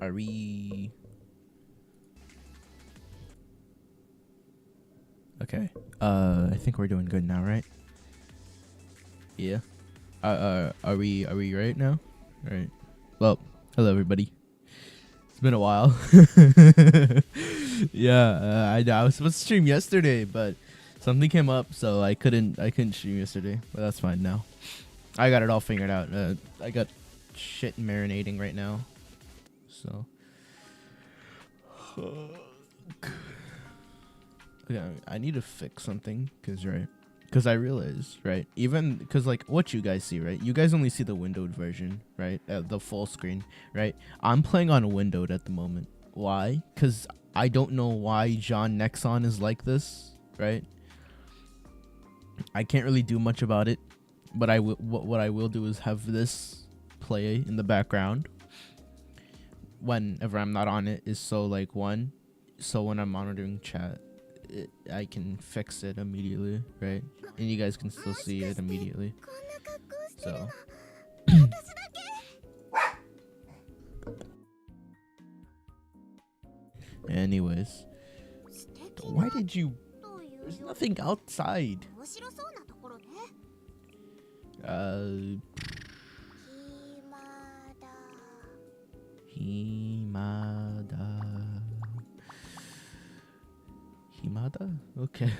Are we? Okay. I think we're doing good now, right? Yeah. Are we right now? All right. Well, hello everybody. It's been a while. Yeah, I was supposed to stream yesterday, but something came up, so I couldn't stream yesterday. But that's fine now. I got it all figured out. I got shit marinating right now, so. Okay, I need to fix something, because I realized, right, even because like what you guys see, right, you guys only see the windowed version, right, the full screen, right. I'm playing on a windowed at the moment. Why? Because I don't know why John Nexon is like this, right. I can't really do much about it, but what I will do is have this play in the background whenever I'm not on it, is so like so when I'm monitoring chat, I can fix it immediately, right? And you guys can still see it immediately. So anyways, why did you? There's nothing outside. Himada? Okay.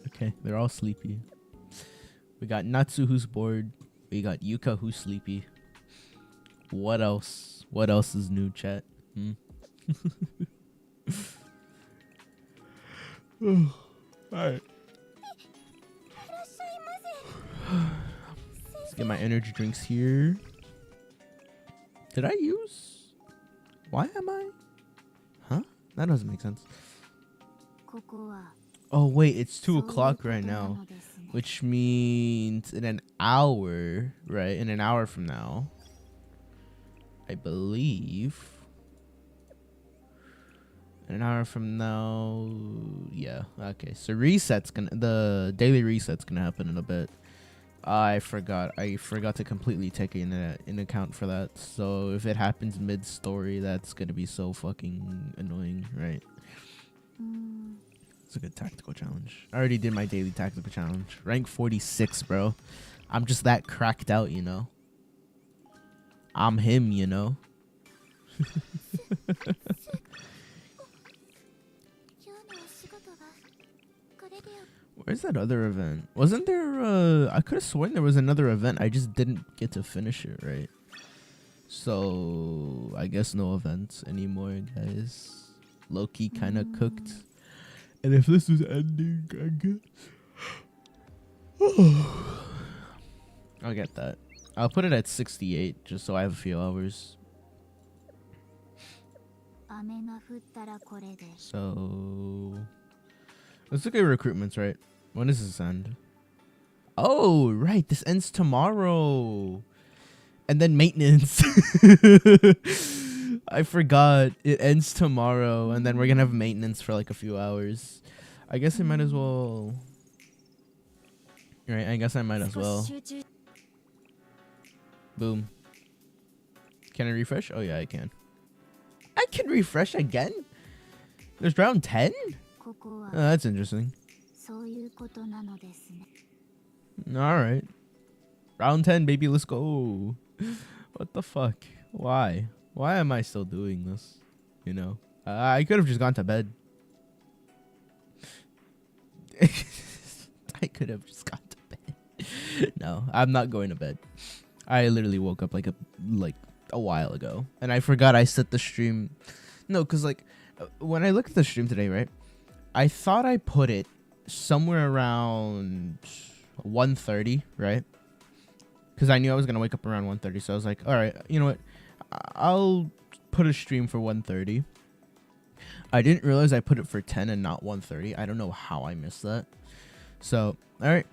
Okay, they're all sleepy. We got Natsu who's bored. We got Yuka who's sleepy. What else? What else is new, chat? Alright. Let's get my energy drinks here. Did I use? Why am I? Huh? That doesn't make sense. Oh wait, it's 2 o'clock right now, which means in an hour, right? In an hour from now, I believe. An hour from now, yeah. Okay, so the daily reset's gonna happen in a bit. I forgot to completely take in account for that. So if it happens mid-story, that's gonna be so fucking annoying, right? It's a good tactical challenge. I already did my daily tactical challenge. Rank 46, bro. I'm just that cracked out, you know? I'm him, you know? Where's that other event? Wasn't there I could have sworn there was another event. I just didn't get to finish it, right? So I guess no events anymore, guys. Low-key kind of cooked. And if this is ending, I guess I'll get that. I'll put it at 68 just so I have a few hours. So let's look at recruitments, right? When does this end? Oh, right. This ends tomorrow. And then maintenance. I forgot. It ends tomorrow. And then we're going to have maintenance for like a few hours. I guess I might as well. Right. I guess I might as well. Boom. Can I refresh? Oh, yeah, I can. I can refresh again? There's round 10? Oh, that's interesting. Alright. Round 10, baby, let's go. What the fuck? Why? Why am I still doing this? You know? I could have just gone to bed. I could have just gone to bed. No, I'm not going to bed. I literally woke up like a while ago. And I forgot I set the stream. No, because like when I looked at the stream today, right? I thought I put it somewhere around 1:30, right? Because I knew I was going to wake up around 1:30. So I was like, all right, you know what? I'll put a stream for 1:30. I didn't realize I put it for 10 and not 1:30. I don't know how I missed that. So, all right.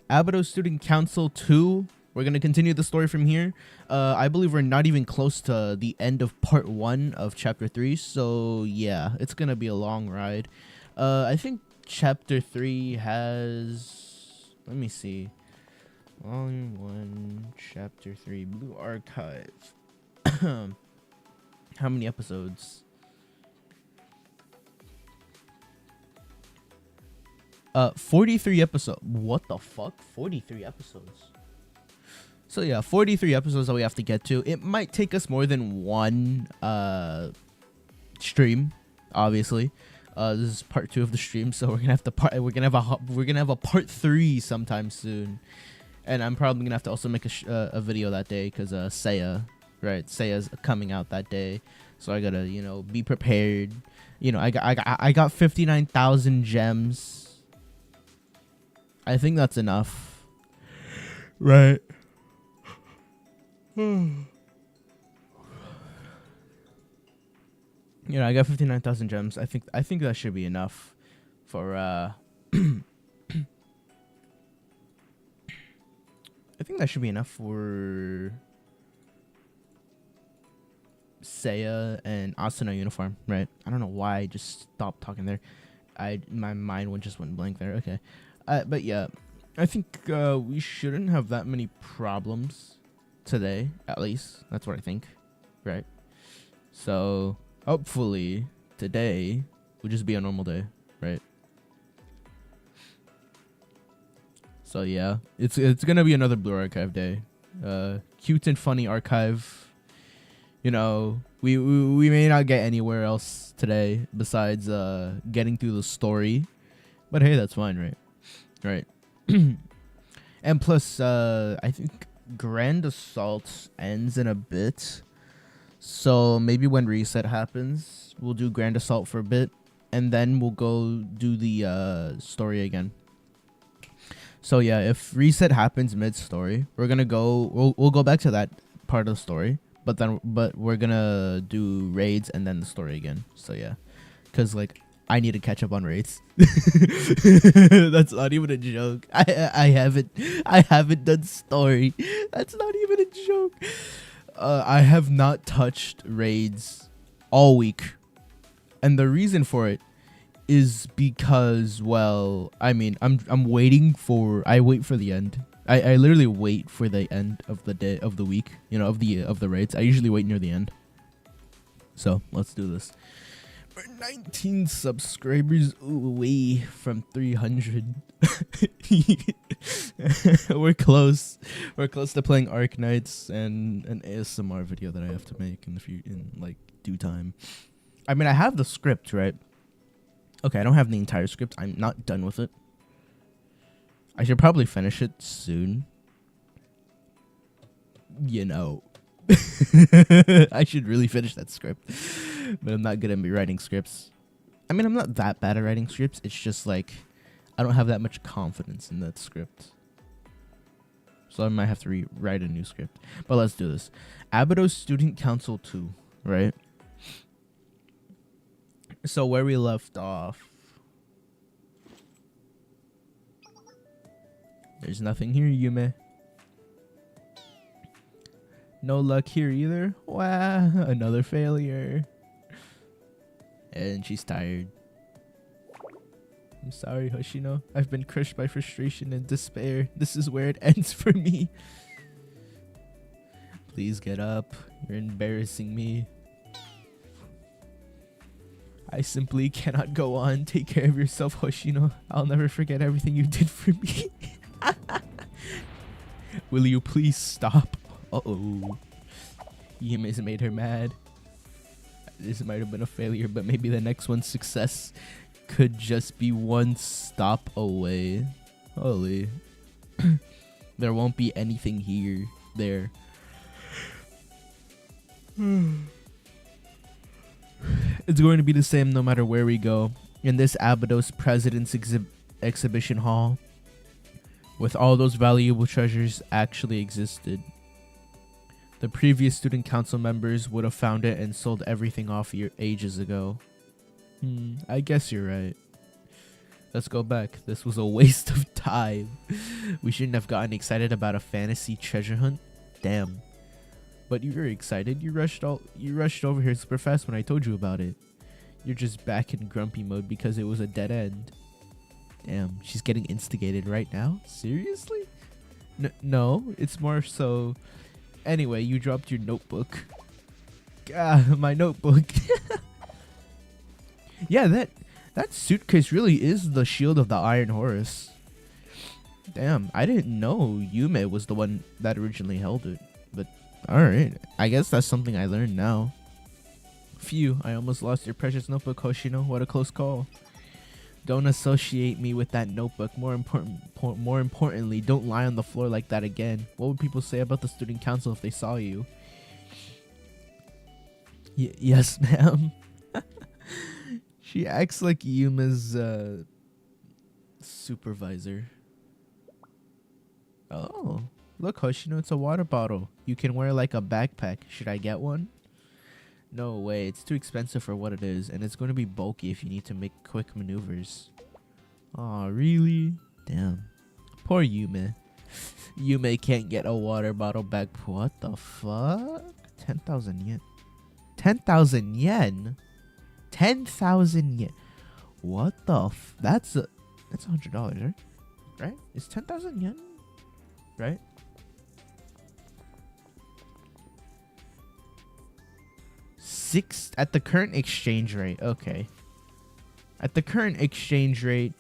Abydo Student Council 2. We're going to continue the story from here. I believe we're not even close to the end of part 1 of chapter 3. So, yeah, it's going to be a long ride. I think chapter 3 has... Let me see. Volume 1, Chapter 3, Blue Archive. How many episodes? 43 episodes. What the fuck? 43 episodes. So yeah, 43 episodes that we have to get to. It might take us more than one stream, obviously. This is part 2 of the stream, so we're gonna have a part 3 sometime soon. And I'm probably gonna have to also make a video that day because Seiya's coming out that day, so I gotta be prepared. I got 59,000 gems. I think that's enough, right? I got 59,000 gems. I think that should be enough for I think that should be enough for Seiya and Asuna uniform, right? I don't know why I just stopped talking there. My mind just went blank there. Okay. But yeah, I think we shouldn't have that many problems today, at least. That's what I think, right? So hopefully today will just be a normal day, right? So yeah, it's gonna be another Blue Archive day. Cute and funny archive. We may not get anywhere else today besides getting through the story, but hey, that's fine, right? And plus, I think Grand Assault ends in a bit, so maybe when reset happens, we'll do Grand Assault for a bit, and then we'll go do the story again. So yeah, if reset happens mid-story, we'll go back to that part of the story, but we're gonna do raids and then the story again. So yeah, because I need to catch up on raids. That's not even a joke. I haven't done story. That's not even a joke. I have not touched raids all week, and the reason for it is because, well, I mean, I wait for the end. I literally wait for the end of the day of the week, of the raids. I usually wait near the end. So let's do this. We're 19 subscribers away from 300. We're close. We're close to playing Arc Knights and an ASMR video that I have to make in due time. I mean, I have the script, right? Okay, I don't have the entire script. I'm not done with it. I should probably finish it soon. I should really finish that script. But I'm not good at writing scripts. I mean, I'm not that bad at writing scripts. It's just I don't have that much confidence in that script. So I might have to rewrite a new script. But let's do this. Abydos Student Council 2, right? So where we left off. There's nothing here, Yume. No luck here either. Wow, another failure. And she's tired. I'm sorry, Hoshino. I've been crushed by frustration and despair. This is where it ends for me. Please get up. You're embarrassing me. I simply cannot go on. Take care of yourself, Hoshino. I'll never forget everything you did for me. Will you please stop? Uh-oh. Yume's made her mad. This might have been a failure, but maybe the next one's success could just be one stop away. Holy. There won't be anything there. It's going to be the same no matter where we go. In this Abydos President's exhibition hall, with all those valuable treasures actually existed. The previous student council members would have found it and sold everything off ages ago. I guess you're right. Let's go back. This was a waste of time. We shouldn't have gotten excited about a fantasy treasure hunt. Damn. But you were excited. You rushed over here super fast when I told you about it. You're just back in grumpy mode because it was a dead end. Damn, she's getting instigated right now? Seriously? No, it's more so... Anyway, you dropped your notebook. My notebook. Yeah, that suitcase really is the shield of the Iron Horse. Damn, I didn't know Yume was the one that originally held it. But, alright. I guess that's something I learned now. Phew, I almost lost your precious notebook, Hoshino. What a close call. Don't associate me with that notebook. More importantly, don't lie on the floor like that again. What would people say about the student council if they saw you? Yes, ma'am. She acts like Yuma's supervisor. Oh, look, Hoshino, it's a water bottle. You can wear like a backpack. Should I get one? No way, it's too expensive for what it is, and it's going to be bulky if you need to make quick maneuvers. Aw, really? Damn. Poor Yume. Yume can't get a water bottle back. What the fuck? 10,000 yen. 10,000 yen? 10,000 yen. What the that's $100, right? Right? It's 10,000 yen? Right? At the current exchange rate. Okay. At the current exchange rate,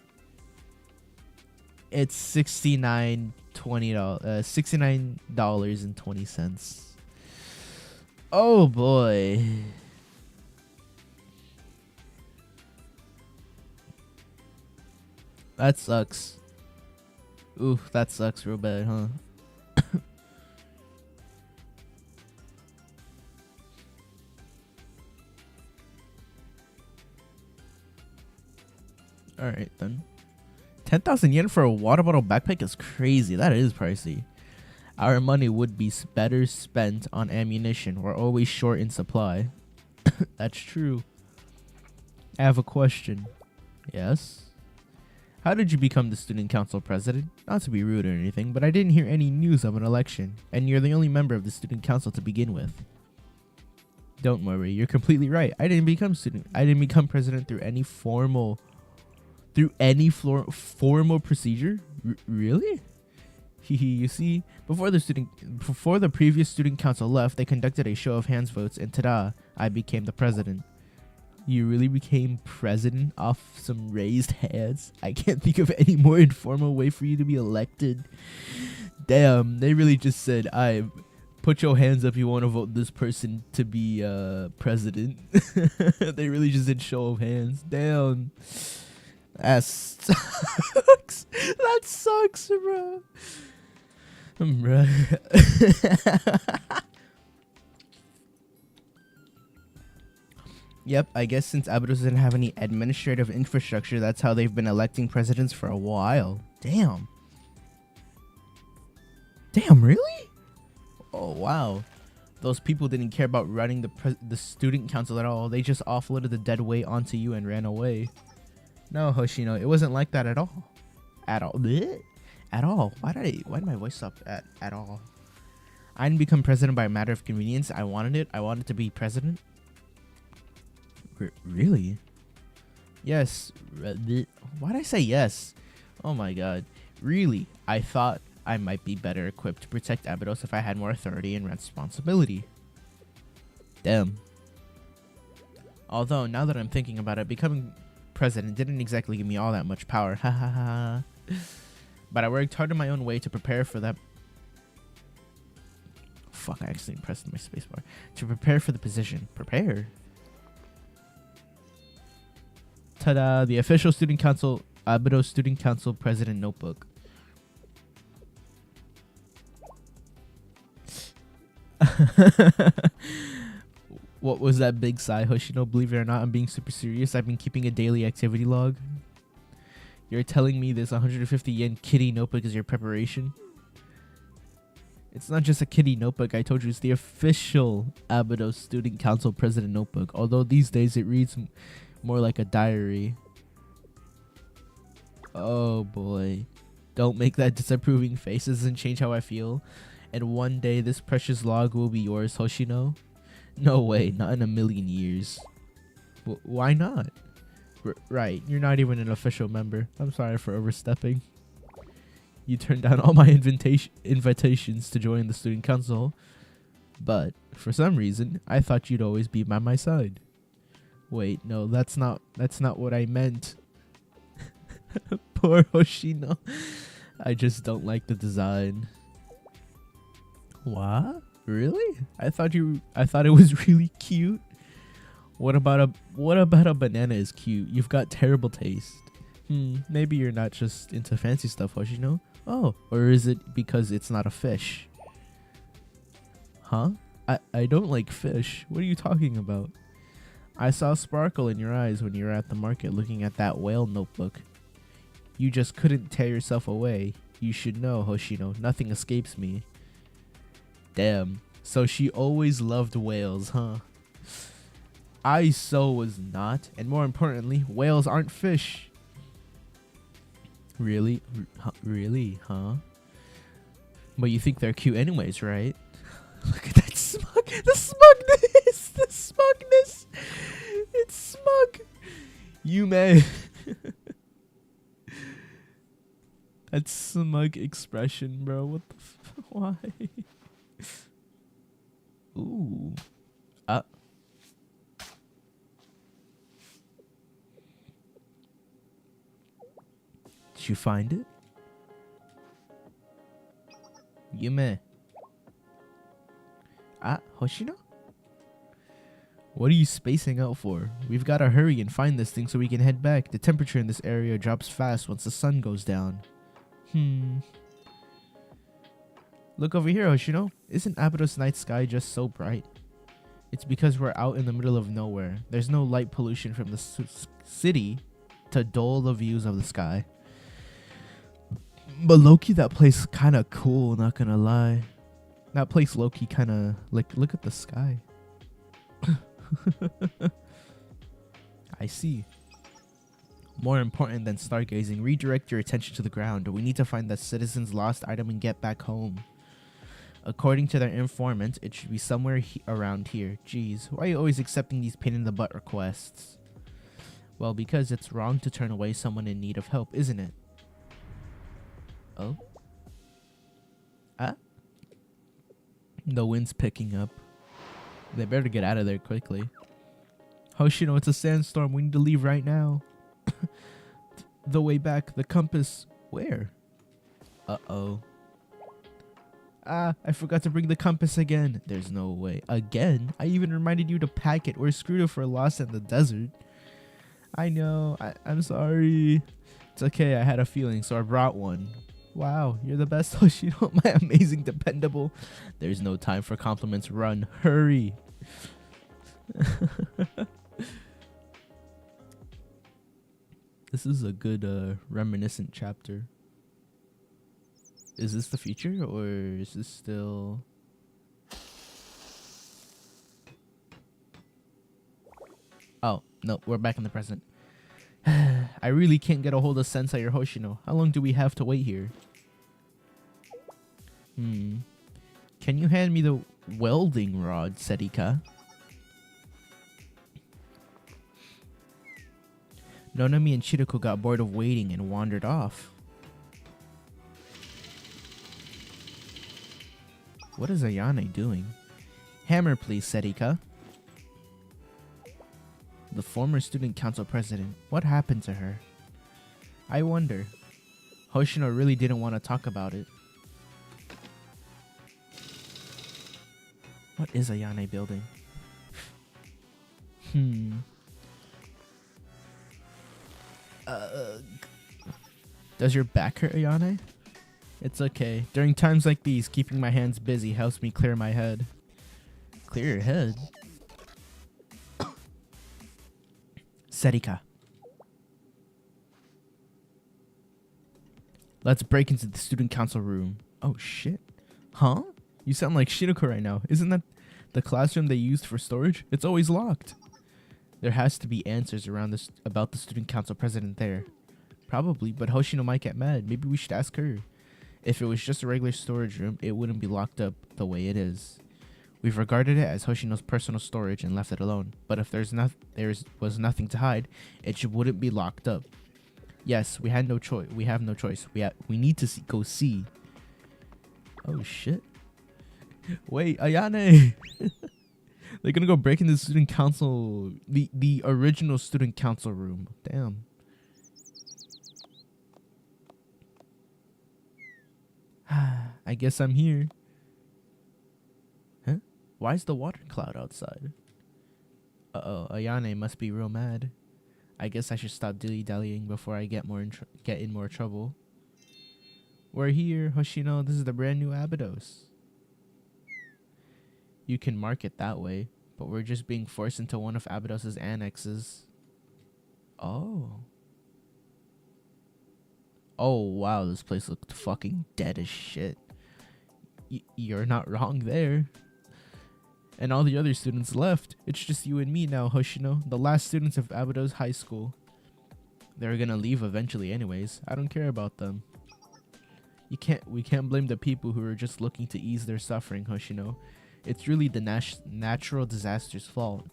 it's $69.20. Oh boy. That sucks. Ooh, that sucks real bad, huh? Alright then. 10,000 yen for a water bottle backpack is crazy. That is pricey. Our money would be better spent on ammunition. We're always short in supply. That's true. I have a question. Yes? How did you become the student council president? Not to be rude or anything, but I didn't hear any news of an election, and you're the only member of the student council to begin with. Don't worry, you're completely right. I didn't become president through any formal procedure. Really? You see, before the previous student council left, they conducted a show of hands votes, and ta-da, I became the president. You really became president off some raised hands? I can't think of any more informal way for you to be elected. Damn, they really just said, I put your hands up, you want to vote this person to be president. They really just did show of hands. Damn. That sucks. That sucks, bro. Yep, I guess since Abydos doesn't have any administrative infrastructure, that's how they've been electing presidents for a while. Damn. Damn, really? Oh, wow. Those people didn't care about running the student council at all. They just offloaded the dead weight onto you and ran away. No, Hoshino, it wasn't like that at all. At all. Blech. At all. Why did my voice stop at all? I didn't become president by a matter of convenience. I wanted it. I wanted to be president. Really? Yes. Why'd I say yes? Oh my god. Really? I thought I might be better equipped to protect Abydos if I had more authority and responsibility. Damn. Although, now that I'm thinking about it, becoming president didn't exactly give me all that much power. Ha ha ha. But I worked hard in my own way to prepare for that. Fuck, I accidentally pressed my spacebar. To prepare for the position. Prepare? Ta-da! The official student council, Abydos Student Council President Notebook. What was that big sigh, Hoshino? Believe it or not, I'm being super serious. I've been keeping a daily activity log. You're telling me this 150 yen kitty notebook is your preparation? It's not just a kitty notebook, I told you. It's the official Abydos Student Council President Notebook. Although these days it reads more like a diary. Oh boy. Don't make that disapproving face. It doesn't change how I feel. And one day this precious log will be yours, Hoshino. No way, not in a million years. Why not? Right, you're not even an official member. I'm sorry for overstepping. You turned down all my invitations to join the student council, but for some reason, I thought you'd always be by my side. Wait, no, that's not what I meant. Poor Hoshino. I just don't like the design. What? Really? I thought it was really cute. What about a banana is cute? You've got terrible taste. Maybe you're not just into fancy stuff, Hoshino. Oh, or is it because it's not a fish? Huh? I don't like fish. What are you talking about? I saw a sparkle in your eyes when you were at the market looking at that whale notebook. You just couldn't tear yourself away. You should know, Hoshino, nothing escapes me. Damn. So she always loved whales, huh? I so was not, and more importantly, whales aren't fish. Really? Really, huh? But you think they're cute anyways, right? Look at that the smugness! The smugness! It's smug! You may. That smug expression, bro. What the why? Ooh. Did you find it? Yume. Hoshino? What are you spacing out for? We've got to hurry and find this thing so we can head back. The temperature in this area drops fast once the sun goes down. Look over here, Hoshino. Isn't Abydos night sky just so bright? It's because we're out in the middle of nowhere. There's no light pollution from the city to dull the views of the sky. But low-key, that place kind of cool, not gonna lie. That place low-key kind of, like, look at the sky. I see. More important than stargazing, redirect your attention to the ground. We need to find the citizen's lost item and get back home. According to their informant, it should be somewhere around here. Jeez, why are you always accepting these pain-in-the-butt requests? Well, because it's wrong to turn away someone in need of help, isn't it? Oh? The wind's picking up. They better get out of there quickly. Hoshino, it's a sandstorm. We need to leave right now. The way back, the compass. Where? Uh-oh. I forgot to bring the compass again. There's no way. Again? I even reminded you to pack it. We're screwed if we're lost in the desert. I know. I'm sorry. It's okay. I had a feeling, so I brought one. Wow, you're the best, Hoshino. My amazing dependable. There's no time for compliments. Run. Hurry. This is a good reminiscent chapter. Is this the future or is this still... Oh, no, we're back in the present. I really can't get a hold of Sensei or Hoshino. How long do we have to wait here? Can you hand me the welding rod, Serika? Nonami and Chiroko got bored of waiting and wandered off. What is Ayane doing? Hammer, please, Serika. The former student council president. What happened to her? I wonder. Hoshino really didn't want to talk about it. What is Ayane building? Does your back hurt, Ayane? It's okay. During times like these, keeping my hands busy helps me clear my head. Clear your head? Serika. Let's break into the student council room. Oh shit. Huh? You sound like Shinoko right now. Isn't that the classroom they used for storage? It's always locked. There has to be answers around this about the student council president there. Probably, but Hoshino might get mad. Maybe we should ask her. If it was just a regular storage room, it wouldn't be locked up the way it is. We've regarded it as Hoshino's personal storage and left it alone. But if there was nothing to hide, it wouldn't be locked up. Yes, we had no choice. We have no choice. We need to go see. Oh shit! Wait, Ayane. They're gonna go break into the student council, the original student council room. Damn. I guess I'm here. Huh? Why is the water cloud outside? Uh-oh, Ayane must be real mad. I guess I should stop dilly-dallying before I get in more trouble. We're here, Hoshino. This is the brand new Abydos. You can mark it that way, but we're just being forced into one of Abydos's annexes. Oh. Oh, wow, this place looked fucking dead as shit. You're not wrong there. And all the other students left. It's just you and me now, Hoshino, the last students of Abydos High School. They're gonna leave eventually anyways. I don't care about them. We can't blame the people who are just looking to ease their suffering, Hoshino. It's really the natural disaster's fault.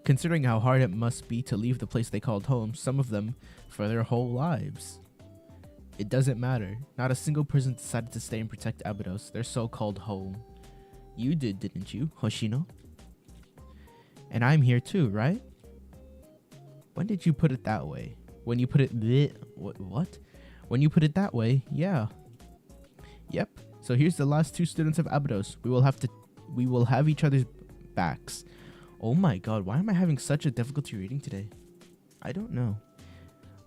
Considering how hard it must be to leave the place they called home, some of them for their whole lives. It doesn't matter. Not a single person decided to stay and protect Abydos, their so-called home. You did, didn't you, Hoshino? And I'm here too, right? When did you put it that way? When you put it what? When you put it that way, yeah. Yep. So here's the last two students of Abydos. We will have each other's backs. Oh my god, why am I having such a difficulty reading today? I don't know.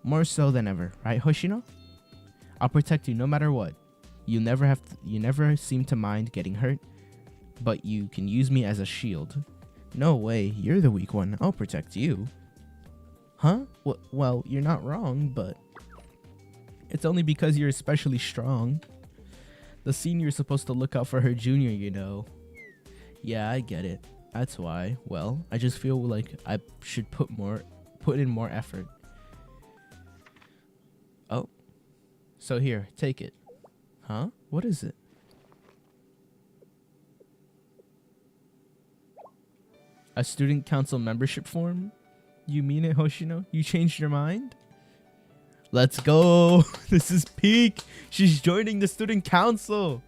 More so than ever, right, Hoshino? I'll protect you no matter what. You never seem to mind getting hurt, but you can use me as a shield. No way, you're the weak one. I'll protect you. Huh? Well, you're not wrong, but it's only because you're especially strong. The senior's supposed to look out for her junior, you know. Yeah, I get it. That's why. Well, I just feel like I should put in more effort. Oh. So here, take it. Huh? What is it? A student council membership form? You mean it, Hoshino? You changed your mind? Let's go. This is peak. She's joining the student council.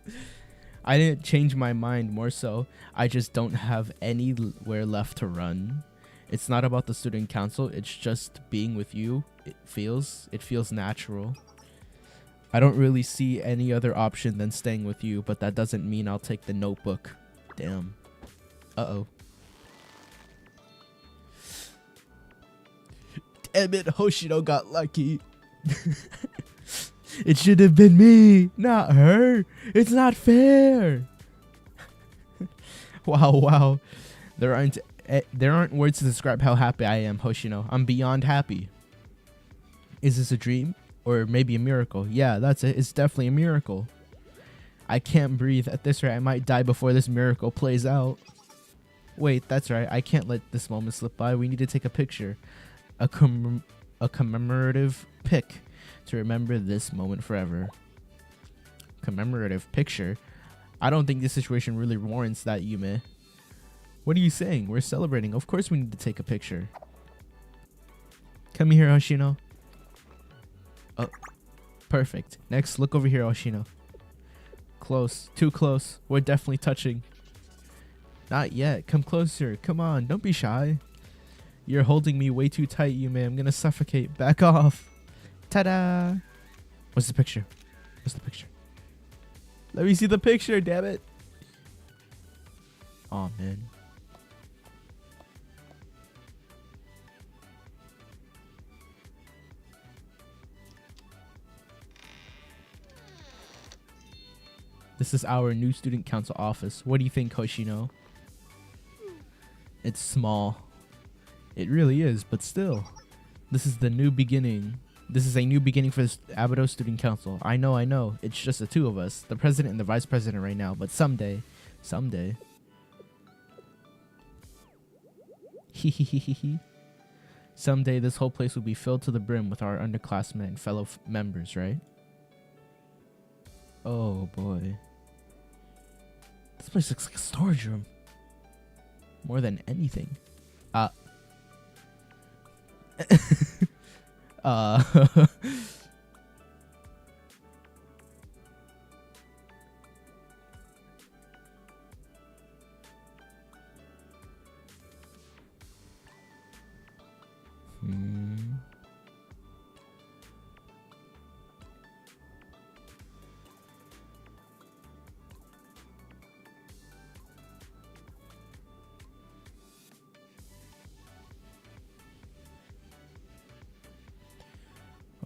I didn't change my mind, more so I just don't have anywhere left to run. It's not about the student council, it's just being with you. It feels natural. I don't really see any other option than staying with you, but that doesn't mean I'll take the notebook. Damn. Uh-oh. Damn it, Hoshino got lucky. It should have been me, not her. It's not fair. Wow. There aren't words to describe how happy I am, Hoshino. I'm beyond happy. Is this a dream? Or maybe a miracle? Yeah, that's it. It's definitely a miracle. I can't breathe. At this rate, I might die before this miracle plays out. Wait, that's right. I can't let this moment slip by. We need to take a picture. A commemorative pic to remember this moment forever. Commemorative picture? I don't think this situation really warrants that, Yume. What are you saying? We're celebrating. Of course we need to take a picture. Come here, Hoshino. Oh, perfect. Next, look over here, Hoshino. Close. Too close. We're definitely touching. Not yet. Come closer. Come on. Don't be shy. You're holding me way too tight, Yume. I'm gonna suffocate. Back off. Ta-da! What's the picture? What's the picture? Let me see the picture, damn it. Aw, man. This is our new student council office. What do you think, Hoshino? It's small. It really is, but still. This is the new beginning. This is a new beginning for the Abydos Student Council. I know. It's just the two of us, the president and the vice president right now. But someday. Someday this whole place will be filled to the brim with our underclassmen and fellow members, right? Oh boy. This place looks like a storage room. More than anything. Uh,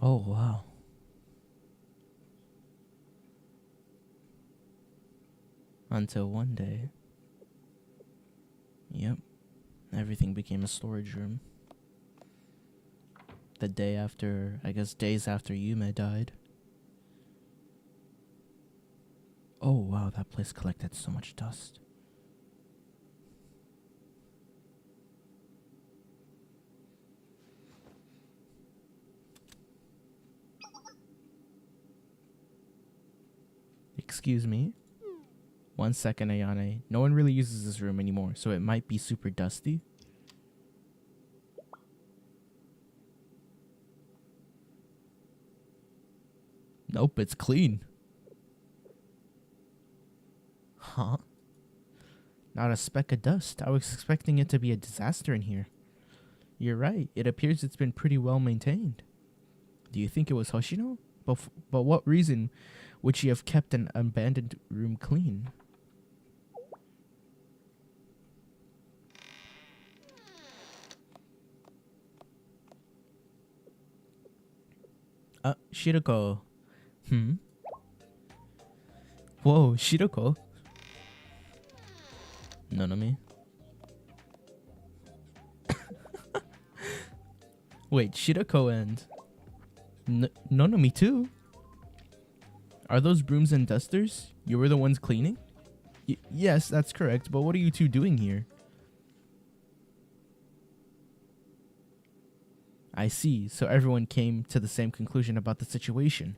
Oh, wow. Until one day. Yep. Everything became a storage room. The day after, I guess days after Yume died. Oh, wow, that place collected so much dust. Excuse me? 1 second, Ayane. No one really uses this room anymore, so it might be super dusty. Nope, it's clean. Huh? Not a speck of dust. I was expecting it to be a disaster in here. You're right. It appears it's been pretty well maintained. Do you think it was Hoshino? But what reason would she have kept an abandoned room clean? Shiroko. Whoa, Shiroko. Nanami. Wait, Shiroko and Nanami too? Are those brooms and dusters? You were the ones cleaning? Yes, that's correct, but what are you two doing here? I see, so everyone came to the same conclusion about the situation.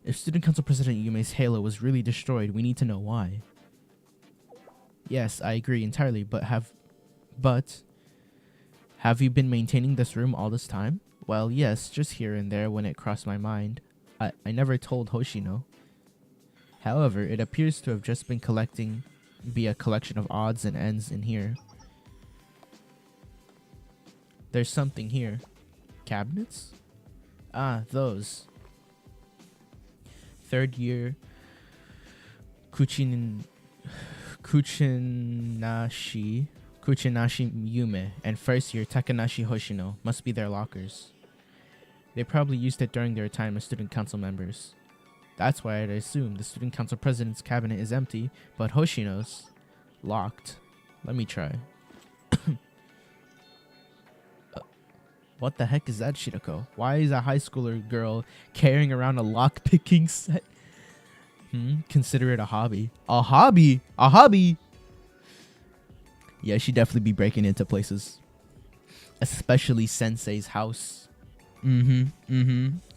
If Student Council President Yume's halo was really destroyed, we need to know why. Yes, I agree entirely, but have you been maintaining this room all this time? Well, yes, just here and there when it crossed my mind. I never told Hoshino. However, it appears to have just been be a collection of odds and ends in here. There's something here. Cabinets? Ah, those. Third year Kuchinashi Yume and first year Takanashi Hoshino must be their lockers. They probably used it during their time as student council members. That's why I'd assume the student council president's cabinet is empty, but Hoshino's locked. Let me try. What the heck is that, Shiroko? Why is a high schooler girl carrying around a lock-picking set? Consider it a hobby. A hobby? A hobby? Yeah, she'd definitely be breaking into places. Especially Sensei's house.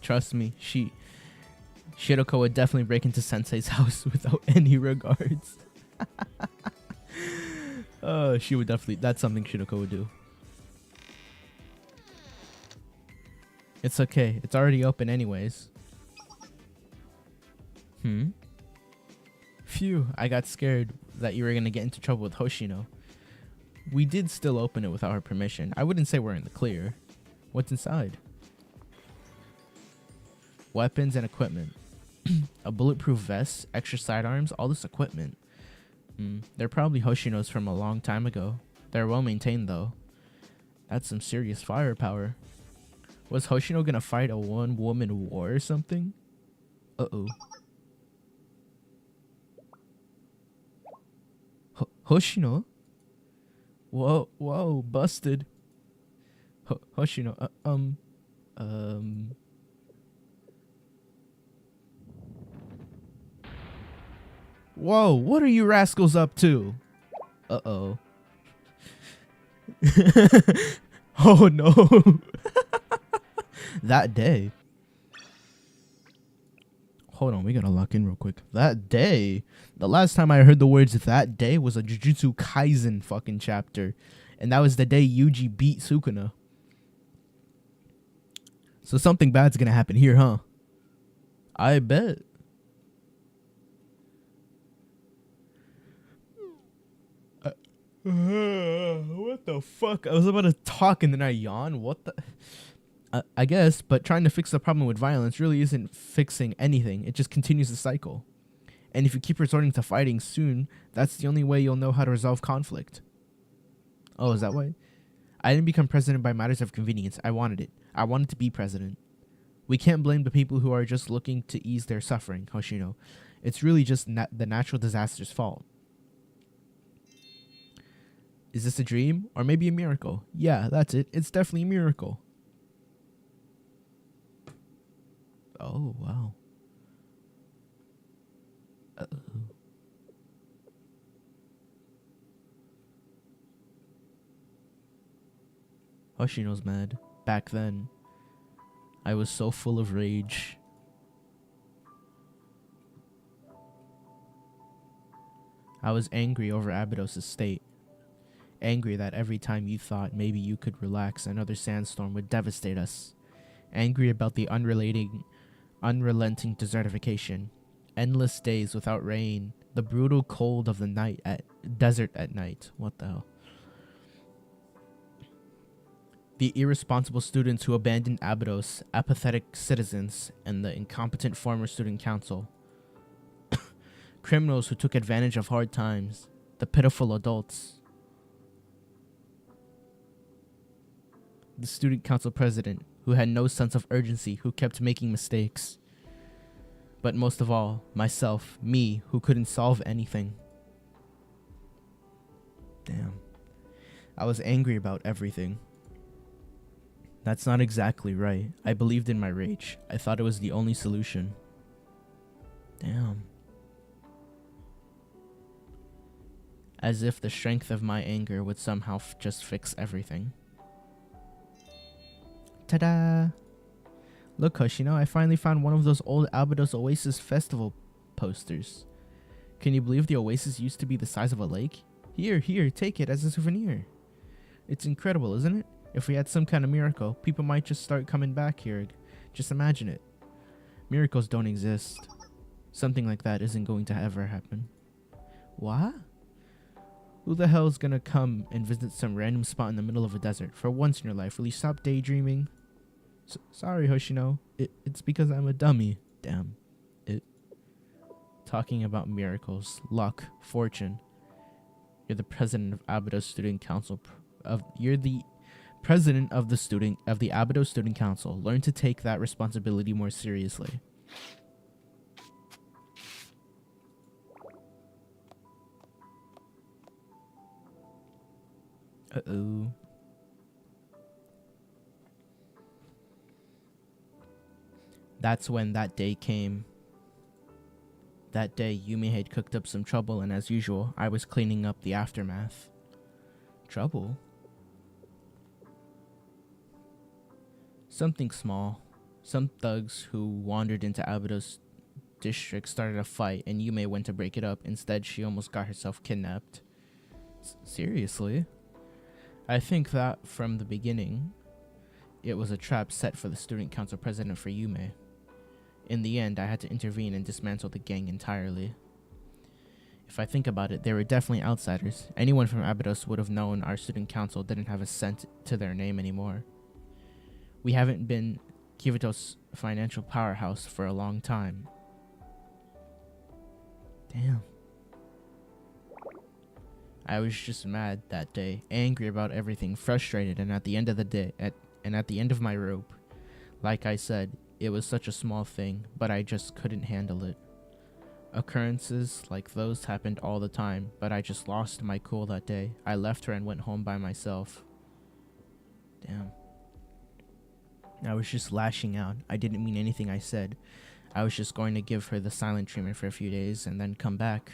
Trust me, Shiroko would definitely break into Sensei's house without any regards. She would definitely, that's something Shiroko would do. It's okay. It's already open anyways. Phew, I got scared that you were going to get into trouble with Hoshino. We did still open it without her permission. I wouldn't say we're in the clear. What's inside? Weapons and equipment. A bulletproof vest, extra sidearms, all this equipment. They're probably Hoshino's from a long time ago. They're well maintained though. That's some serious firepower. Was Hoshino gonna fight a one-woman war or something? Hoshino? Whoa, busted. Hoshino, Whoa, what are you rascals up to? Oh no. That day. Hold on, we gotta lock in real quick. That day, the last time I heard the words "that day" was a Jujutsu Kaisen fucking chapter, and that was the day Yuji beat Sukuna. So something bad's gonna happen here, huh? I bet. What the fuck? I was about to talk and then I yawned. What the? I guess, but trying to fix the problem with violence really isn't fixing anything. It just continues the cycle. And if you keep resorting to fighting soon, that's the only way you'll know how to resolve conflict. Oh, is that why? I didn't become president by matters of convenience. I wanted it. I wanted to be president. We can't blame the people who are just looking to ease their suffering, Hoshino. It's really just the natural disaster's fault. Is this a dream? Or maybe a miracle? Yeah, that's it. It's definitely a miracle. Oh, wow. Uh-oh. Hoshino's mad. Back then, I was so full of rage. I was angry over Abydos' state. Angry that every time you thought maybe you could relax, another sandstorm would devastate us. Angry about the unrelenting desertification. Endless days without rain. The brutal cold of the desert at night. What the hell? The irresponsible students who abandoned Abydos, apathetic citizens, and the incompetent former student council. Criminals who took advantage of hard times. The pitiful adults. The student council president, who had no sense of urgency, who kept making mistakes. But most of all, myself, me, who couldn't solve anything. Damn. I was angry about everything. That's not exactly right. I believed in my rage. I thought it was the only solution. Damn. As if the strength of my anger would somehow just fix everything. Ta-da! Look, Hoshino, I finally found one of those old Abydos Oasis Festival posters. Can you believe the Oasis used to be the size of a lake? Here, take it as a souvenir. It's incredible, isn't it? If we had some kind of miracle, people might just start coming back here. Just imagine it. Miracles don't exist. Something like that isn't going to ever happen. What? Who the hell is gonna come and visit some random spot in the middle of a desert? For once in your life, will you stop daydreaming? Sorry, Hoshino. It's because I'm a dummy. Damn. Talking about miracles, luck, fortune. You're the president of Abydos Student Council. You're the president of the Abydos Student Council. Learn to take that responsibility more seriously. Uh-oh. That's when that day came. That day, Yume had cooked up some trouble, and as usual, I was cleaning up the aftermath. Trouble? Something small. Some thugs who wandered into Abydos district started a fight, and Yume went to break it up. Instead, she almost got herself kidnapped. Seriously? I think that, from the beginning, it was a trap set for the student council president for Yume. In the end, I had to intervene and dismantle the gang entirely. If I think about it, they were definitely outsiders. Anyone from Abydos would have known our student council didn't have a cent to their name anymore. We haven't been Kyoto's financial powerhouse for a long time. Damn. I was just mad that day, angry about everything, frustrated, and at the end of the day, at the end of my rope. Like I said, it was such a small thing, but I just couldn't handle it. Occurrences like those happened all the time, but I just lost my cool that day. I left her and went home by myself. Damn. I was just lashing out. I didn't mean anything I said. I was just going to give her the silent treatment for a few days and then come back.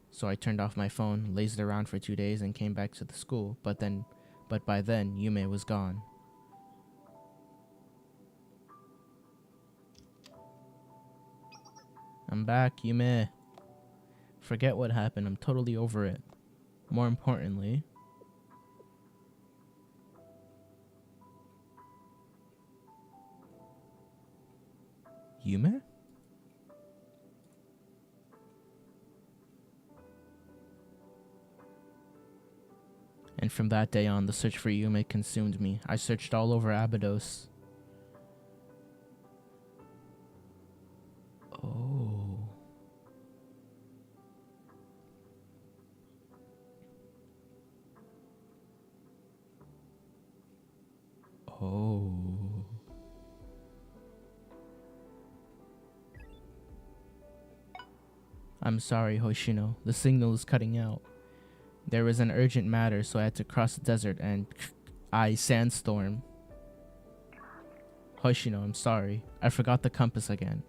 So I turned off my phone, lazed around for 2 days, and came back to the school. But by then, Yume was gone. I'm back, Yume. Forget what happened. I'm totally over it. More importantly... Yume? And from that day on, the search for Yume consumed me. I searched all over Abydos. Oh. Oh. I'm sorry, Hoshino. The signal is cutting out. There was an urgent matter, so I had to cross the desert and sandstorm. Hoshino, I'm sorry. I forgot the compass again.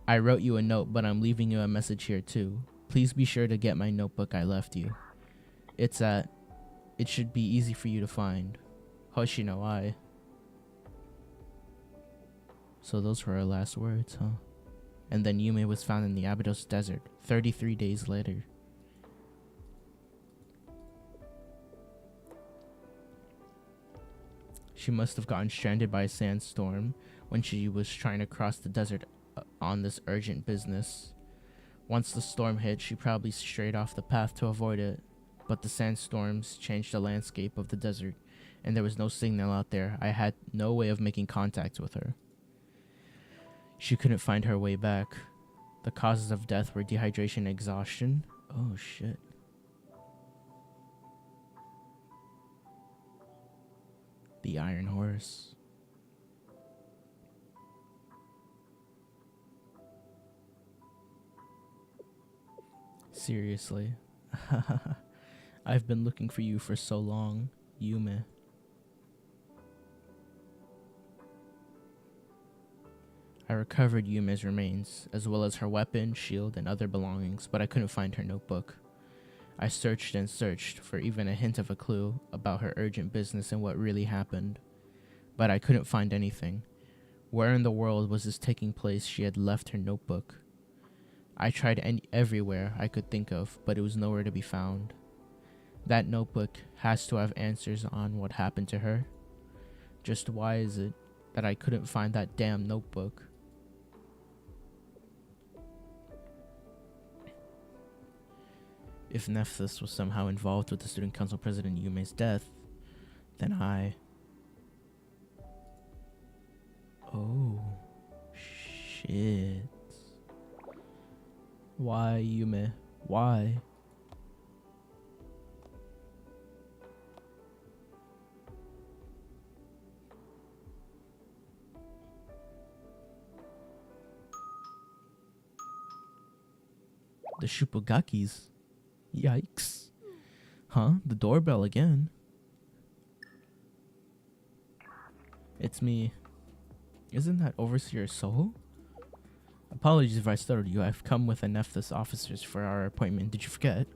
I wrote you a note, but I'm leaving you a message here too. Please be sure to get my notebook I left you. It should be easy for you to find. Hoshino, I. So those were our last words, huh? And then Yume was found in the Abydos desert 33 days later. She must have gotten stranded by a sandstorm when she was trying to cross the desert on this urgent business. Once the storm hit, she probably strayed off the path to avoid it. But the sandstorms changed the landscape of the desert, and there was no signal out there. I had no way of making contact with her. She couldn't find her way back. The causes of death were dehydration and exhaustion. Oh shit. The Iron Horse. Seriously. I've been looking for you for so long, Yume. I recovered Yume's remains, as well as her weapon, shield, and other belongings, but I couldn't find her notebook. I searched and searched for even a hint of a clue about her urgent business and what really happened, but I couldn't find anything. Where in the world was this taking place? She had left her notebook. I tried everywhere I could think of, but it was nowhere to be found. That notebook has to have answers on what happened to her. Just why is it that I couldn't find that damn notebook? If Nephthys was somehow involved with the student council president Yume's death, then I... Oh, shit. Why, Yume? Why? The Shupagakis. Yikes. Huh? The doorbell again. It's me. Isn't that Overseer Soho? Apologies if I stuttered you. I've come with the Nephthys officers for our appointment. Did you forget?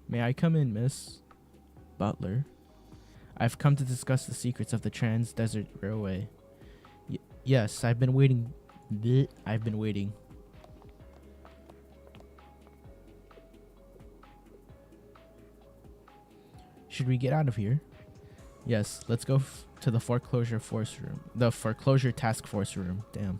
May I come in, Miss Butler? I've come to discuss the secrets of the Trans-Desert Railway. Yes, I've been waiting. I've been waiting. Should we get out of here? Yes, let's go to the foreclosure force room. The foreclosure task force room. Damn.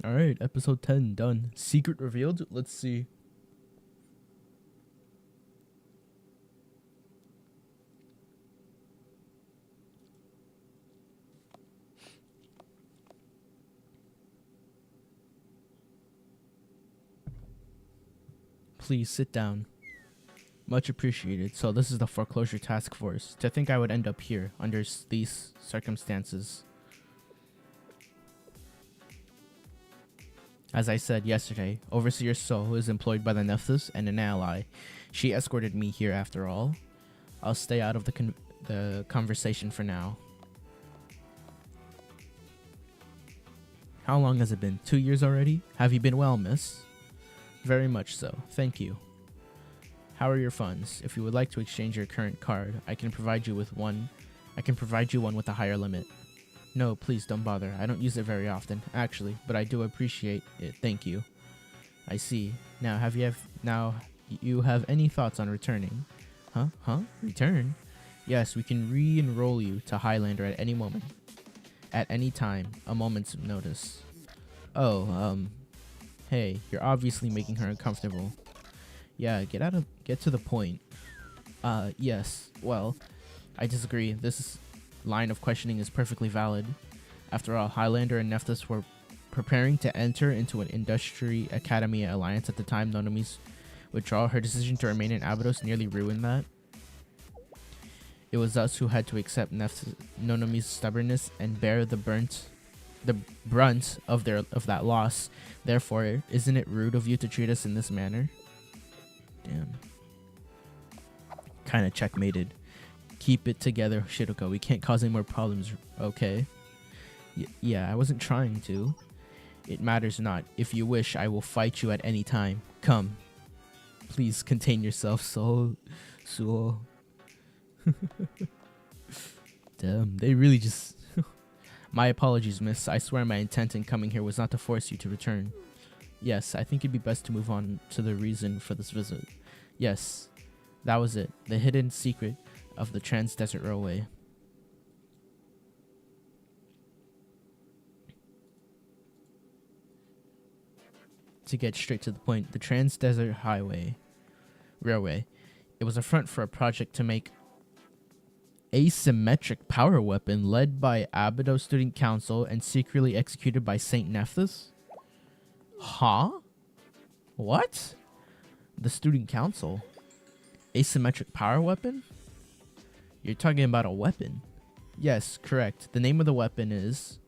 All right, episode 10 done. Secret revealed. Let's see. Please sit down. Much appreciated. So this is the foreclosure task force. To think I would end up here under these circumstances. As I said yesterday, Overseer So is employed by the Nephthys and an ally. She escorted me here after all. I'll stay out of the conversation for now. How long has it been? 2 years already? Have you been well, miss? Very much so. Thank you. How are your funds? If you would like to exchange your current card, I can provide you one with a higher limit. No, please don't bother. I don't use it very often, actually, but I do appreciate it. Thank you. I see. Now, you have any thoughts on returning? Huh? Return? Yes, we can re-enroll you to Highlander at any moment. At any time. A moment's notice. Oh, hey, you're obviously making her uncomfortable. Yeah, get to the point. Yes, well, I disagree. This line of questioning is perfectly valid. After all, Highlander and Nephthys were preparing to enter into an Industry Academy alliance at the time Nonomi's withdrawal. Her decision to remain in Abydos nearly ruined that. It was us who had to accept Nonomi's stubbornness and bear the brunt of that loss. Therefore, isn't it rude of you to treat us in this manner? Damn. Kinda checkmated. Keep it together, Shidoka. We can't cause any more problems, okay? Yeah, I wasn't trying to. It matters not. If you wish, I will fight you at any time. Come. Please contain yourself, so. Damn, they really just... My apologies, miss. I swear my intent in coming here was not to force you to return. Yes, I think it'd be best to move on to the reason for this visit. Yes, that was it. The hidden secret of the Trans-Desert Railway. To get straight to the point, the Trans-Desert Railway. It was a front for a project to make asymmetric power weapon led by Abydos Student Council and secretly executed by Saint Nephthys? Huh? What? The Student Council? Asymmetric power weapon? You're talking about a weapon? Yes, correct. The name of the weapon is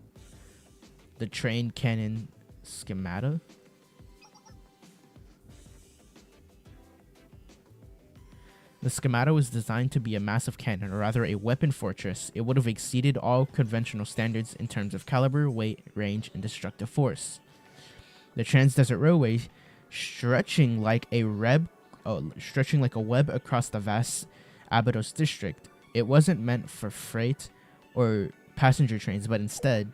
the Train Cannon Schemata. The schemata was designed to be a massive cannon, or rather a weapon fortress. It would have exceeded all conventional standards in terms of caliber, weight, range, and destructive force. The Trans-Desert Railway, stretching like a web across the vast Abydos district. It wasn't meant for freight or passenger trains, but instead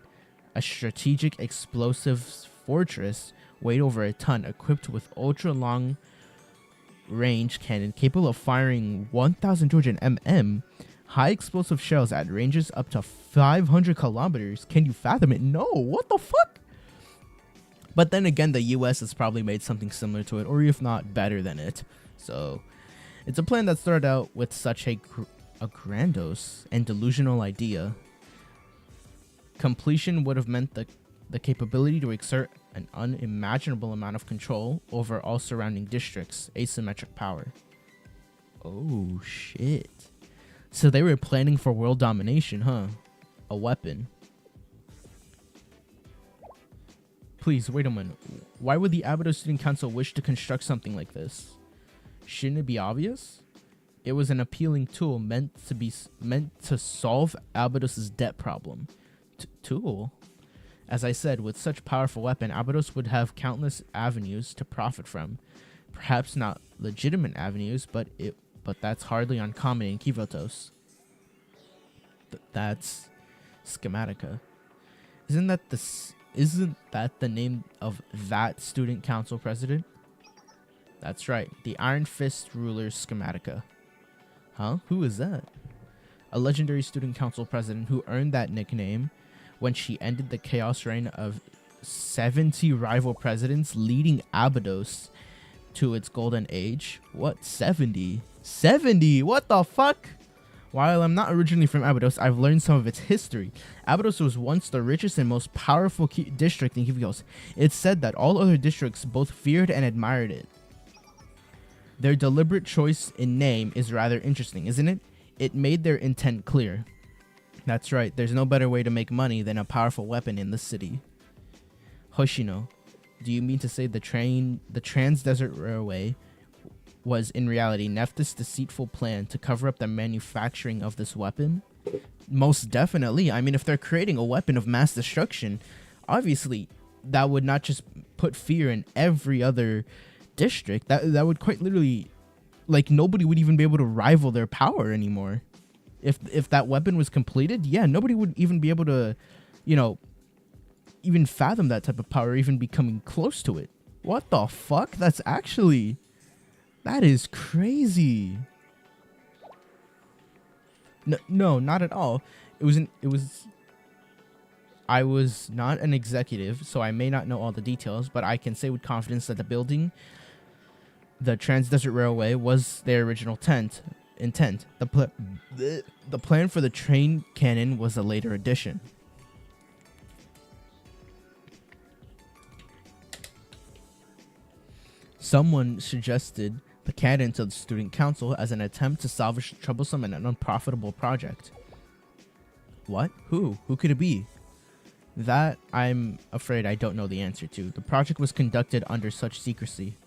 a strategic explosive fortress weighed over a ton, equipped with ultra-long range cannon capable of firing 1,200 mm high explosive shells at ranges up to 500 kilometers. Can you fathom it? No, what the fuck? But then again, the US has probably made something similar to it, or if not better than it. So it's a plan that started out with such a grandiose and delusional idea. Completion would have meant the capability to exert an unimaginable amount of control over all surrounding districts. Asymmetric power. Oh shit. So they were planning for world domination, huh? A weapon. Please, wait a minute. Why would the Abydos Student Council wish to construct something like this? Shouldn't it be obvious? It was an appealing tool meant to solve Abydos' debt problem. Tool? As I said, with such powerful weapon, Abydos would have countless avenues to profit from. Perhaps not legitimate avenues, but that's hardly uncommon in Kivotos. That's Schematica. Isn't that the name of that student council president? That's right, the Iron Fist ruler Schematica. Huh? Who is that? A legendary student council president who earned that nickname when she ended the chaos reign of 70 rival presidents, leading Abydos to its golden age. What? 70? 70? What the fuck? While I'm not originally from Abydos, I've learned some of its history. Abydos was once the richest and most powerful district in Kivios. It's said that all other districts both feared and admired it. Their deliberate choice in name is rather interesting, isn't it? It made their intent clear. That's right, there's no better way to make money than a powerful weapon in the city. Hoshino, do you mean to say the Trans-Desert Railway was in reality Nephthys' deceitful plan to cover up the manufacturing of this weapon? Most definitely. I mean, if they're creating a weapon of mass destruction, obviously that would not just put fear in every other district. That would quite literally, like, nobody would even be able to rival their power anymore. If that weapon was completed, yeah, nobody would even be able to, you know, even fathom that type of power, even becoming close to it. What the fuck? That is crazy. No, not at all. I was not an executive, so I may not know all the details, but I can say with confidence that the Trans-Desert Railway, was their original intent. The plan for the train cannon was a later addition. Someone suggested the cannon to the student council as an attempt to salvage a troublesome and unprofitable project. What? Who? Who could it be? That I'm afraid I don't know the answer to. The project was conducted under such secrecy.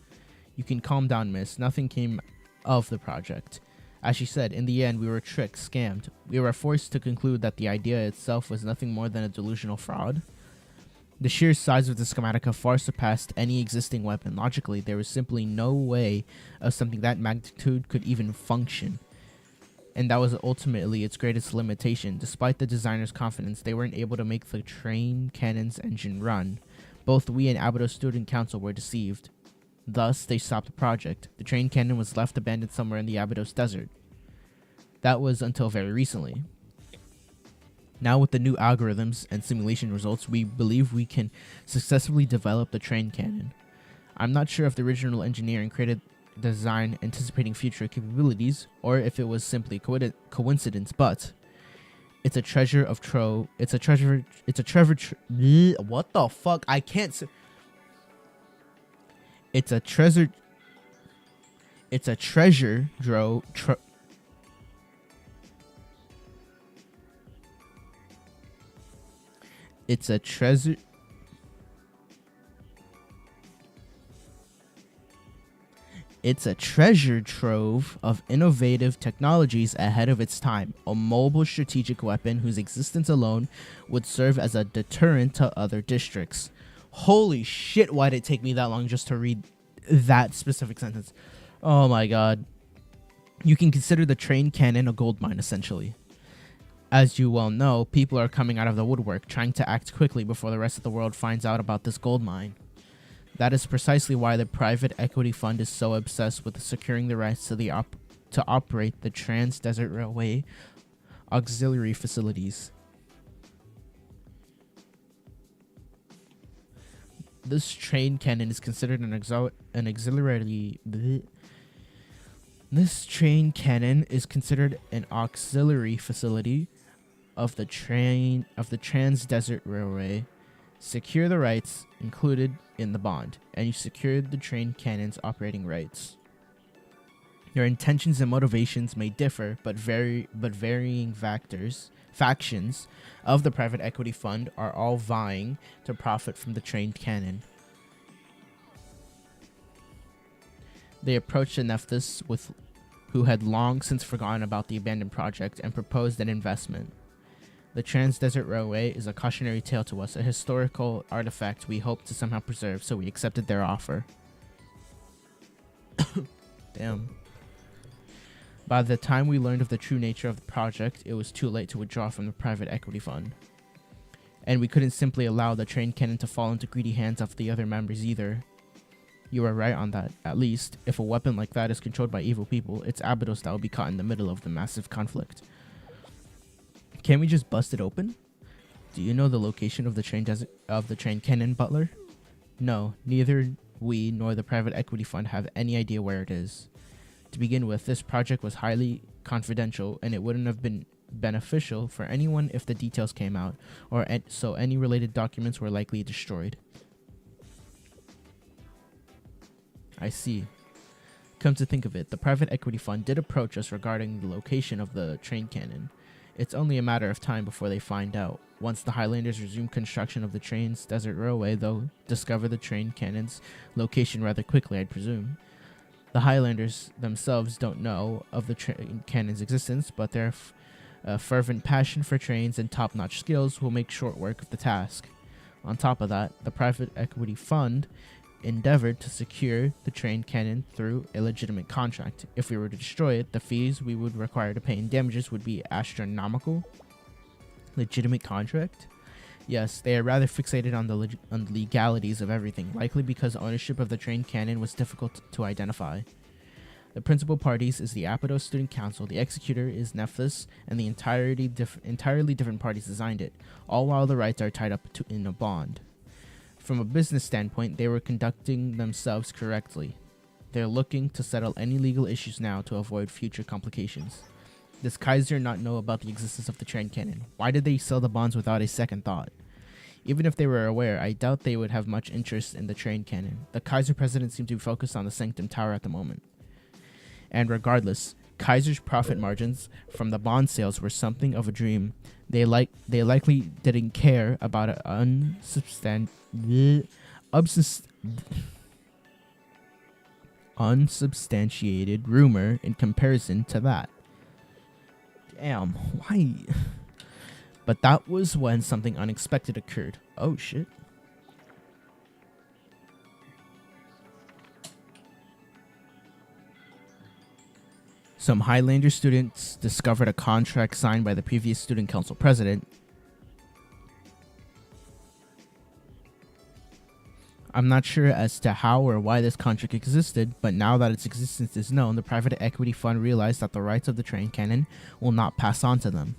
You can calm down, miss. Nothing came of the project. As she said, in the end, we were tricked, scammed. We were forced to conclude that the idea itself was nothing more than a delusional fraud. The sheer size of the schematica far surpassed any existing weapon. Logically, there was simply no way of something that magnitude could even function. And that was ultimately its greatest limitation. Despite the designer's confidence, they weren't able to make the train cannon's engine run. Both we and Abydo Student Council were deceived. Thus, they stopped the project. The train cannon was left abandoned somewhere in the Abydos desert. That was until very recently. Now, with the new algorithms and simulation results, we believe we can successfully develop the train cannon. I'm not sure if the original engineering created the design anticipating future capabilities, or if it was simply coincidence, but it's a treasure of what the fuck? I can't say. It's a treasure trove. It's a treasure. It's a treasure trove of innovative technologies ahead of its time. A mobile strategic weapon whose existence alone would serve as a deterrent to other districts. Holy shit, why did it take me that long just to read that specific sentence? Oh my god. You can consider the train cannon a gold mine, essentially. As you well know, people are coming out of the woodwork, trying to act quickly before the rest of the world finds out about this gold mine. That is precisely why the private equity fund is so obsessed with securing the rights to operate the Trans-Desert Railway auxiliary facilities. This train cannon is considered an auxiliary. This train cannon is considered an auxiliary facility of the Trans-Desert Railway. Secure the rights included in the bond, and you secured the train cannon's operating rights. Your intentions and motivations may differ, but varying factions of the private equity fund are all vying to profit from the trained cannon. They approached the Nephthys, who had long since forgotten about the abandoned project, and proposed an investment. The Trans-Desert Railway is a cautionary tale to us, a historical artifact we hope to somehow preserve, so we accepted their offer. Damn. By the time we learned of the true nature of the project, it was too late to withdraw from the private equity fund. And we couldn't simply allow the train cannon to fall into greedy hands of the other members either. You are right on that. At least, if a weapon like that is controlled by evil people, it's Abydos that will be caught in the middle of the massive conflict. Can't we just bust it open? Do you know the location of the train cannon, Butler? No, neither we nor the private equity fund have any idea where it is. To begin with, this project was highly confidential, and it wouldn't have been beneficial for anyone if the details came out, so any related documents were likely destroyed. I see. Come to think of it, the private equity fund did approach us regarding the location of the train cannon. It's only a matter of time before they find out. Once the Highlanders resume construction of the Trans-Desert Railway, they'll discover the train cannon's location rather quickly, I'd presume. The Highlanders themselves don't know of the train cannon's existence, but their fervent passion for trains and top-notch skills will make short work of the task. On top of that, the private equity fund endeavored to secure the train cannon through a legitimate contract. If we were to destroy it, the fees we would require to pay in damages would be astronomical. Legitimate contract? Yes, they are rather fixated on the legalities of everything, likely because ownership of the train cannon was difficult to identify. The principal parties is the Apido Student Council, the executor is Nephthys, and the entirely different parties designed it, all while the rights are tied up in a bond. From a business standpoint, they were conducting themselves correctly. They're looking to settle any legal issues now to avoid future complications. Does Kaiser not know about the existence of the train cannon? Why did they sell the bonds without a second thought? Even if they were aware, I doubt they would have much interest in the train cannon. The Kaiser president seemed to be focused on the Sanctum Tower at the moment. And regardless, Kaiser's profit margins from the bond sales were something of a dream. They likely didn't care about an unsubstantiated rumor in comparison to that. Damn, why? But that was when something unexpected occurred. Oh shit. Some Highlander students discovered a contract signed by the previous student council president. I'm not sure as to how or why this contract existed, but now that its existence is known, the private equity fund realized that the rights of the train cannon will not pass on to them.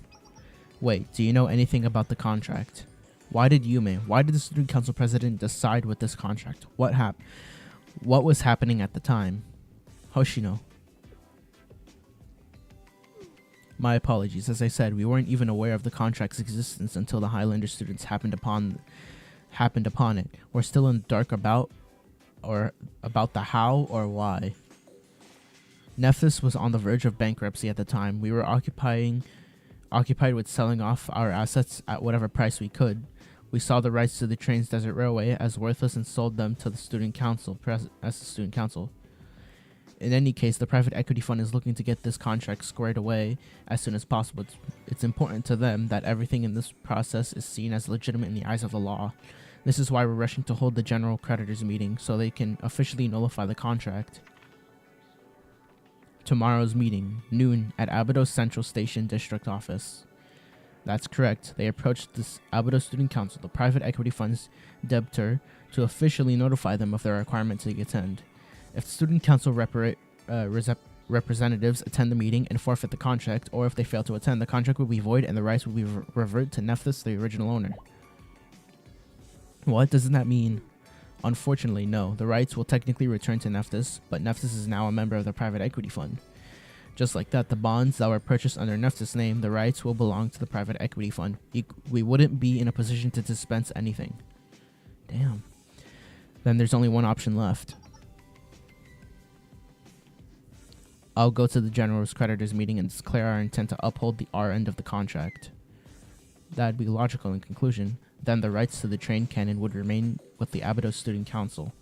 Wait, do you know anything about the contract? Why did the student council president decide with this contract? What was happening at the time? Hoshino. My apologies. As I said, we weren't even aware of the contract's existence until the Highlander students happened upon it. We're still in the dark about the how or why. Nephthys was on the verge of bankruptcy at the time. We were occupied with selling off our assets at whatever price we could. We saw the rights to the Trans Desert Railway as worthless and sold them to the student council. In any case, the private equity fund is looking to get this contract squared away as soon as possible. It's important to them that everything in this process is seen as legitimate in the eyes of the law. This is why we're rushing to hold the general creditors meeting so they can officially nullify the contract. Tomorrow's meeting, noon, at Abydos Central Station District Office. That's correct. They approached this Abydos Student Council, the private equity fund's debtor, to officially notify them of their requirement to attend. If the Student Council representatives attend the meeting and forfeit the contract, or if they fail to attend, the contract will be void and the rights will be revert to Nephthys, the original owner. What? Doesn't that mean? Unfortunately, no. The rights will technically return to Nephthys, but Nephthys is now a member of the private equity fund. Just like that, the bonds that were purchased under Nephthys' name, the rights will belong to the private equity fund. We wouldn't be in a position to dispense anything. Damn. Then there's only one option left. I'll go to the general's creditors meeting and declare our intent to uphold our end of the contract. That'd be logical in conclusion. Then the rights to the train cannon would remain with the Abydos Student Council.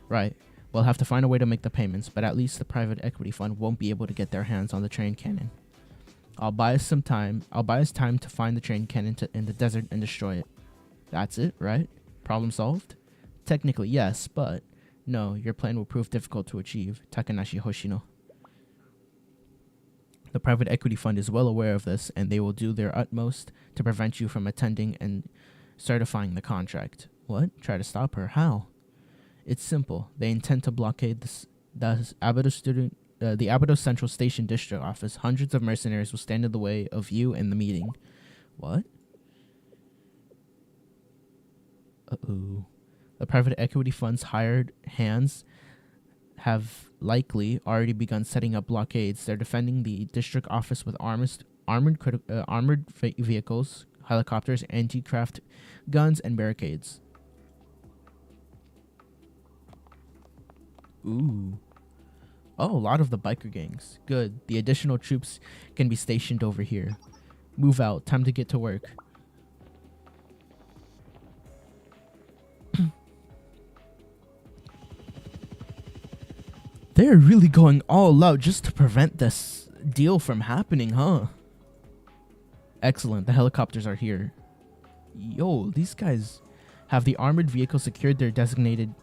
Right. We'll have to find a way to make the payments, but at least the private equity fund won't be able to get their hands on the train cannon. I'll buy us time to find the train cannon in the desert and destroy it. That's it, right? Problem solved? Technically, yes, but no, your plan will prove difficult to achieve. Takanashi Hoshino. The private equity fund is well aware of this, and they will do their utmost to prevent you from attending and certifying the contract. What? Try to stop her? How? It's simple. They intend to blockade the Abydos Central Station District Office. Hundreds of mercenaries will stand in the way of you and the meeting. What? Uh-oh. The private equity fund's hired hands have likely already begun setting up blockades. They're defending the district office with armored vehicles, helicopters, anti-craft guns, and barricades. Ooh. Oh, a lot of the biker gangs. Good. The additional troops can be stationed over here. Move out. Time to get to work. They're really going all out just to prevent this deal from happening, huh? Excellent. The helicopters are here. Yo, these guys Have the armored vehicle secured their designated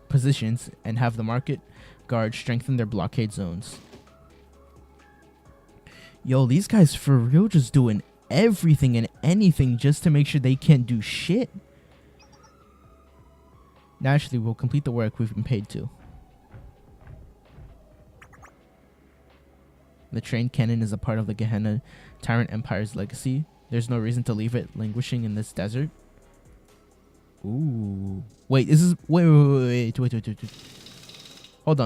positions, and have the market guard strengthen their blockade zones. Yo, these guys for real just doing everything and anything just to make sure they can't do shit. Naturally, we'll complete the work we've been paid to. The train cannon is a part of the Gehenna Tyrant Empire's legacy. There's no reason to leave it languishing in this desert. Ooh. Wait, this is... Wait. Hold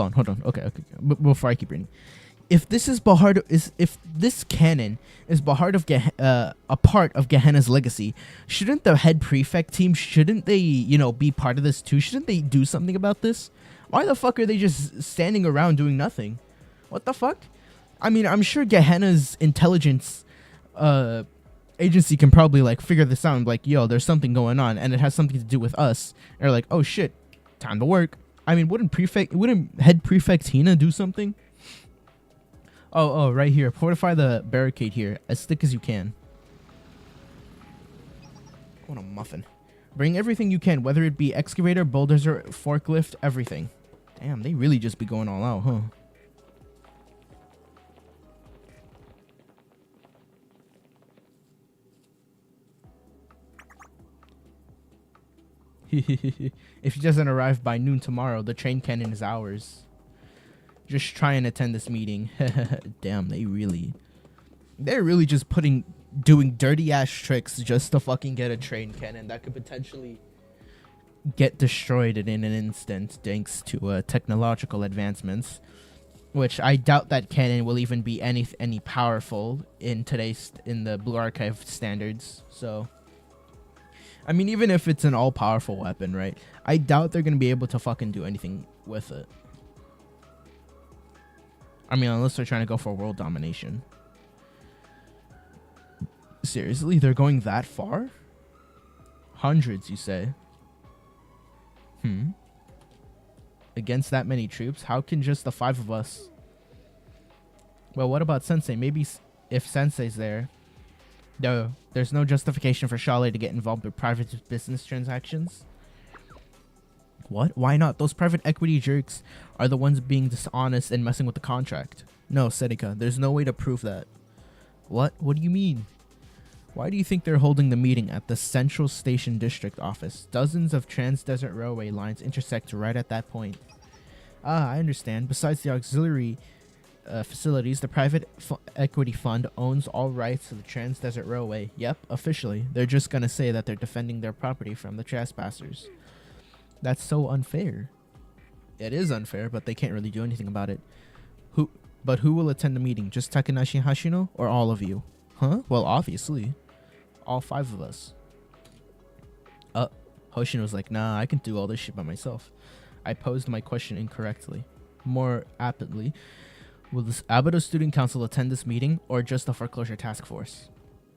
on. Okay. Before I keep reading. If this is if this canon is a part of Gehenna's legacy, shouldn't the head prefect team, shouldn't they, be part of this too? Shouldn't they do something about this? Why the fuck are they just standing around doing nothing? What the fuck? I mean, I'm sure Gehenna's intelligence agency can probably like figure this out and be like, yo, there's something going on and it has something to do with us. And they're like, oh shit, time to work. I mean, wouldn't head prefect Hina do something? Oh, right here. Fortify the barricade here as thick as you can. I want a muffin. Bring everything you can, whether it be excavator, bulldozer, forklift, everything. Damn, they really just be going all out, huh? If he doesn't arrive by noon tomorrow, the train cannon is ours. Just try and attend this meeting. Damn, they're really just doing dirty ass tricks just to fucking get a train cannon that could potentially get destroyed in an instant thanks to technological advancements, which I doubt that cannon will even be any powerful in the Blue Archive standards. So I mean, even if it's an all-powerful weapon, right? I doubt they're going to be able to fucking do anything with it. I mean, unless they're trying to go for world domination. Seriously? They're going that far? Hundreds, you say? Against that many troops? How can just the 5 of us... Well, what about Sensei? Maybe if Sensei's there... No, there's no justification for Shale to get involved with private business transactions. What? Why not? Those private equity jerks are the ones being dishonest and messing with the contract. No, Seneca, there's no way to prove that. What? What do you mean? Why do you think they're holding the meeting at the Central Station District office? Dozens of Trans-Desert Railway lines intersect right at that point. Ah, I understand. Besides the auxiliary facilities, the private equity fund owns all rights to the Trans-Desert Railway. Yep, officially. They're just gonna say that they're defending their property from the trespassers. That's so unfair. It is unfair, but they can't really do anything about it. Who will attend the meeting? Just Takanashi Hashino or all of you? Huh? Well, obviously. All 5 of us. Hoshino was like, nah, I can do all this shit by myself. I posed my question incorrectly. More aptly, will this Abydo Student Council attend this meeting or just the foreclosure task force?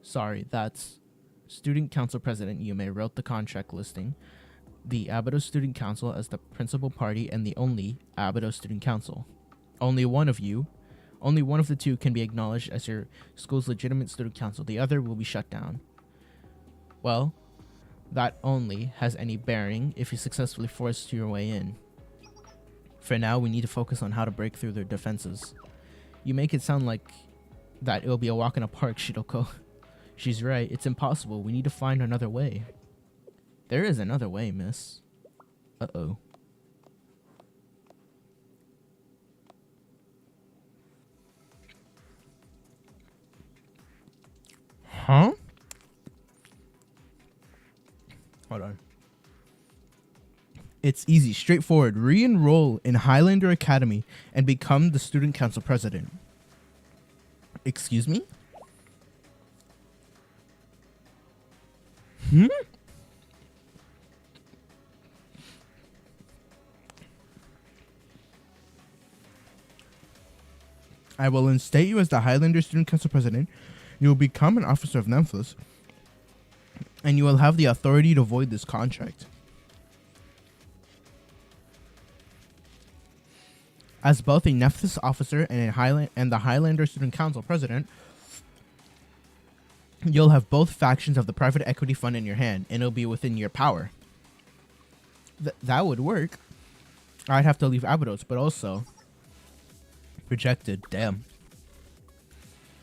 Sorry, that's Student Council President Yume wrote the contract listing the Abydo Student Council as the principal party and the only Abydo Student Council. Only one of the 2 can be acknowledged as your school's legitimate student council. The other will be shut down. Well, that only has any bearing if you successfully force your way in. For now, we need to focus on how to break through their defenses. You make it sound like that it'll be a walk in a park, Shiroko. She's right. It's impossible. We need to find another way. There is another way, miss. Uh-oh. Huh? Hold on. It's easy, straightforward. Re-enroll in Highlander Academy and become the student council president. Excuse me? I will instate you as the Highlander Student Council President. You will become an officer of Nephthys, and you will have the authority to void this contract. As both a Nephthys officer and the Highlander Student Council President, You'll have both factions of the private equity fund in your hand, and it'll be within your power. That would work. I'd have to leave Abydos, but also rejected. Damn.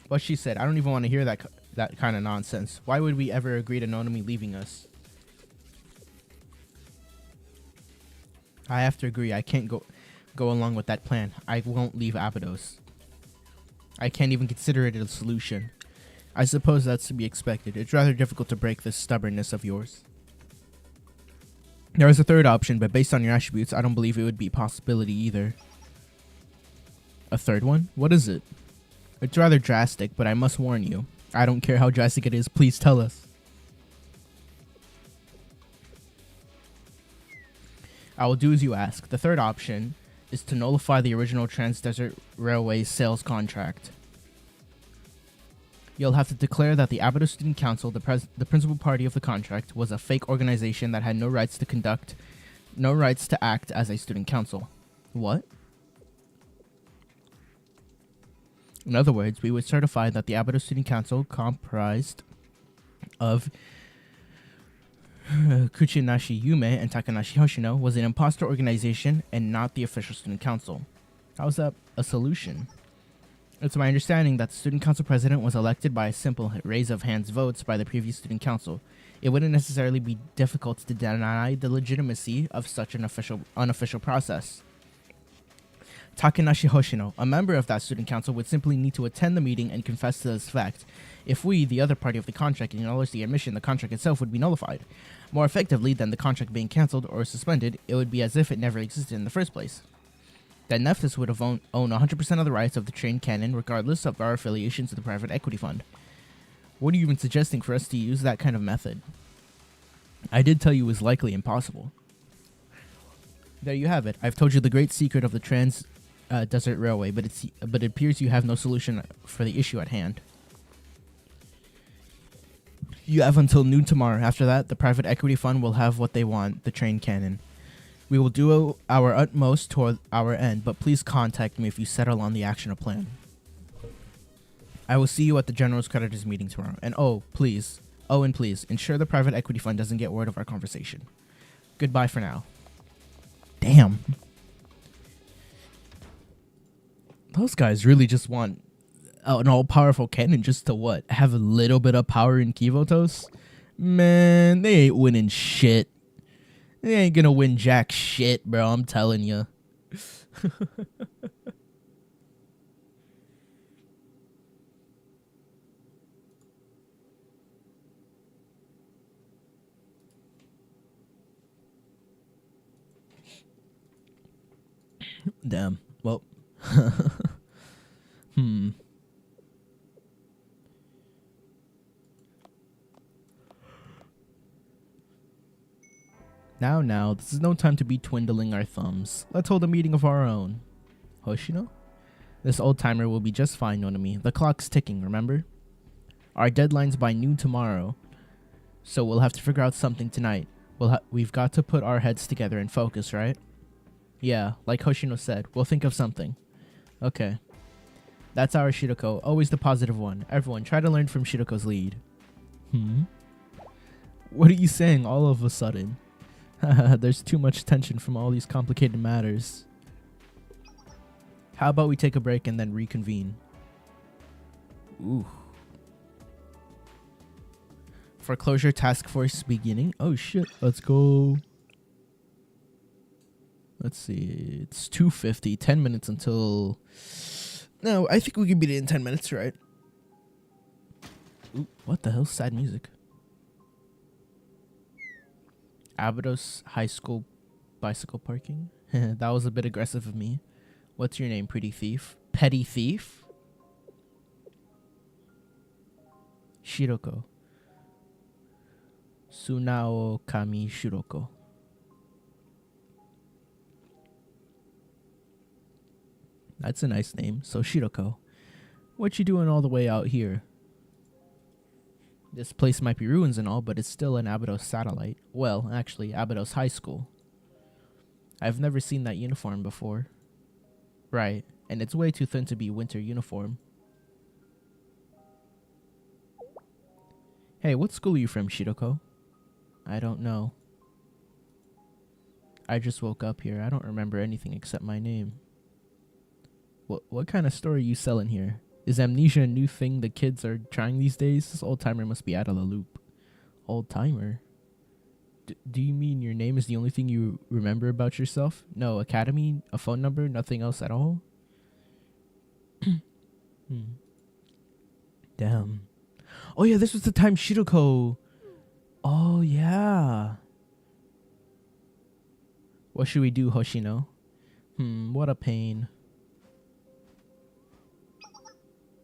But she said, I don't even want to hear that kind of nonsense. Why would we ever agree to Nonami leaving us? I have to agree. I can't go along with that plan. I won't leave Abydos. I can't even consider it a solution. I suppose that's to be expected. It's rather difficult to break this stubbornness of yours. There is a third option, but based on your attributes, I don't believe it would be a possibility either. A third one? What is it? It's rather drastic, but I must warn you. I don't care how drastic it is. Please tell us. I will do as you ask. The third option is to nullify the original Trans-Desert Railway sales contract. You'll have to declare that the Abydos Student Council, the principal party of the contract, was a fake organization that had no rights to act as a student council. What? In other words, we would certify that the Abydos Student Council, comprised of Kuchinashi Yume and Takanashi Hoshino, was an imposter organization and not the official student council. How's that a solution? It's my understanding that the student council president was elected by a simple raise of hands votes by the previous student council. It wouldn't necessarily be difficult to deny the legitimacy of such an unofficial process. Takanashi Hoshino, a member of that student council, would simply need to attend the meeting and confess to this fact. If we, the other party of the contract, acknowledge the admission, the contract itself would be nullified. More effectively than the contract being cancelled or suspended, it would be as if it never existed in the first place. Then Nephthys would have own 100% of the rights of the train cannon, regardless of our affiliation to the private equity fund. What are you even suggesting for us to use that kind of method? I did tell you it was likely impossible. There you have it. I've told you the great secret of the Trans-Desert Railway, but it appears you have no solution for the issue at hand. You have until noon tomorrow. After that, the private equity fund will have what they want, the train cannon. We will do our utmost toward our end, but please contact me if you settle on the action plan. I will see you at the General's Creditors meeting tomorrow. And please, ensure the private equity fund doesn't get word of our conversation. Goodbye for now. Damn. Those guys really just want an all-powerful cannon just to what? Have a little bit of power in Kivotos? Man, they ain't winning shit. They ain't gonna win jack shit, bro. I'm telling you. Damn. Well. Now, this is no time to be twiddling our thumbs. Let's hold a meeting of our own. Hoshino? This old-timer will be just fine, Nonami. The clock's ticking, remember? Our deadline's by noon tomorrow, so we'll have to figure out something tonight. We've got to put our heads together and focus, right? Yeah, like Hoshino said, we'll think of something. Okay. That's our Shiroko, always the positive one. Everyone, try to learn from Shiroko's lead. What are you saying all of a sudden? There's too much tension from all these complicated matters. How about we take a break and then reconvene? Ooh. Foreclosure task force beginning. Oh shit, let's go. Let's see, it's 2:50, 10 minutes until... No, I think we can beat it in 10 minutes, right? Ooh, what the hell? Sad music. Abydos High School bicycle parking. That was a bit aggressive of me. What's your name, pretty thief? Petty thief? Shiroko. Sunao Kami Shiroko. That's a nice name. So Shiroko, what you doing all the way out here? This place might be ruins and all, but it's still an Abydos satellite. Well, actually, Abydos High School. I've never seen that uniform before. Right, and it's way too thin to be winter uniform. Hey, what school are you from, Shiroko? I don't know. I just woke up here. I don't remember anything except my name. What kind of story are you selling here? Is amnesia a new thing the kids are trying these days? This old timer must be out of the loop. Old timer? Do you mean your name is the only thing you remember about yourself? No academy, a phone number, nothing else at all? Damn. Oh yeah, this was the time Shiroko. Oh yeah. What should we do, Hoshino? What a pain.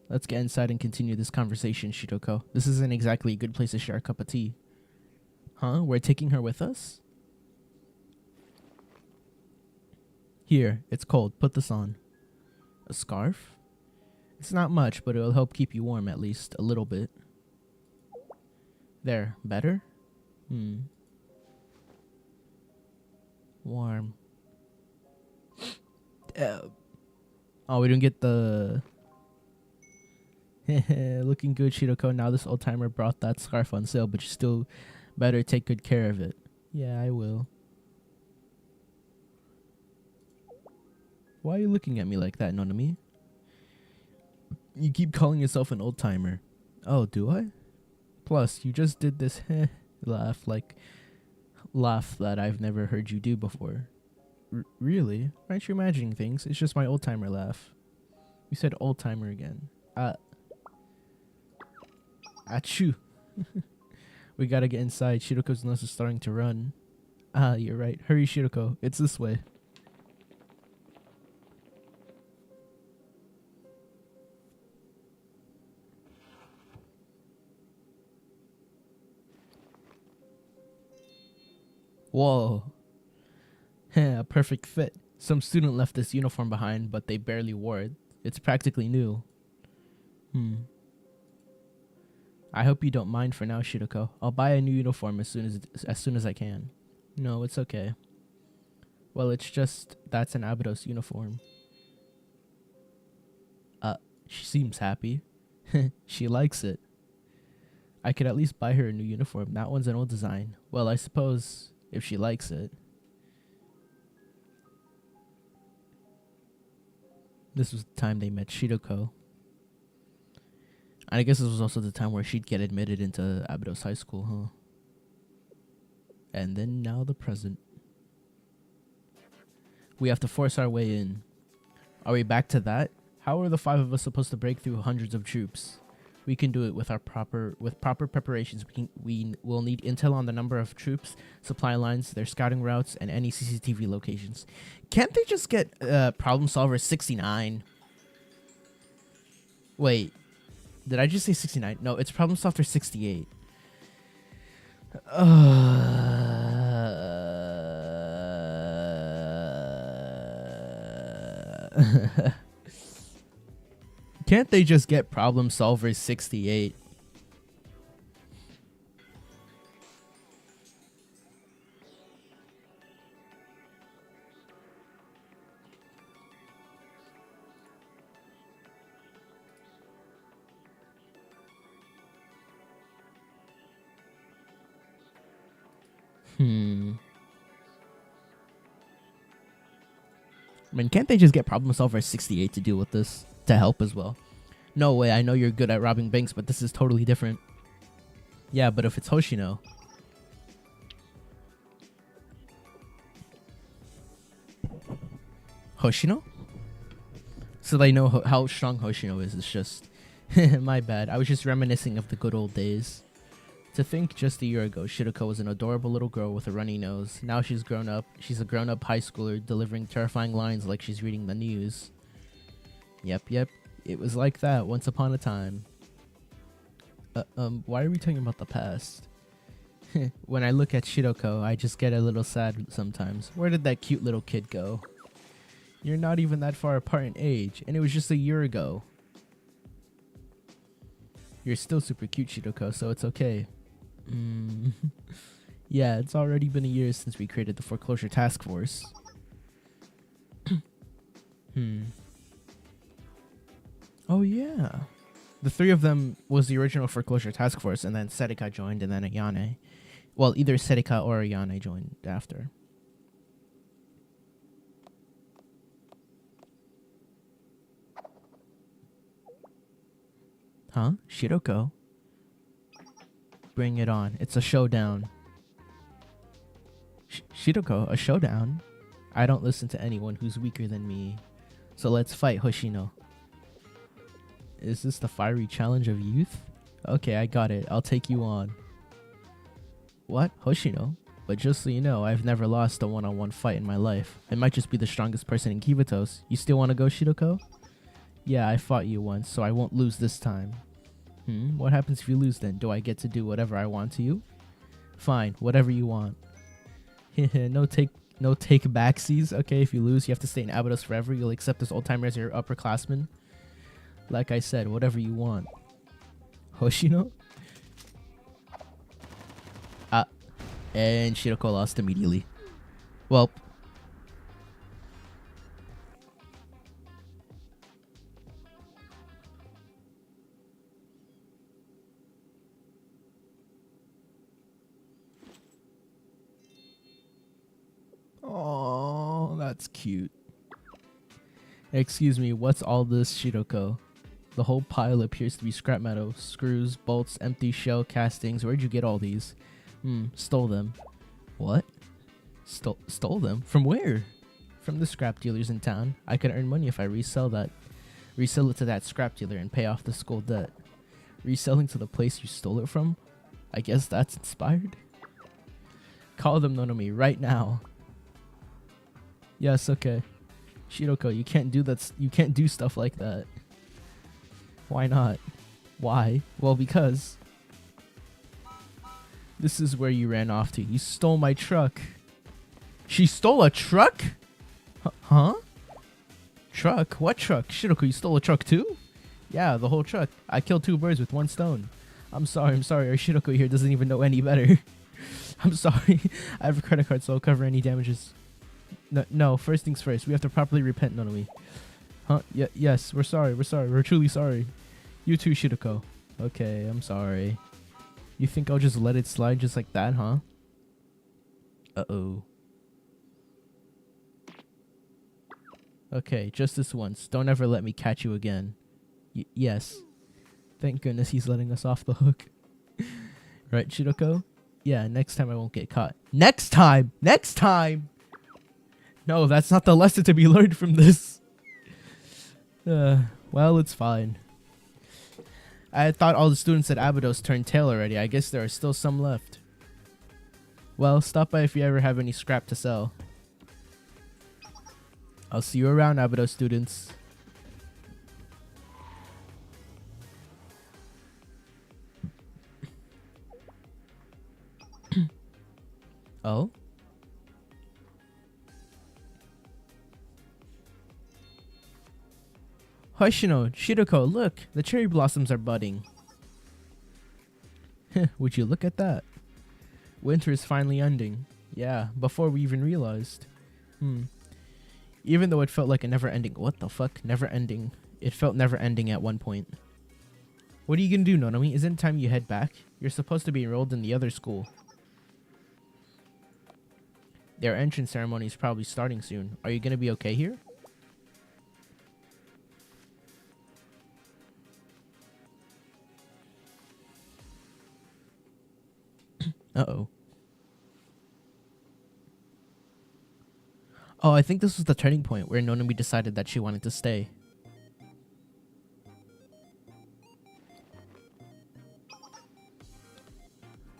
Let's get inside and continue this conversation, Shiroko. This isn't exactly a good place to share a cup of tea. Huh? We're taking her with us? Here, it's cold. Put this on. A scarf? It's not much, but it'll help keep you warm at least a little bit. There, better? Warm. Oh, we didn't get the... Looking good, Shiroko. Now this old timer brought that scarf on sale, but you still better take good care of it. Yeah, I will. Why are you looking at me like that, Nonami? You keep calling yourself an old timer. Oh, do I? Plus, you just did this laugh that I've never heard you do before. Really? Aren't you imagining things? It's just my old timer laugh. You said old timer again. Achoo. We gotta get inside. Shiroko's nose is starting to run. You're right. Hurry, Shiroko. It's this way. Whoa. A perfect fit. Some student left this uniform behind, but they barely wore it. It's practically new. I hope you don't mind for now, Shiroko. I'll buy a new uniform as soon as I can. No, it's okay. Well, it's just that's an Abydos uniform. She seems happy. She likes it. I could at least buy her a new uniform. That one's an old design. Well, I suppose if she likes it. This was the time they met Shiroko. And I guess this was also the time where she'd get admitted into Abydos High School, huh? And then now the present. We have to force our way in. Are we back to that? How are the 5 of us supposed to break through hundreds of troops? We can do it with proper preparations. We will need intel on the number of troops, supply lines, their scouting routes, and any CCTV locations. Can't they just get Problem Solver 69? Wait. Did I just say 69? No, it's Problem Solver 68. Can't they just get Problem Solver 68? I mean, can't they just get Problem Solver 68 to deal with this? To help as well? No way, I know you're good at robbing banks, but this is totally different. Yeah, but if it's Hoshino... Hoshino? So they know how strong Hoshino is. It's just... my bad. I was just reminiscing of the good old days. To think just a year ago, Shiroko was an adorable little girl with a runny nose. Now she's grown up. She's a grown-up high schooler delivering terrifying lines like she's reading the news. Yep. It was like that once upon a time. Why are we talking about the past? When I look at Shiroko, I just get a little sad sometimes. Where did that cute little kid go? You're not even that far apart in age, and it was just a year ago. You're still super cute, Shiroko, so it's okay. Yeah, it's already been a year since we created the foreclosure task force. Oh yeah. The three of them was the original foreclosure task force, and then Serika joined, and then Ayane. Well, either Serika or Ayane joined after. Huh? Shiroko? Bring it on. It's a showdown. Shiroko, a showdown? I don't listen to anyone who's weaker than me. So let's fight, Hoshino. Is this the fiery challenge of youth? Okay, I got it. I'll take you on. What? Hoshino? But just so you know, I've never lost a one-on-one fight in my life. I might just be the strongest person in Kivatos. You still want to go, Shiroko? Yeah, I fought you once, so I won't lose this time. What happens if you lose then? Do I get to do whatever I want to you? Fine, whatever you want. No take backsies. Okay, if you lose, you have to stay in Abydos forever. You'll accept this old-timer as your upperclassman. Like I said, whatever you want. Hoshino? And Shiroko lost immediately. Well. Oh, that's cute. Excuse me, what's all this, Shiroko? The whole pile appears to be scrap metal. Screws, bolts, empty shell castings. Where'd you get all these? Stole them. What? Stole them? From where? From the scrap dealers in town. I could earn money if I resell it to that scrap dealer and pay off the school debt. Reselling to the place you stole it from? I guess that's inspired? Call them Nonomi right now. Yes, okay. Shiroko, you can't do that. You can't do stuff like that. Why not? Why? Well, because this is where you ran off to. You stole my truck. She stole a truck? Huh? Truck? What truck? Shiroko, you stole a truck too? Yeah, the whole truck. I killed two birds with one stone. I'm sorry. Our Shiroko here doesn't even know any better. I'm sorry. I have a credit card, so I'll cover any damages. No, first things first. We have to properly repent, Nonomi. Huh? Yes, we're sorry. We're truly sorry. You too, Shiroko. Okay, I'm sorry. You think I'll just let it slide just like that, huh? Uh-oh. Okay, just this once. Don't ever let me catch you again. Yes. Thank goodness he's letting us off the hook. Right, Shiroko? Yeah, next time I won't get caught. Next time! No, that's not the lesson to be learned from this. Well, it's fine. I thought all the students at Abydos turned tail already. I guess there are still some left. Well, stop by if you ever have any scrap to sell. I'll see you around, Abydos students. Oh? Hoshino, Shiroko, look, the cherry blossoms are budding. Would you look at that? Winter is finally ending. Yeah, before we even realized. Even though it felt like a never-ending... What the fuck? Never-ending. It felt never-ending at one point. What are you gonna do, Nonomi? Isn't it time you head back? You're supposed to be enrolled in the other school. Their entrance ceremony is probably starting soon. Are you gonna be okay here? Uh-oh. Oh, I think this was the turning point where Nonomi decided that she wanted to stay.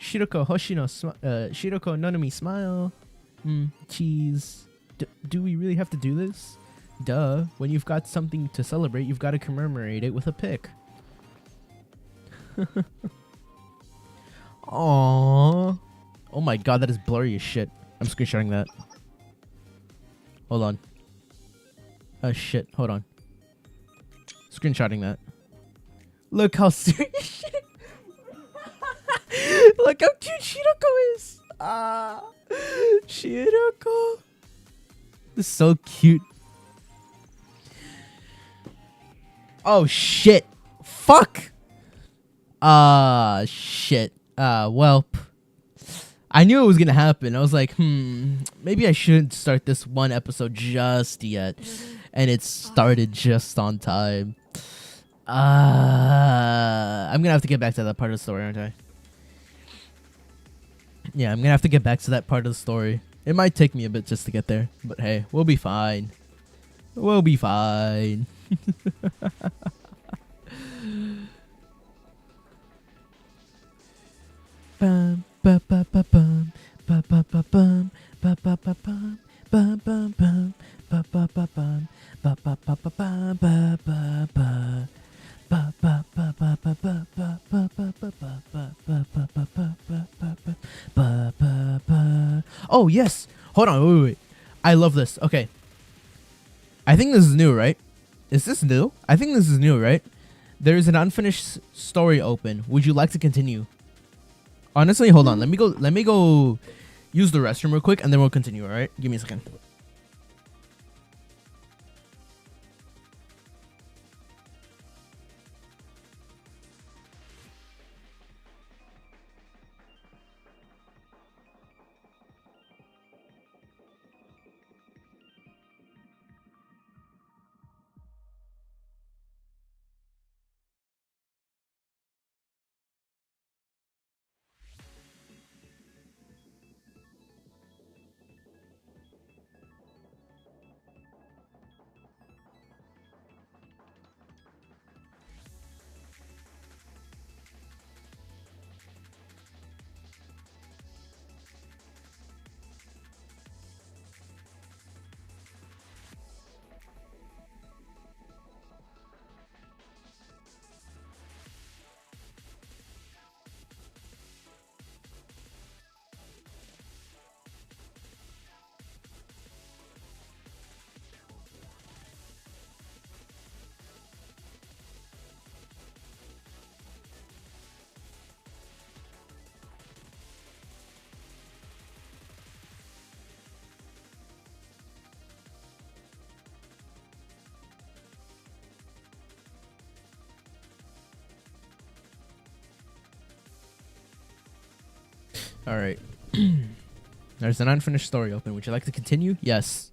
Shiroko, Hoshino, Shiroko, Nonomi, smile. Cheese. Do we really have to do this? Duh. When you've got something to celebrate, you've got to commemorate it with a pic. Aww. Oh my god, that is blurry as shit. I'm screenshotting that. Hold on. Oh shit, hold on. Screenshotting that. Look how serious Look how cute Shiroko is. Shiroko. This is so cute. Oh shit. fuck? Shit. Well, I knew it was gonna happen. I was like, maybe I shouldn't start this one episode just yet. And it started just on time. I'm gonna have to get back to that part of the story, aren't I? Yeah, I'm gonna have to get back to that part of the story. It might take me a bit just to get there, but hey, we'll be fine. We'll be fine. Bum ba ba ba bum ba ba ba bum ba ba ba bum ba ba bum ba ba ba bum ba ba ba ba bum ba ba ba. Oh yes, hold on, wait. I love this. Okay, I think this is new, right? Is this new? I think this is new, right? There is an unfinished story open. Would you like to continue? Honestly, hold on. Let me go use the restroom real quick and then we'll continue, all right? Give me a second. All right. There's an unfinished story open. Would you like to continue? Yes.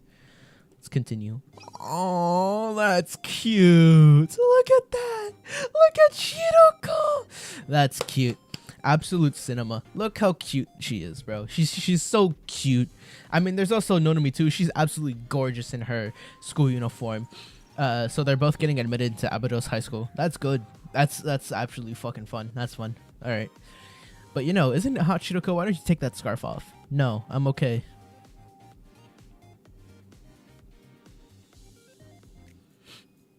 Let's continue. Oh, that's cute. Look at that. Look at Shiroko. That's cute. Absolute cinema. Look how cute she is, bro. She's so cute. I mean, there's also Nonami too. She's absolutely gorgeous in her school uniform. So they're both getting admitted to Abydos High School. That's good. That's absolutely fucking fun. That's fun. All right. But you know, isn't it hot, Shiroko? Why don't you take that scarf off? No, I'm okay.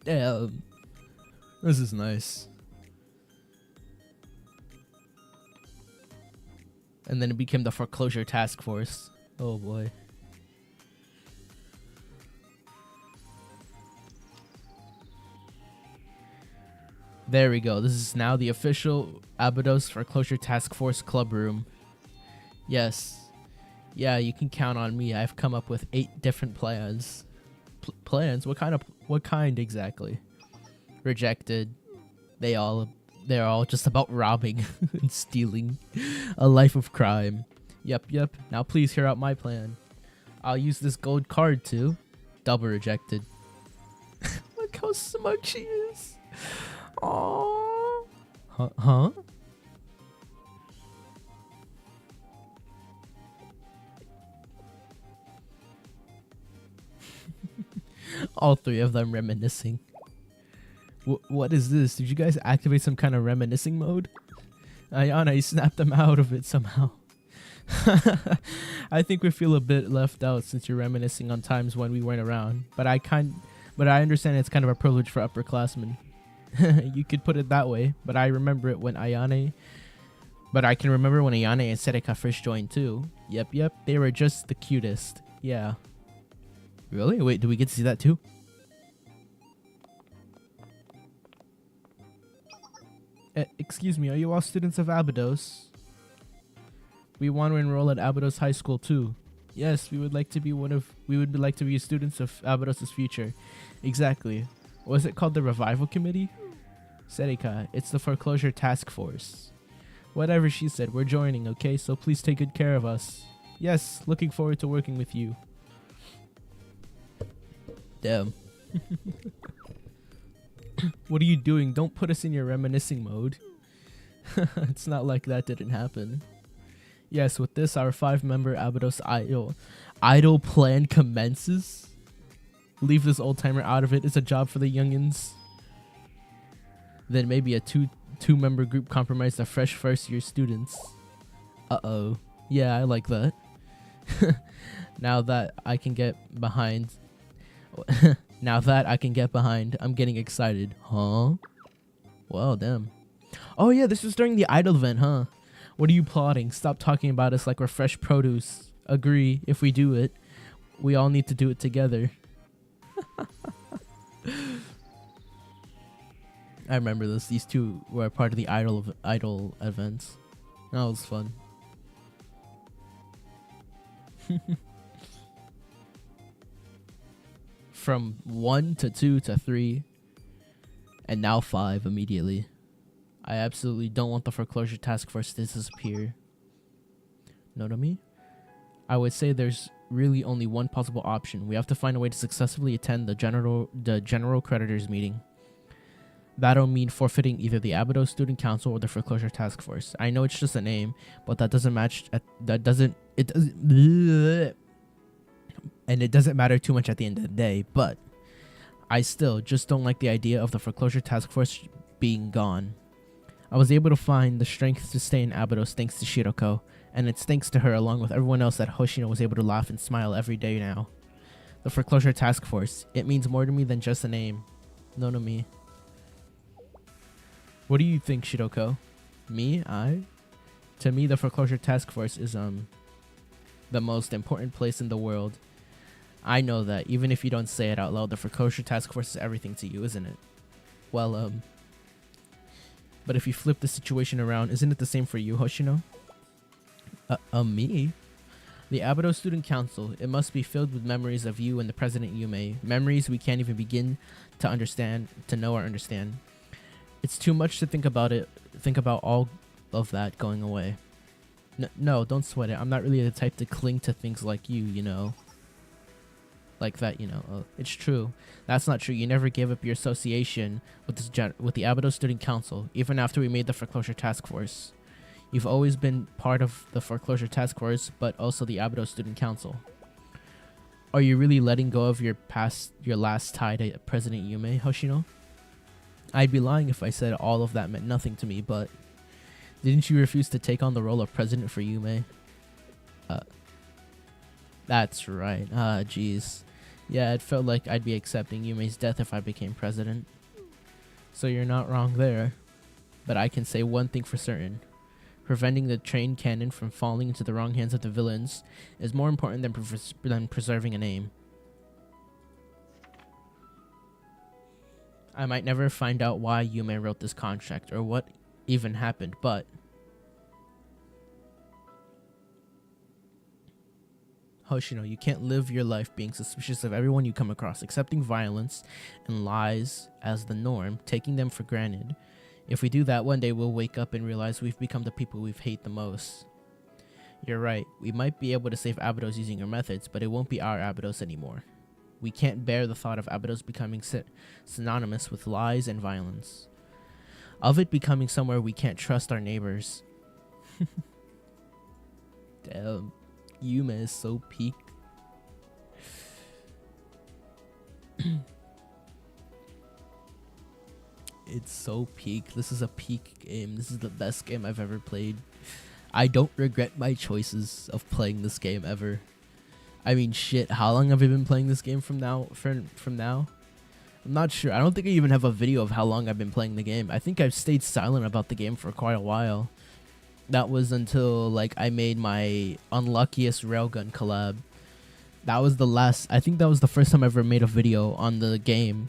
Damn. This is nice. And then it became the foreclosure task force. Oh boy. There we go. This is now the official Abydos Foreclosure Task Force club room. Yes. Yeah, you can count on me. I've come up with 8 different plans. Plans? What kind exactly? Rejected. They're all just about robbing and stealing. A life of crime. Yep. Now please hear out my plan. I'll use this gold card too. Double rejected. Look how smug she is. Aww. Huh? All 3 of them reminiscing. What is this? Did you guys activate some kind of reminiscing mode? Ayana, you snapped them out of it somehow. I think we feel a bit left out since you're reminiscing on times when we weren't around. But I understand it's kind of a privilege for upperclassmen. You could put it that way, but I remember it when Ayane. But I can remember when Ayane and Serika first joined too. Yep. They were just the cutest. Yeah. Really? Wait, do we get to see that too? Excuse me, are you all students of Abydos? We want to enroll at Abydos High School too. Yes, we would like to be students of Abydos' future. Exactly. Was it called the Revival Committee? Serika, it's the foreclosure task force. Whatever she said, we're joining, okay? So please take good care of us. Yes, looking forward to working with you. Damn. What are you doing? Don't put us in your reminiscing mode. It's not like that didn't happen. Yes, with this, our 5-member Abydos idol plan commences. Leave this old timer out of it. It's a job for the youngins. Then maybe a two-member group comprise the fresh first-year students. Uh-oh. Yeah, I like that. Now that I can get behind. I'm getting excited. Huh? Well, damn. Oh yeah, this was during the idol event, huh? What are you plotting? Stop talking about us like we're fresh produce. Agree, if we do it, we all need to do it together. I remember this. These two were part of the idol events. That was fun. From 1 to 2 to 3, and now 5 immediately. I absolutely don't want the foreclosure task force to disappear. Know what I mean? I would say there's really only one possible option. We have to find a way to successfully attend the general creditors meeting. That'll mean forfeiting either the Abydos Student Council or the foreclosure task force. I know it's just a name, but that doesn't match. It doesn't matter too much at the end of the day. But I still just don't like the idea of the foreclosure task force being gone. I was able to find the strength to stay in Abydos thanks to Shiroko, and it's thanks to her along with everyone else that Hoshino was able to laugh and smile every day now. The foreclosure task force, it means more to me than just a name. No to me. What do you think, Shiroko? Me? To me, the foreclosure task force is the most important place in the world. I know that, even if you don't say it out loud, the foreclosure task force is everything to you, isn't it? Well, but if you flip the situation around, isn't it the same for you, Hoshino? Me? The Abydos Student Council, it must be filled with memories of you and the President Yume. Memories we can't even begin to know or understand. It's too much to think about all of that going away. No, don't sweat it. I'm not really the type to cling to things like you know. Like that, it's true. That's not true. You never gave up your association with the Abydos Student Council, even after we made the foreclosure task force. You've always been part of the foreclosure task force, but also the Abydos Student Council. Are you really letting go of your last tie to President Yume, Hoshino? I'd be lying if I said all of that meant nothing to me, but didn't you refuse to take on the role of president for Yume? That's right. Jeez. Yeah, it felt like I'd be accepting Yume's death if I became president. So you're not wrong there. But I can say one thing for certain. Preventing the train cannon from falling into the wrong hands of the villains is more important than preserving a name. I might never find out why Yume wrote this contract or what even happened, but Hoshino, you can't live your life being suspicious of everyone you come across, accepting violence and lies as the norm, taking them for granted. If we do that, one day we'll wake up and realize we've become the people we've hate the most. You're right, we might be able to save Abydos using your methods, but it won't be our Abydos anymore. We can't bear the thought of Abydos becoming synonymous with lies and violence. Of it becoming somewhere we can't trust our neighbors. Damn. Yume is so peak. It's so peak. This is a peak game. This is the best game I've ever played. I don't regret my choices of playing this game ever. I mean, shit, how long have I been playing this game from now? I'm not sure. I don't think I even have a video of how long I've been playing the game. I think I've stayed silent about the game for quite a while. That was until, like, I made my unluckiest railgun collab. That was I think that was the first time I ever made a video on the game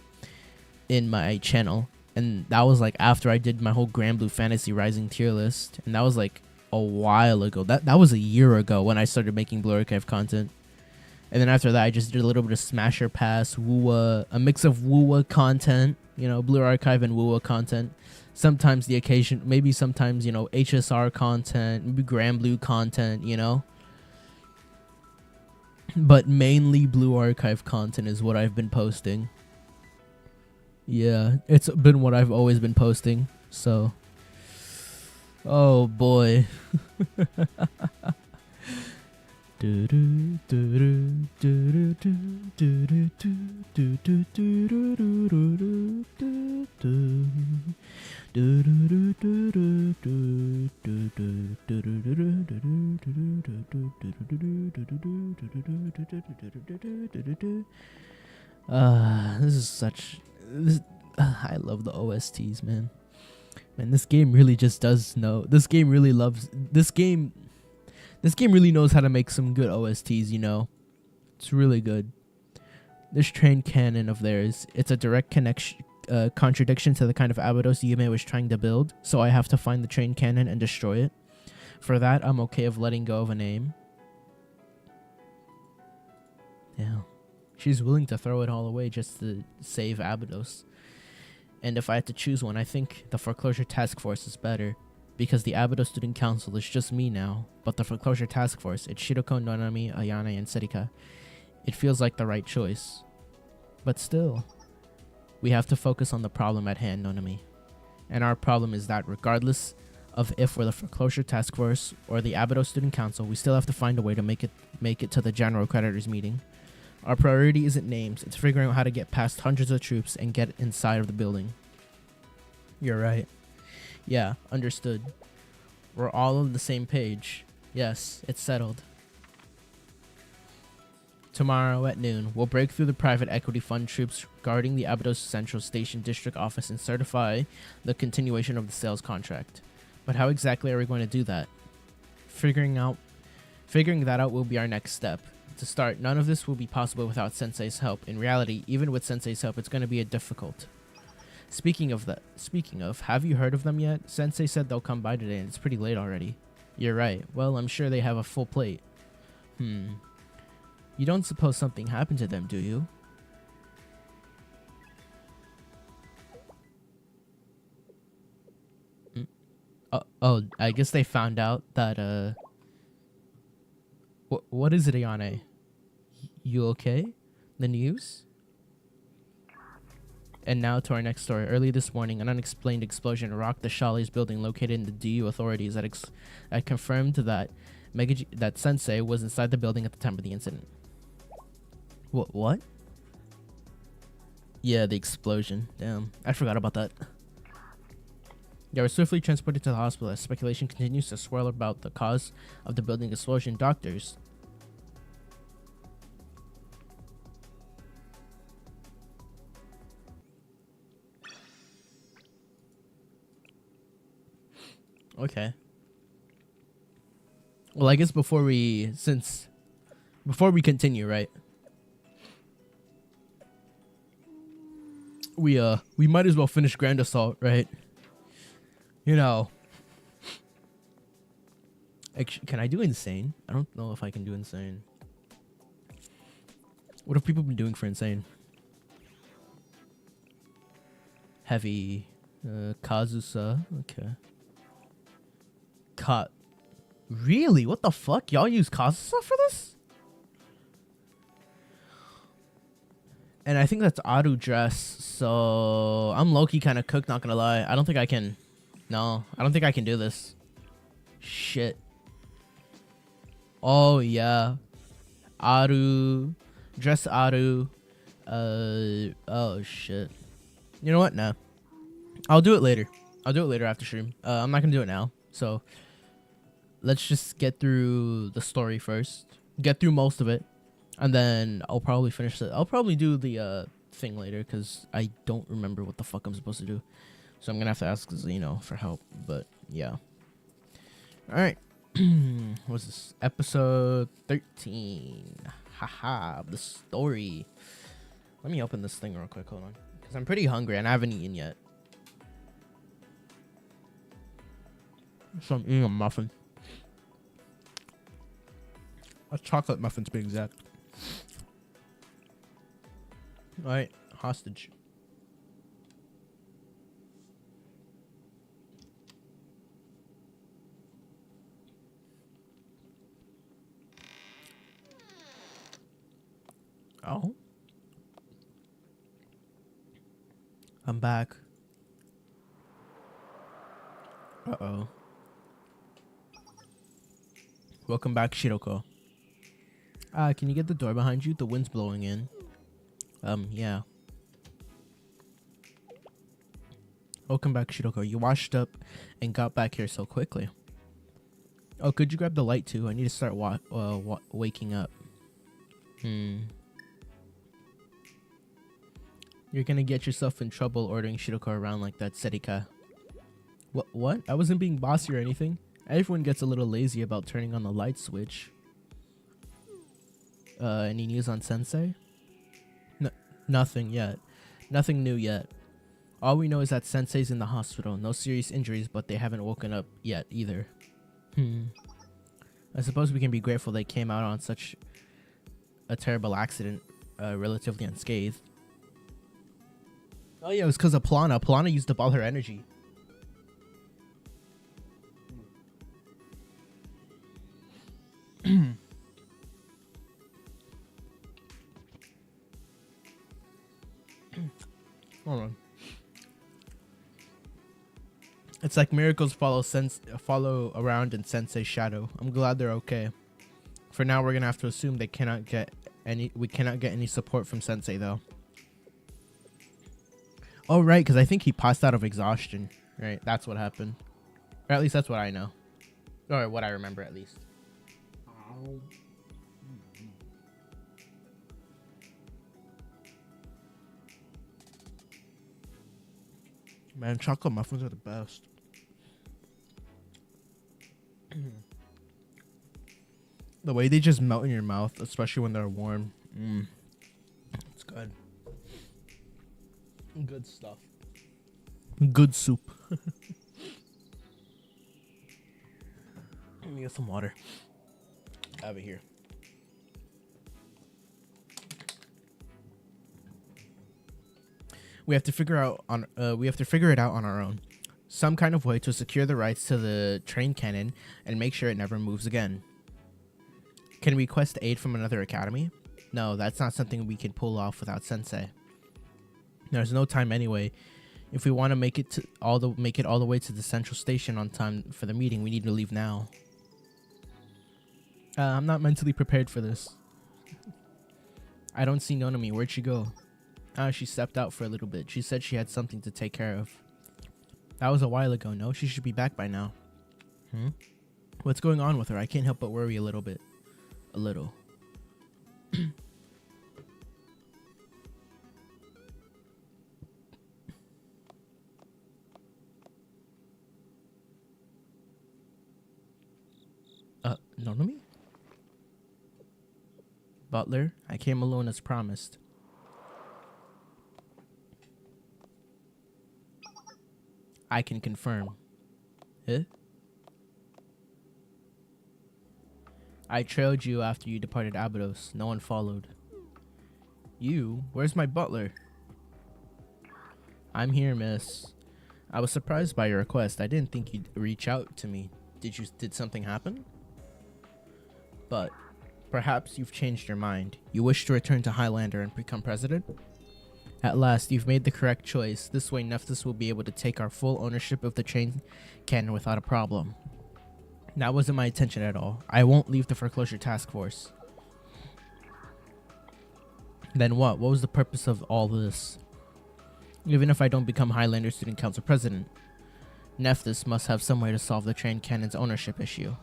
in my channel. And that was, like, after I did my whole Grand Blue Fantasy Rising tier list. And that was, like, a while ago. That was a year ago when I started making Blue Archive content. And then after that, I just did a little bit of Smasher Pass, Woowa, a mix of Woowa content You know, Blue Archive and WUA content. Sometimes the occasion, maybe sometimes, you know, HSR content, maybe Grand Blue content, you know. But mainly Blue Archive content is what I've been posting. Yeah, it's been what I've always been posting. So, oh boy. This is such this I love the OSTs, man. Man, this game really just does know. This game really loves this game really knows how to make some good OSTs, you know. It's really good. This train cannon of theirs, it's a direct contradiction to the kind of Abydos Yume was trying to build, so I have to find the train cannon and destroy it. For that, I'm okay of letting go of a name. Yeah. She's willing to throw it all away just to save Abydos. And if I had to choose one, I think the Foreclosure Task Force is better. Because the Abydos Student Council is just me now, but the Foreclosure Task Force, it's Shiroko, Nonami, Ayane, and Serika. It feels like the right choice. But still, we have to focus on the problem at hand, Nonami. And our problem is that regardless of if we're the Foreclosure Task Force or the Abydos Student Council, we still have to find a way to make it to the General Creditors meeting. Our priority isn't names, it's figuring out how to get past hundreds of troops and get inside of the building. You're right. Yeah, understood. We're all on the same page. Yes, it's settled. Tomorrow at noon, we'll break through the private equity fund troops guarding the Abydos Central Station District Office and certify the continuation of the sales contract. But how exactly are we going to do that? Figuring that out will be our next step. To start, none of this will be possible without Sensei's help. In reality, even with Sensei's help, it's going to be difficult. Speaking of, have you heard of them yet? Sensei said they'll come by today and it's pretty late already. You're right. Well, I'm sure they have a full plate. You don't suppose something happened to them, do you? Oh, I guess they found out that, what is it, Ayane? You okay? The news? And now to our next story. Early this morning, an unexplained explosion rocked the Shali's building located in the DU authorities that confirmed that that Sensei was inside the building at the time of the incident. What? Yeah, the explosion. Damn, I forgot about that. They were swiftly transported to the hospital as speculation continues to swirl about the cause of the building explosion. Doctors. Okay. Well, I guess before we continue, right? We might as well finish Grand Assault, right? You know. Can I do Insane? I don't know if I can do Insane. What have people been doing for Insane? Heavy. Kazusa. Okay. Really? What the fuck? Y'all use Kazusa for this? And I think that's Aru dress, so I'm low-key kind of cooked, not gonna lie. I don't think I can. No, I don't think I can do this. Shit. Oh, yeah. Aru. Dress Aru. Oh, shit. You know what? Nah. I'll do it later. I'll do it later after stream. I'm not gonna do it now, so let's just get through the story first. Get through most of it. And then I'll probably finish it. I'll probably do the thing later because I don't remember what the fuck I'm supposed to do. So I'm going to have to ask Zeno for help. But yeah. Alright. What's this? Episode 13. Haha. The story. Let me open this thing real quick. Hold on. Because I'm pretty hungry and I haven't eaten yet. So I'm eating a muffin. A chocolate muffin to be exact. Alright, hostage. Oh. I'm back. Uh-oh. Welcome back, Shiroko. Can you get the door behind you? The wind's blowing in. Yeah. Welcome back, Shiroko. You washed up and got back here so quickly. Oh, could you grab the light too? I need to start waking up. You're gonna get yourself in trouble ordering Shiroko around like that, Serika. What? I wasn't being bossy or anything. Everyone gets a little lazy about turning on the light switch. Any news on Sensei? Nothing yet. Nothing new yet. All we know is that Sensei's in the hospital. No serious injuries, but they haven't woken up yet either. I suppose we can be grateful they came out on such a terrible accident, relatively unscathed. Oh yeah, it was because of Plana. Plana used up all her energy. Hold on. It's like miracles follow around in Sensei's shadow. I'm glad they're okay. For now, we're gonna have to assume they cannot get any. We cannot get any support from Sensei though. Oh right, because I think he passed out of exhaustion. Right, that's what happened. Or at least that's what I know, or what I remember at least. Man, chocolate muffins are the best. The way they just melt in your mouth, especially when they're warm. It's good. Good stuff. Good soup. Let me get some water. I have it here. We have to figure it out on our own. Some kind of way to secure the rights to the train cannon and make sure it never moves again. Can we request aid from another academy? No, that's not something we can pull off without Sensei. There's no time anyway. If we want to make it all the way to the central station on time for the meeting, we need to leave now. I'm not mentally prepared for this. I don't see Nonami. Where'd she go? She stepped out for a little bit. She said she had something to take care of. That was a while ago, no? She should be back by now. What's going on with her? I can't help but worry a little bit. A little. Nonami? Butler, I came alone as promised. I can confirm. Huh? I trailed you after you departed Abydos. No one followed. You? Where's my butler? I'm here, miss. I was surprised by your request. I didn't think you'd reach out to me. Did something happen? But perhaps you've changed your mind. You wish to return to Highlander and become president? At last, you've made the correct choice. This way, Nephthys will be able to take our full ownership of the train cannon without a problem. That wasn't my intention at all. I won't leave the foreclosure task force. Then what? What was the purpose of all this? Even if I don't become Highlander Student Council president, Nephthys must have some way to solve the train cannon's ownership issue.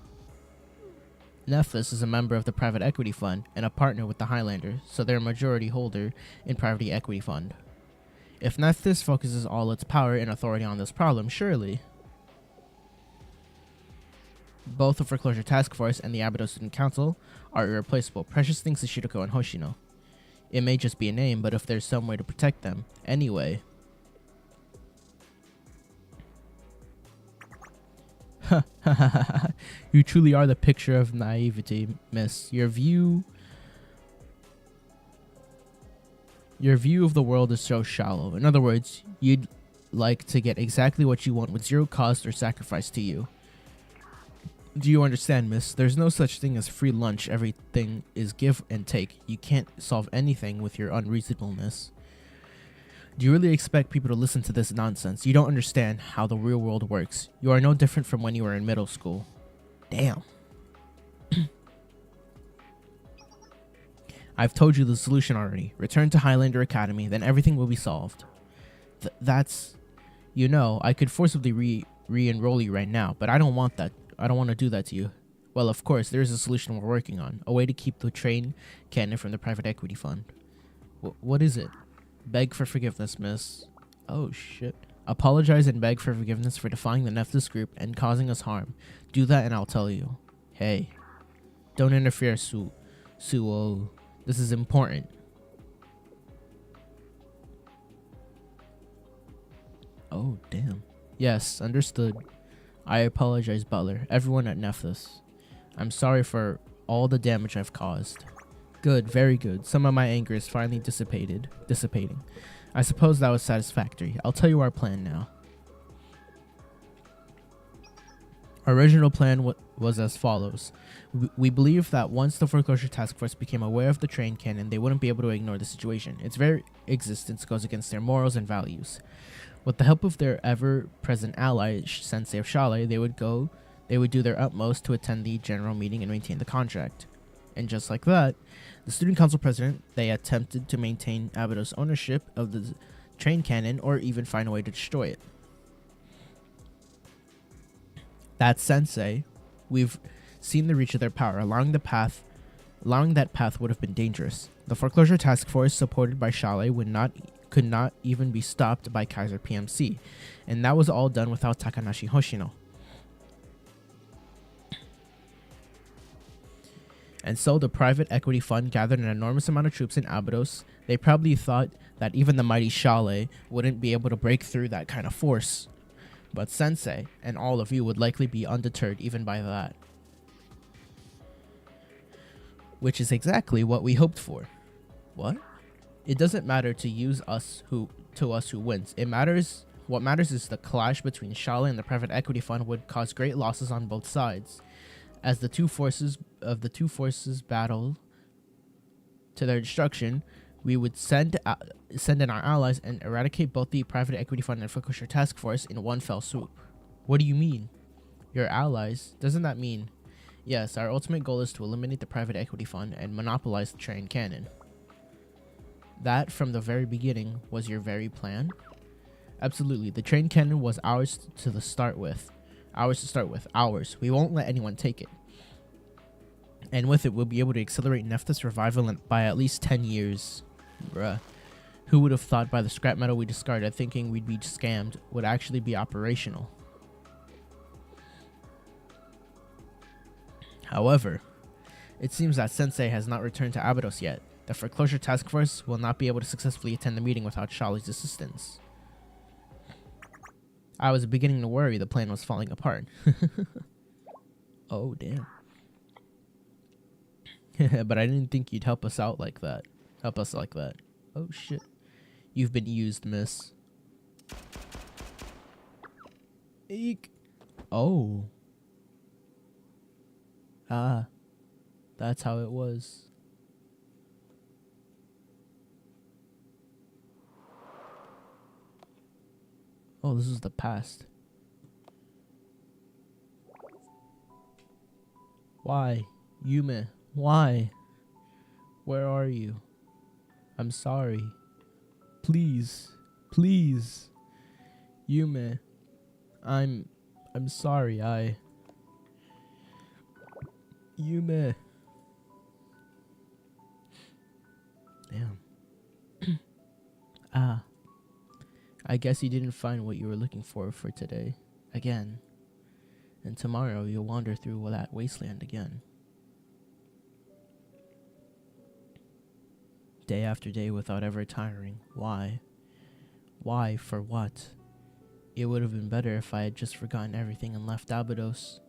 Nephthys is a member of the private equity fund and a partner with the Highlander, so they're a majority holder in private equity fund. If Nephthys focuses all its power and authority on this problem, surely both the Foreclosure Task Force and the Abydos Student Council are irreplaceable, precious things to Shiroko and Hoshino. It may just be a name, but if there's some way to protect them, anyway. You truly are the picture of naivety, miss. Your view of the world is so shallow. In other words, you'd like to get exactly what you want with zero cost or sacrifice to you. Do you understand, miss? There's no such thing as free lunch. Everything is give and take. You can't solve anything with your unreasonableness. Do you really expect people to listen to this nonsense? You don't understand how the real world works. You are no different from when you were in middle school. Damn. I've told you the solution already. Return to Highlander Academy, then everything will be solved. That's... You know, I could forcibly re-enroll you right now, but I don't want that. I don't want to do that to you. Well, of course, there is a solution we're working on. A way to keep the train cannon from the private equity fund. What is it? Beg for forgiveness, miss. Oh, shit. Apologize and beg for forgiveness for defying the Nephthys group and causing us harm. Do that and I'll tell you. Hey. Don't interfere, Suo. This is important. Oh, damn. Yes, understood. I apologize, Butler. Everyone at Nephthys. I'm sorry for all the damage I've caused. Good, very good. Some of my anger is finally dissipating. I suppose that was satisfactory. I'll tell you our plan now. Our original plan was as follows. We believed that once the foreclosure task force became aware of the train cannon, they wouldn't be able to ignore the situation. Its very existence goes against their morals and values. With the help of their ever-present ally, Sensei of Shale, they would do their utmost to attend the general meeting and maintain the contract. And just like that, the student council president, they attempted to maintain Abado's ownership of the train cannon or even find a way to destroy it. That Sensei, we've seen the reach of their power. Allowing that path would have been dangerous. The foreclosure task force, supported by Shale, could not even be stopped by Kaiser PMC, and that was all done without Takanashi Hoshino. And so the private equity fund gathered an enormous amount of troops in Abydos. They probably thought that even the mighty Shale wouldn't be able to break through that kind of force. But Sensei and all of you would likely be undeterred even by that. Which is exactly what we hoped for. What? It doesn't matter to us who wins. What matters is the clash between Shale and the private equity fund would cause great losses on both sides. As the two forces battle to their destruction, we would send in our allies and eradicate both the private equity fund and foreclosure task force in one fell swoop. What do you mean? Your allies? Doesn't that mean... Yes, our ultimate goal is to eliminate the private equity fund and monopolize the train cannon. That, from the very beginning, was your very plan? Absolutely. The train cannon was ours to start with. Ours. We won't let anyone take it. And with it, we'll be able to accelerate Nephthys revival by at least 10 years. Bruh. Who would have thought by the scrap metal we discarded, thinking we'd be scammed, would actually be operational? However, it seems that Sensei has not returned to Abydos yet. The foreclosure task force will not be able to successfully attend the meeting without Shale's assistance. I was beginning to worry the plan was falling apart. Oh, damn. But I didn't think you'd help us like that. Oh, shit. You've been used, miss. Eek. Oh. Ah. That's how it was. Oh, this is the past. Why? Yume, why? Where are you? I'm sorry. Please. Please. Yume. I'm sorry, Yume. Damn. Ah. I guess you didn't find what you were looking for today. Again. And tomorrow you'll wander through that wasteland again. Day after day without ever tiring. Why? Why? For what? It would have been better if I had just forgotten everything and left Abydos.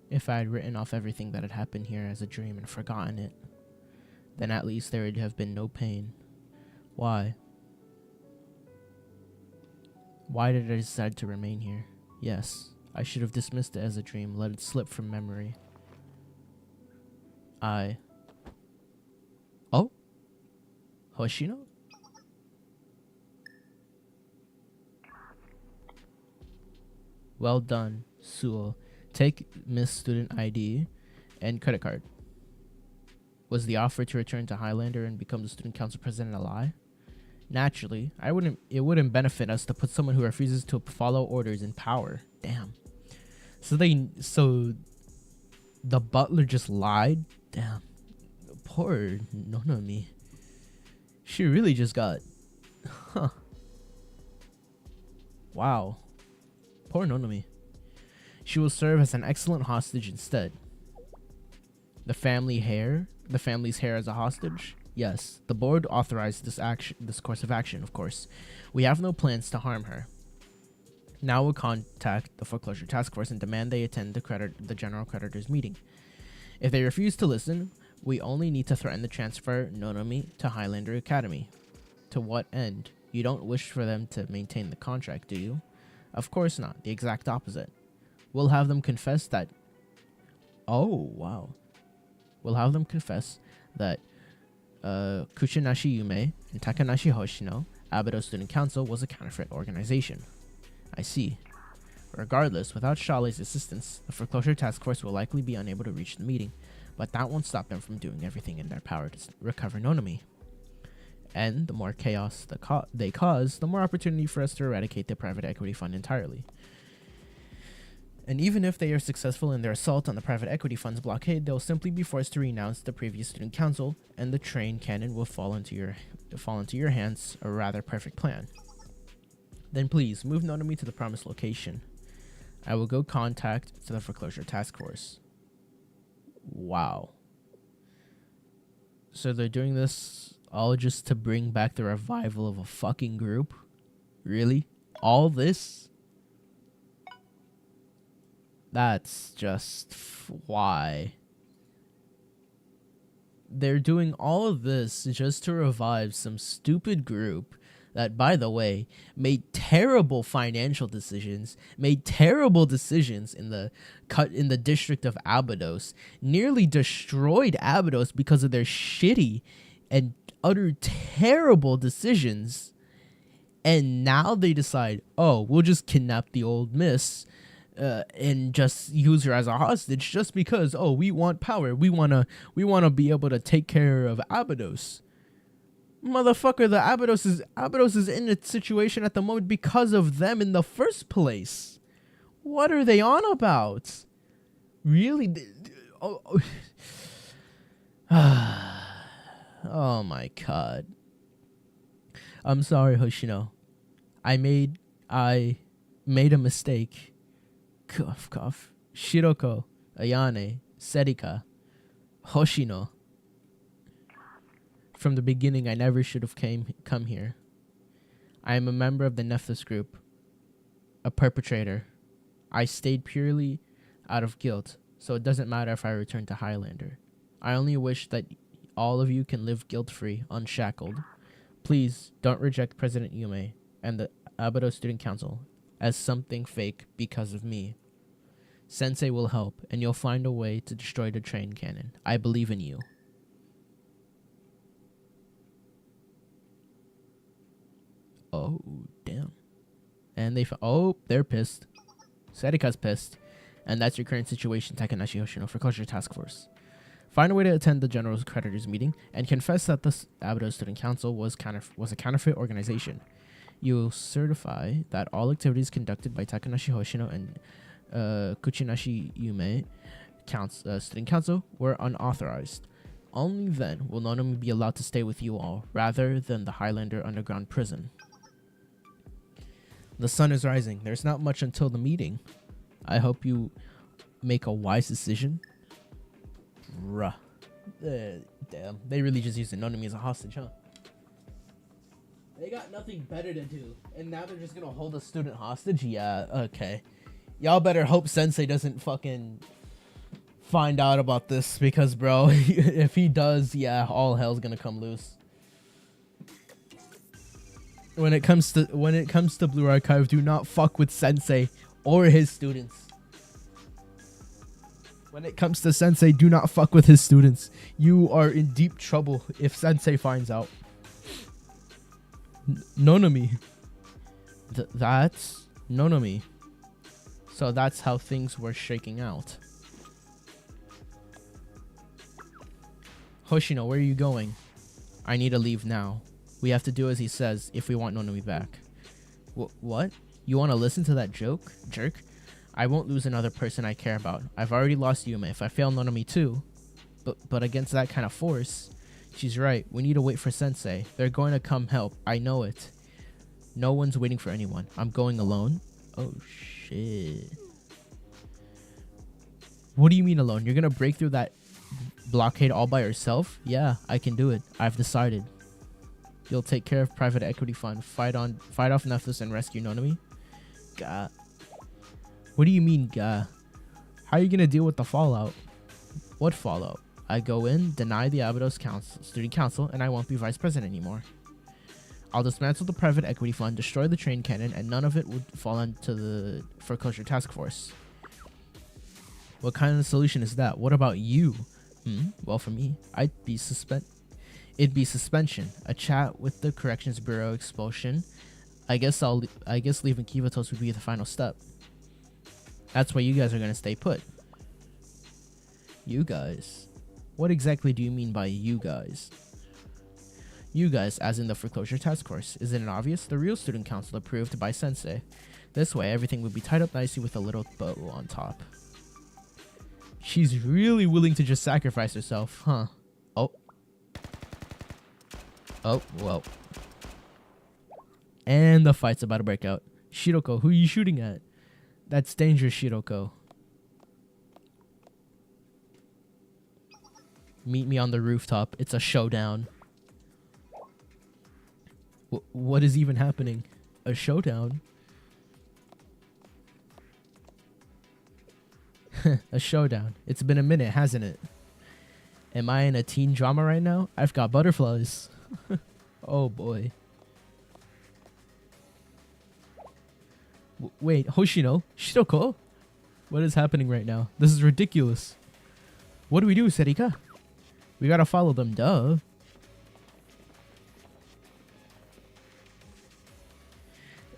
If I had written off everything that had happened here as a dream and forgotten it, then at least there would have been no pain. Why? Why did I decide to remain here? Yes, I should have dismissed it as a dream, let it slip from memory. Oh? Hoshino? Well done, Suo. Take Miss Student ID and credit card. Was the offer to return to Highlander and become the student council president a lie? Naturally, it wouldn't benefit us to put someone who refuses to follow orders in power. Damn. So the butler just lied? Damn. Poor Nonomi. She really just got... Huh. Wow. Poor Nonomi. She will serve as an excellent hostage instead. The family's heir as a hostage? Yes, the board authorized this course of action, of course. We have no plans to harm her. Now we'll contact the foreclosure task force and demand they attend the general creditors meeting. If they refuse to listen, we only need to threaten to transfer Nonomi to Highlander Academy. To what end? You don't wish for them to maintain the contract, do you? Of course not, the exact opposite. We'll have them confess that... Oh, wow. We'll have them confess that Kuchinashi Yume and Takanashi Hoshino, Abido Student Council, was a counterfeit organization. I see. Regardless, without Shale's assistance, the foreclosure task force will likely be unable to reach the meeting, but that won't stop them from doing everything in their power to recover Nonomi. And the more chaos they cause, the more opportunity for us to eradicate the private equity fund entirely. And even if they are successful in their assault on the private equity fund's blockade, they'll simply be forced to renounce the previous student council, and the train cannon will fall into your hands, a rather perfect plan. Then please, move Nonomi to the promised location. I will go contact to the foreclosure task force. Wow. So they're doing this all just to bring back the revival of a fucking group? Really? All this? That's just why. They're doing all of this just to revive some stupid group that, by the way, made terrible financial decisions, made terrible decisions in the district of Abydos, nearly destroyed Abydos because of their shitty and utter terrible decisions. And now they decide, oh, we'll just kidnap the old miss and just use her as a hostage just because, oh, we want power. We wanna be able to take care of Abydos. Motherfucker, the Abydos is in a situation at the moment because of them in the first place. What are they on about? Really? Oh my god. I'm sorry, Hoshino. I made a mistake. Cough, cough. Shiroko, Ayane, Serika, Hoshino. From the beginning, I never should have come here. I am a member of the Nephthys group, a perpetrator. I stayed purely out of guilt, so it doesn't matter if I return to Highlander. I only wish that all of you can live guilt-free, unshackled. Please don't reject President Yume and the Abydo Student Council as something fake because of me. Sensei will help, and you'll find a way to destroy the train cannon. I believe in you. Oh, damn. And they're pissed. Serika's pissed. And that's your current situation, Takanashi Hoshino, Foreclosure Task Force. Find a way to attend the General Creditors meeting and confess that the Abydo Student Council was a counterfeit organization. You will certify that all activities conducted by Takanashi Hoshino and Kuchinashi Yume Student Council were unauthorized. Only then will Nonomi be allowed to stay with you all, rather than the Highlander underground prison. The sun is rising. There's not much until the meeting. I hope you make a wise decision. Bruh. Damn. They really just used Nonomi as a hostage, huh? They got nothing better to do. And now they're just gonna hold a student hostage? Yeah, okay. Y'all better hope Sensei doesn't fucking find out about this. Because, bro, if he does, yeah, all hell's gonna come loose. When it comes to Blue Archive, do not fuck with Sensei or his students. When it comes to Sensei, do not fuck with his students. You are in deep trouble if Sensei finds out. Nonami. That's Nonami. So that's how things were shaking out. Hoshino, where are you going? I need to leave now. We have to do as he says if we want Nonami back. What? You want to listen to that jerk? I won't lose another person I care about. I've already lost Yuma. If I fail Nonami too. But against that kind of force, she's right. We need to wait for Sensei. They're going to come help. I know it. No one's waiting for anyone. I'm going alone. Oh, shit. What do you mean alone? You're going to break through that blockade all by yourself? Yeah, I can do it. I've decided. You'll take care of private equity fund, fight off Nephthys and rescue Nonami? Gah. What do you mean, gah? How are you gonna deal with the fallout? What fallout? I go in, deny the Abydos student council, and I won't be vice president anymore. I'll dismantle the private equity fund, destroy the train cannon, and none of it would fall into the foreclosure task force. What kind of solution is that? What about you? Well, for me, it'd be suspension. A chat with the corrections bureau, expulsion. I guess leaving Kivatos would be the final step. That's why you guys are gonna stay put. You guys? What exactly do you mean by you guys? You guys, as in the foreclosure task force. Isn't it obvious? The real student council approved by Sensei. This way, everything would be tied up nicely with a little bow on top. She's really willing to just sacrifice herself, huh? Oh, well. And the fight's about to break out. Shiroko, who are you shooting at? That's dangerous, Shiroko. Meet me on the rooftop. It's a showdown. What is even happening? A showdown? A showdown. It's been a minute, hasn't it? Am I in a teen drama right now? I've got butterflies. Oh boy. Wait, Hoshino? Shiroko? What is happening right now? This is ridiculous. What do we do, Serika? We gotta follow them, duh.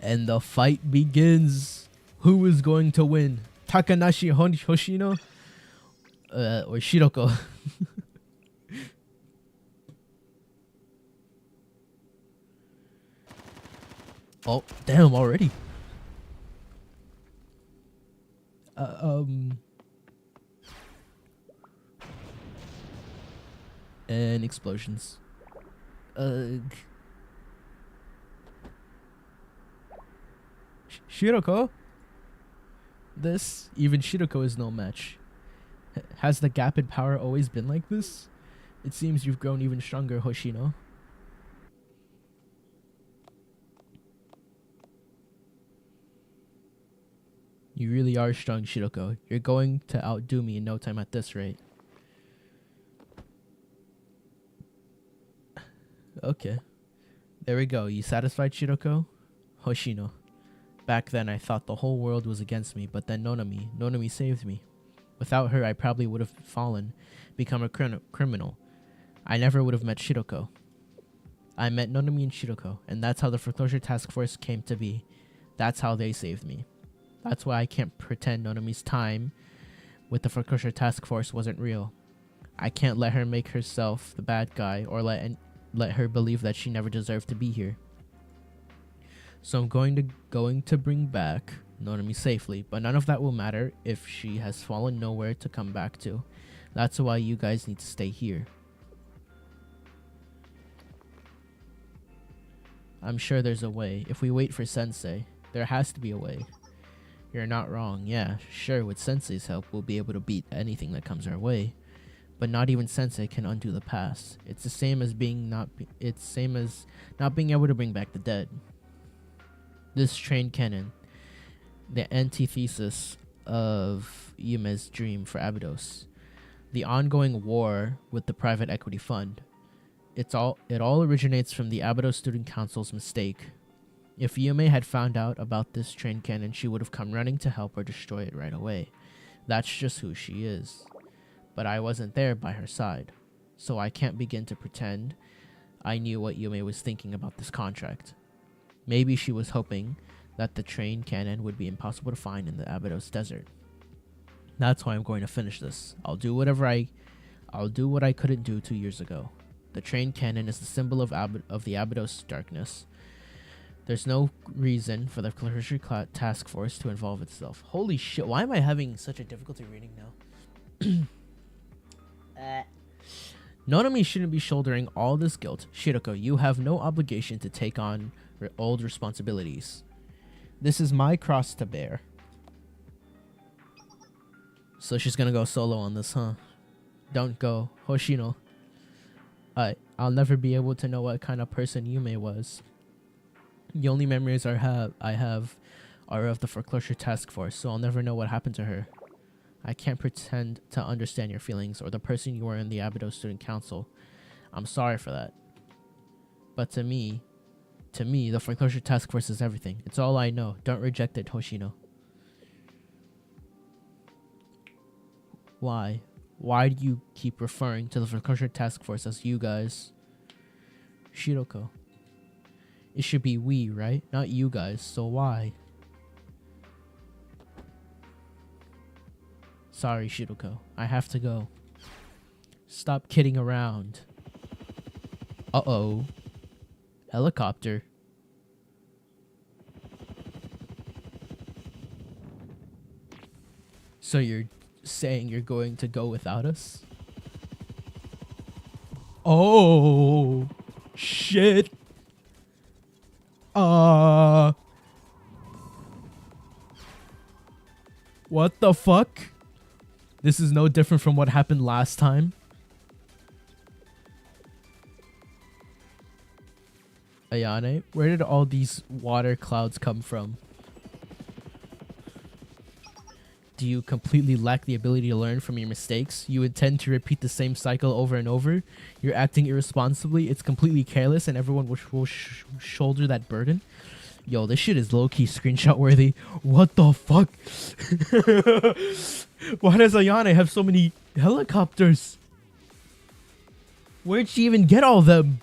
And the fight begins. Who is going to win? Takanashi Hoshino? Or Shiroko? Oh, damn, already. And explosions. Shiroko? Even Shiroko is no match. Has the gap in power always been like this? It seems you've grown even stronger, Hoshino. You really are strong, Shiroko. You're going to outdo me in no time at this rate. Okay. There we go. You satisfied, Shiroko? Hoshino. Back then, I thought the whole world was against me, but then Nonami saved me. Without her, I probably would have fallen, become a criminal. I never would have met Shiroko. I met Nonami and Shiroko, and that's how the foreclosure task force came to be. That's how they saved me. That's why I can't pretend Nonami's time with the foreclosure task force wasn't real. I can't let her make herself the bad guy or let her believe that she never deserved to be here. So I'm going to bring back Nonami safely, but none of that will matter if she has fallen nowhere to come back to. That's why you guys need to stay here. I'm sure there's a way. If we wait for Sensei, there has to be a way. You're not wrong. Yeah, sure, with Sensei's help, we'll be able to beat anything that comes our way. But not even Sensei can undo the past. It's the same as not being able to bring back the dead. This train cannon, the antithesis of Yume's dream for Abydos, the ongoing war with the private equity fund. It all originates from the Abydos Student Council's mistake. If Yume had found out about this train cannon, she would have come running to help or destroy it right away. That's just who she is. But I wasn't there by her side, so I can't begin to pretend I knew what Yume was thinking about this contract. Maybe she was hoping that the train cannon would be impossible to find in the Abydos desert. That's why I'm going to finish this. I'll do what I couldn't do 2 years ago. The train cannon is the symbol of the Abydos darkness. There's no reason for the Clergy task force to involve itself. Holy shit, why am I having such a difficulty reading now? Nonami shouldn't be shouldering all this guilt. Shiroko, you have no obligation to take on old responsibilities. This is my cross to bear. So she's gonna go solo on this, huh? Don't go. Hoshino. I'll never be able to know what kind of person Yume was. The only memories I have are of the foreclosure task force, so I'll never know what happened to her. I can't pretend to understand your feelings or the person you were in the Abydos Student Council. I'm sorry for that. But to me, the foreclosure task force is everything. It's all I know. Don't reject it, Hoshino. Why? Why do you keep referring to the foreclosure task force as you guys? Shiroko. It should be we, right? Not you guys, so why? Sorry, Shiroko. I have to go. Stop kidding around. Uh-oh. Helicopter. So you're saying you're going to go without us? Oh, shit. What the fuck? This is no different from what happened last time. Ayane, where did all these water clouds come from? Do you completely lack the ability to learn from your mistakes? You intend to repeat the same cycle over and over? You're acting irresponsibly, it's completely careless, and everyone will shoulder that burden? Yo, this shit is low-key screenshot worthy. What the fuck? Why does Ayane have so many helicopters? Where'd she even get all of them?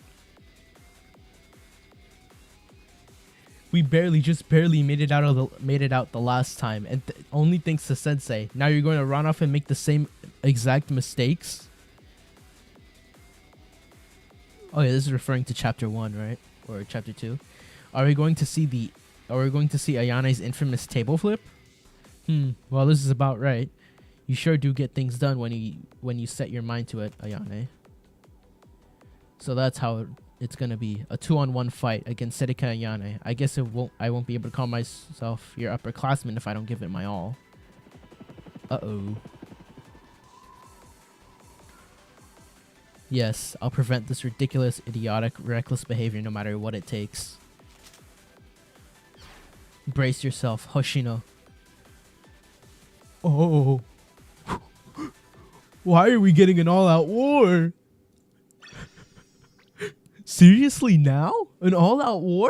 We just barely made it out the last time, and only thanks to Sensei. Now you're going to run off and make the same exact mistakes? Oh yeah, this is referring to chapter 1, right? Or chapter 2. Are we going to see Ayane's infamous table flip? Well, this is about right. You sure do get things done when you set your mind to it, Ayane. So that's how it's gonna be, a 2-on-1 fight against Serika and Ayane. I guess I won't be able to call myself your upperclassman if I don't give it my all. Uh-oh. Yes, I'll prevent this ridiculous, idiotic, reckless behavior no matter what it takes. Brace yourself, Hoshino. Oh. Why are we getting an all-out war? Seriously now? An all-out war?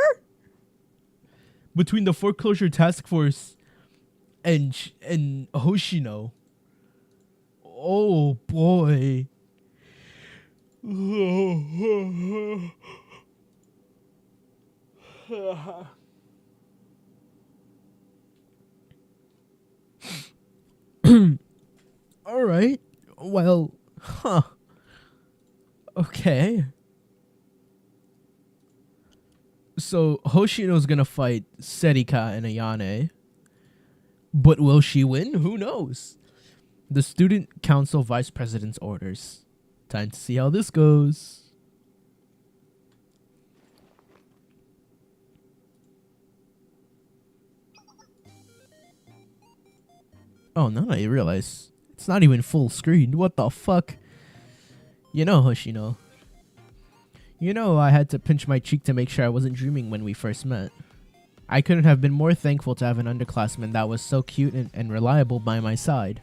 Between the foreclosure task force and Hoshino. Oh boy. All right. Well, okay. So Hoshino's gonna fight Serika and Ayane. But will she win? Who knows? The student council vice president's orders. Time to see how this goes. Oh, now I realize it's not even full screen. What the fuck? You know, Hoshino. You know I had to pinch my cheek to make sure I wasn't dreaming when we first met. I couldn't have been more thankful to have an underclassman that was so cute and reliable by my side.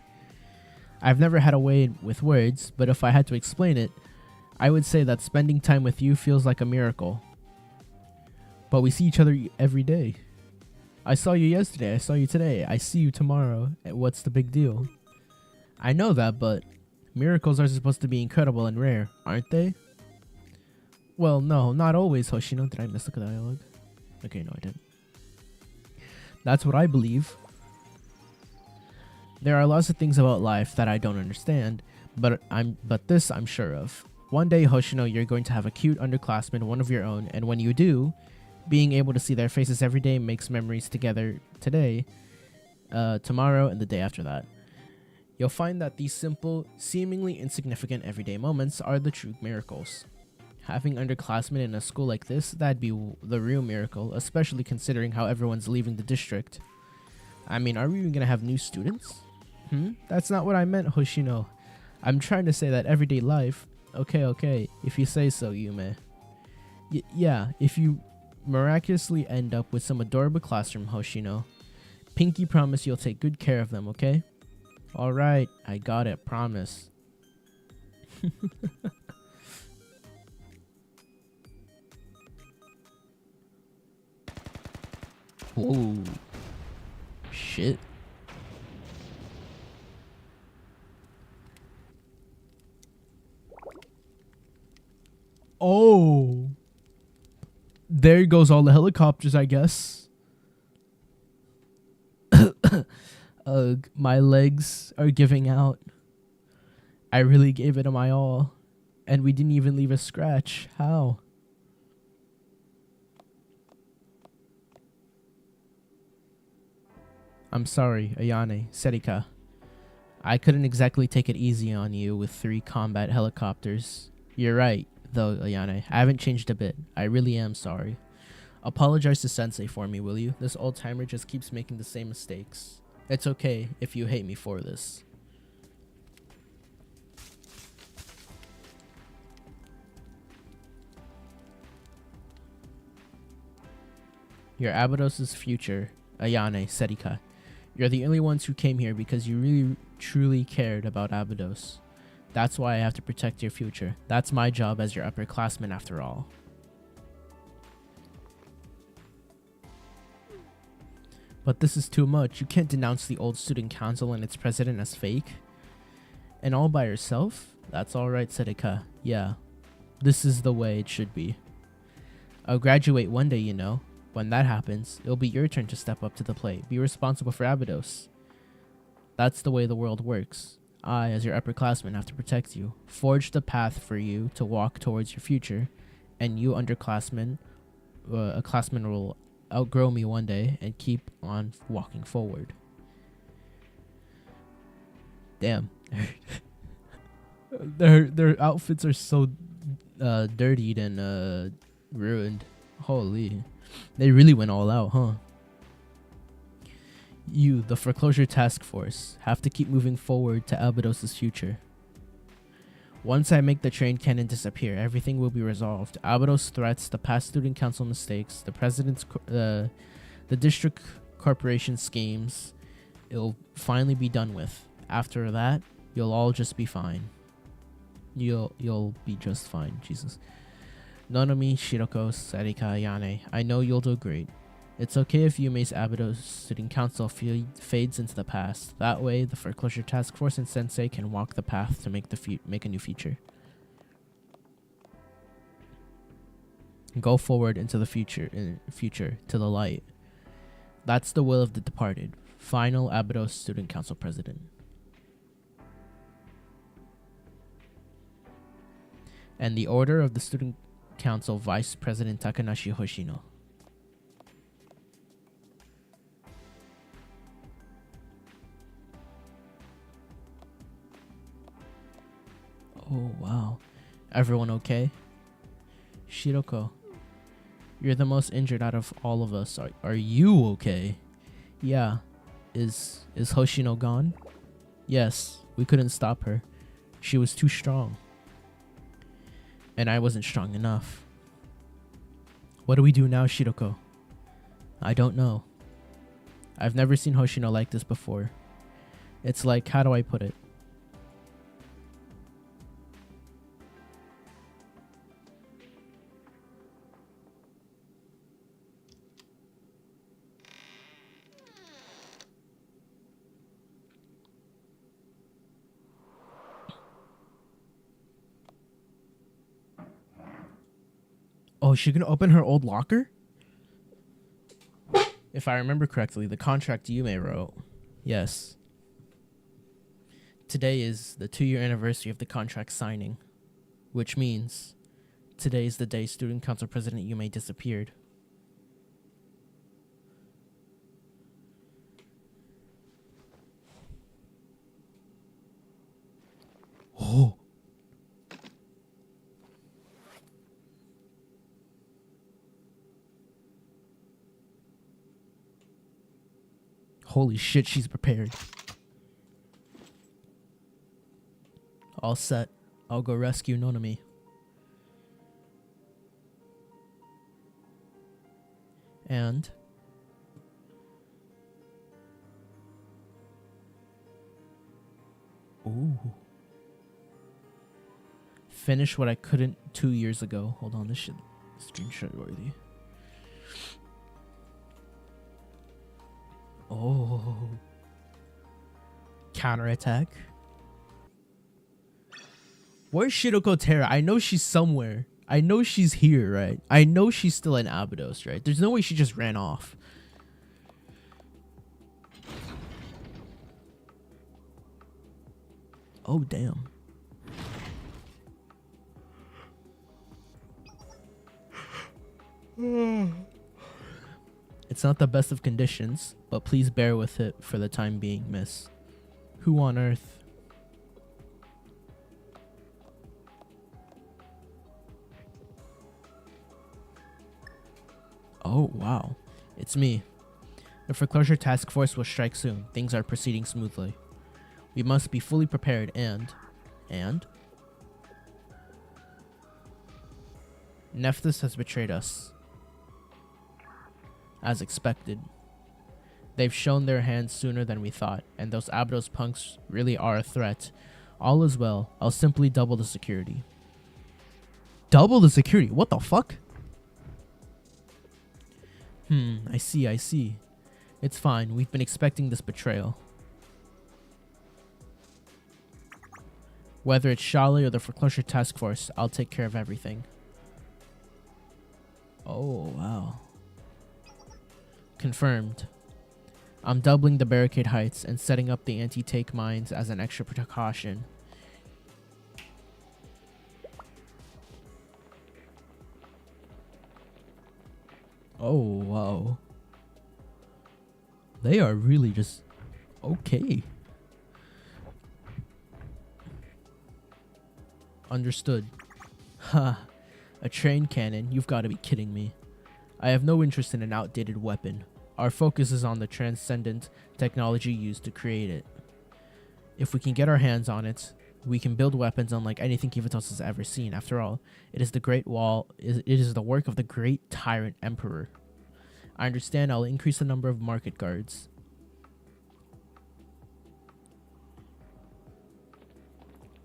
I've never had a way with words, but if I had to explain it, I would say that spending time with you feels like a miracle. But we see each other every day. I saw you yesterday. I saw you today. I see you tomorrow. What's the big deal? I know that, but miracles are supposed to be incredible and rare, aren't they? Well, no, not always, Hoshino. Did I miss the dialogue? Okay, no, I didn't. That's what I believe. There are lots of things about life that I don't understand, but this I'm sure of. One day, Hoshino, you're going to have a cute underclassman, one of your own, and when you do, being able to see their faces every day makes memories together today, tomorrow, and the day after that. You'll find that these simple, seemingly insignificant everyday moments are the true miracles. Having underclassmen in a school like this, that'd be the real miracle, especially considering how everyone's leaving the district. I mean, are we even gonna have new students? That's not what I meant, Hoshino. I'm trying to say that everyday life... Okay, if you say so, Yume. Yeah, if you miraculously end up with some adorable classroom, Hoshino, pinky promise you'll take good care of them, okay? Alright, I got it, promise. Whoa. Shit. Oh. There goes all the helicopters, I guess. Ugh, my legs are giving out. I really gave it my all. And we didn't even leave a scratch. How? I'm sorry, Ayane, Serika. I couldn't exactly take it easy on you with 3 combat helicopters. You're right, though, Ayane. I haven't changed a bit. I really am sorry. Apologize to Sensei for me, will you? This old-timer just keeps making the same mistakes. It's okay if you hate me for this. You're Abydos' future, Ayane, Serika. You're the only ones who came here because you really, truly cared about Abydos. That's why I have to protect your future. That's my job as your upperclassman after all. But this is too much. You can't denounce the old student council and its president as fake. And all by yourself? That's alright, Serika. Yeah. This is the way it should be. I'll graduate one day, you know. When that happens, it'll be your turn to step up to the plate. Be responsible for Abydos. That's the way the world works. I, as your upperclassman, have to protect you. Forge the path for you to walk towards your future. And you underclassmen, a classman will outgrow me one day and keep on walking forward. Damn. Their outfits are so dirtied and ruined. Holy. They really went all out, huh? You, the foreclosure task force, have to keep moving forward to Abydos' future. Once I make the train cannon disappear, everything will be resolved. Abydos' threats, the past student council mistakes, the president's, the district corporation schemes, it'll finally be done with. After that, you'll all just be fine. You'll be just fine, Jesus. Nonomi, Shiroko, Sarika, Ayane, I know you'll do great. It's okay if Yume's Abydos student council fades into the past. That way, the foreclosure task force and Sensei can walk the path to make a new future. Go forward into the future to the light. That's the will of the departed. Final Abydos student council president. And the order of the student council vice president Takanashi Hoshino. Oh, wow. Everyone okay? Shiroko, you're the most injured out of all of us. Are you okay? Yeah. Is Hoshino gone? Yes, we couldn't stop her. She was too strong. And I wasn't strong enough. What do we do now, Shiroko? I don't know. I've never seen Hoshino like this before. It's like, how do I put it? Oh, is she gonna open her old locker? If I remember correctly, the contract Yume wrote. Yes. Today is the 2-year anniversary of the contract signing, which means today is the day Student Council President Yume disappeared. Oh. Holy shit, she's prepared. All set. I'll go rescue Nonami. And ooh. Finish what I couldn't 2 years ago. Hold on, this shit screenshot worthy. Oh. Counterattack. Where's Shiroko Terra? I know she's somewhere. I know she's here, right? I know she's still in Abydos, right? There's no way she just ran off. Oh, damn. It's not the best of conditions, but please bear with it for the time being, miss. Who on earth? Oh, wow. It's me. The foreclosure task force will strike soon. Things are proceeding smoothly. We must be fully prepared and... Nephthys has betrayed us. As expected. They've shown their hands sooner than we thought, and those Abydos punks really are a threat. All is well. I'll simply double the security. Double the security? What the fuck? I see. It's fine. We've been expecting this betrayal. Whether it's Shale or the foreclosure task force, I'll take care of everything. Oh, wow. Confirmed. I'm doubling the barricade heights and setting up the anti-tank mines as an extra precaution. Oh, wow. They are really just okay. Understood. Ha. A train cannon? You've got to be kidding me. I have no interest in an outdated weapon. Our focus is on the transcendent technology used to create it. If we can get our hands on it, we can build weapons unlike anything Kivatos has ever seen. After all, it is the Great Wall. It is the work of the great tyrant emperor. I understand I'll increase the number of market guards.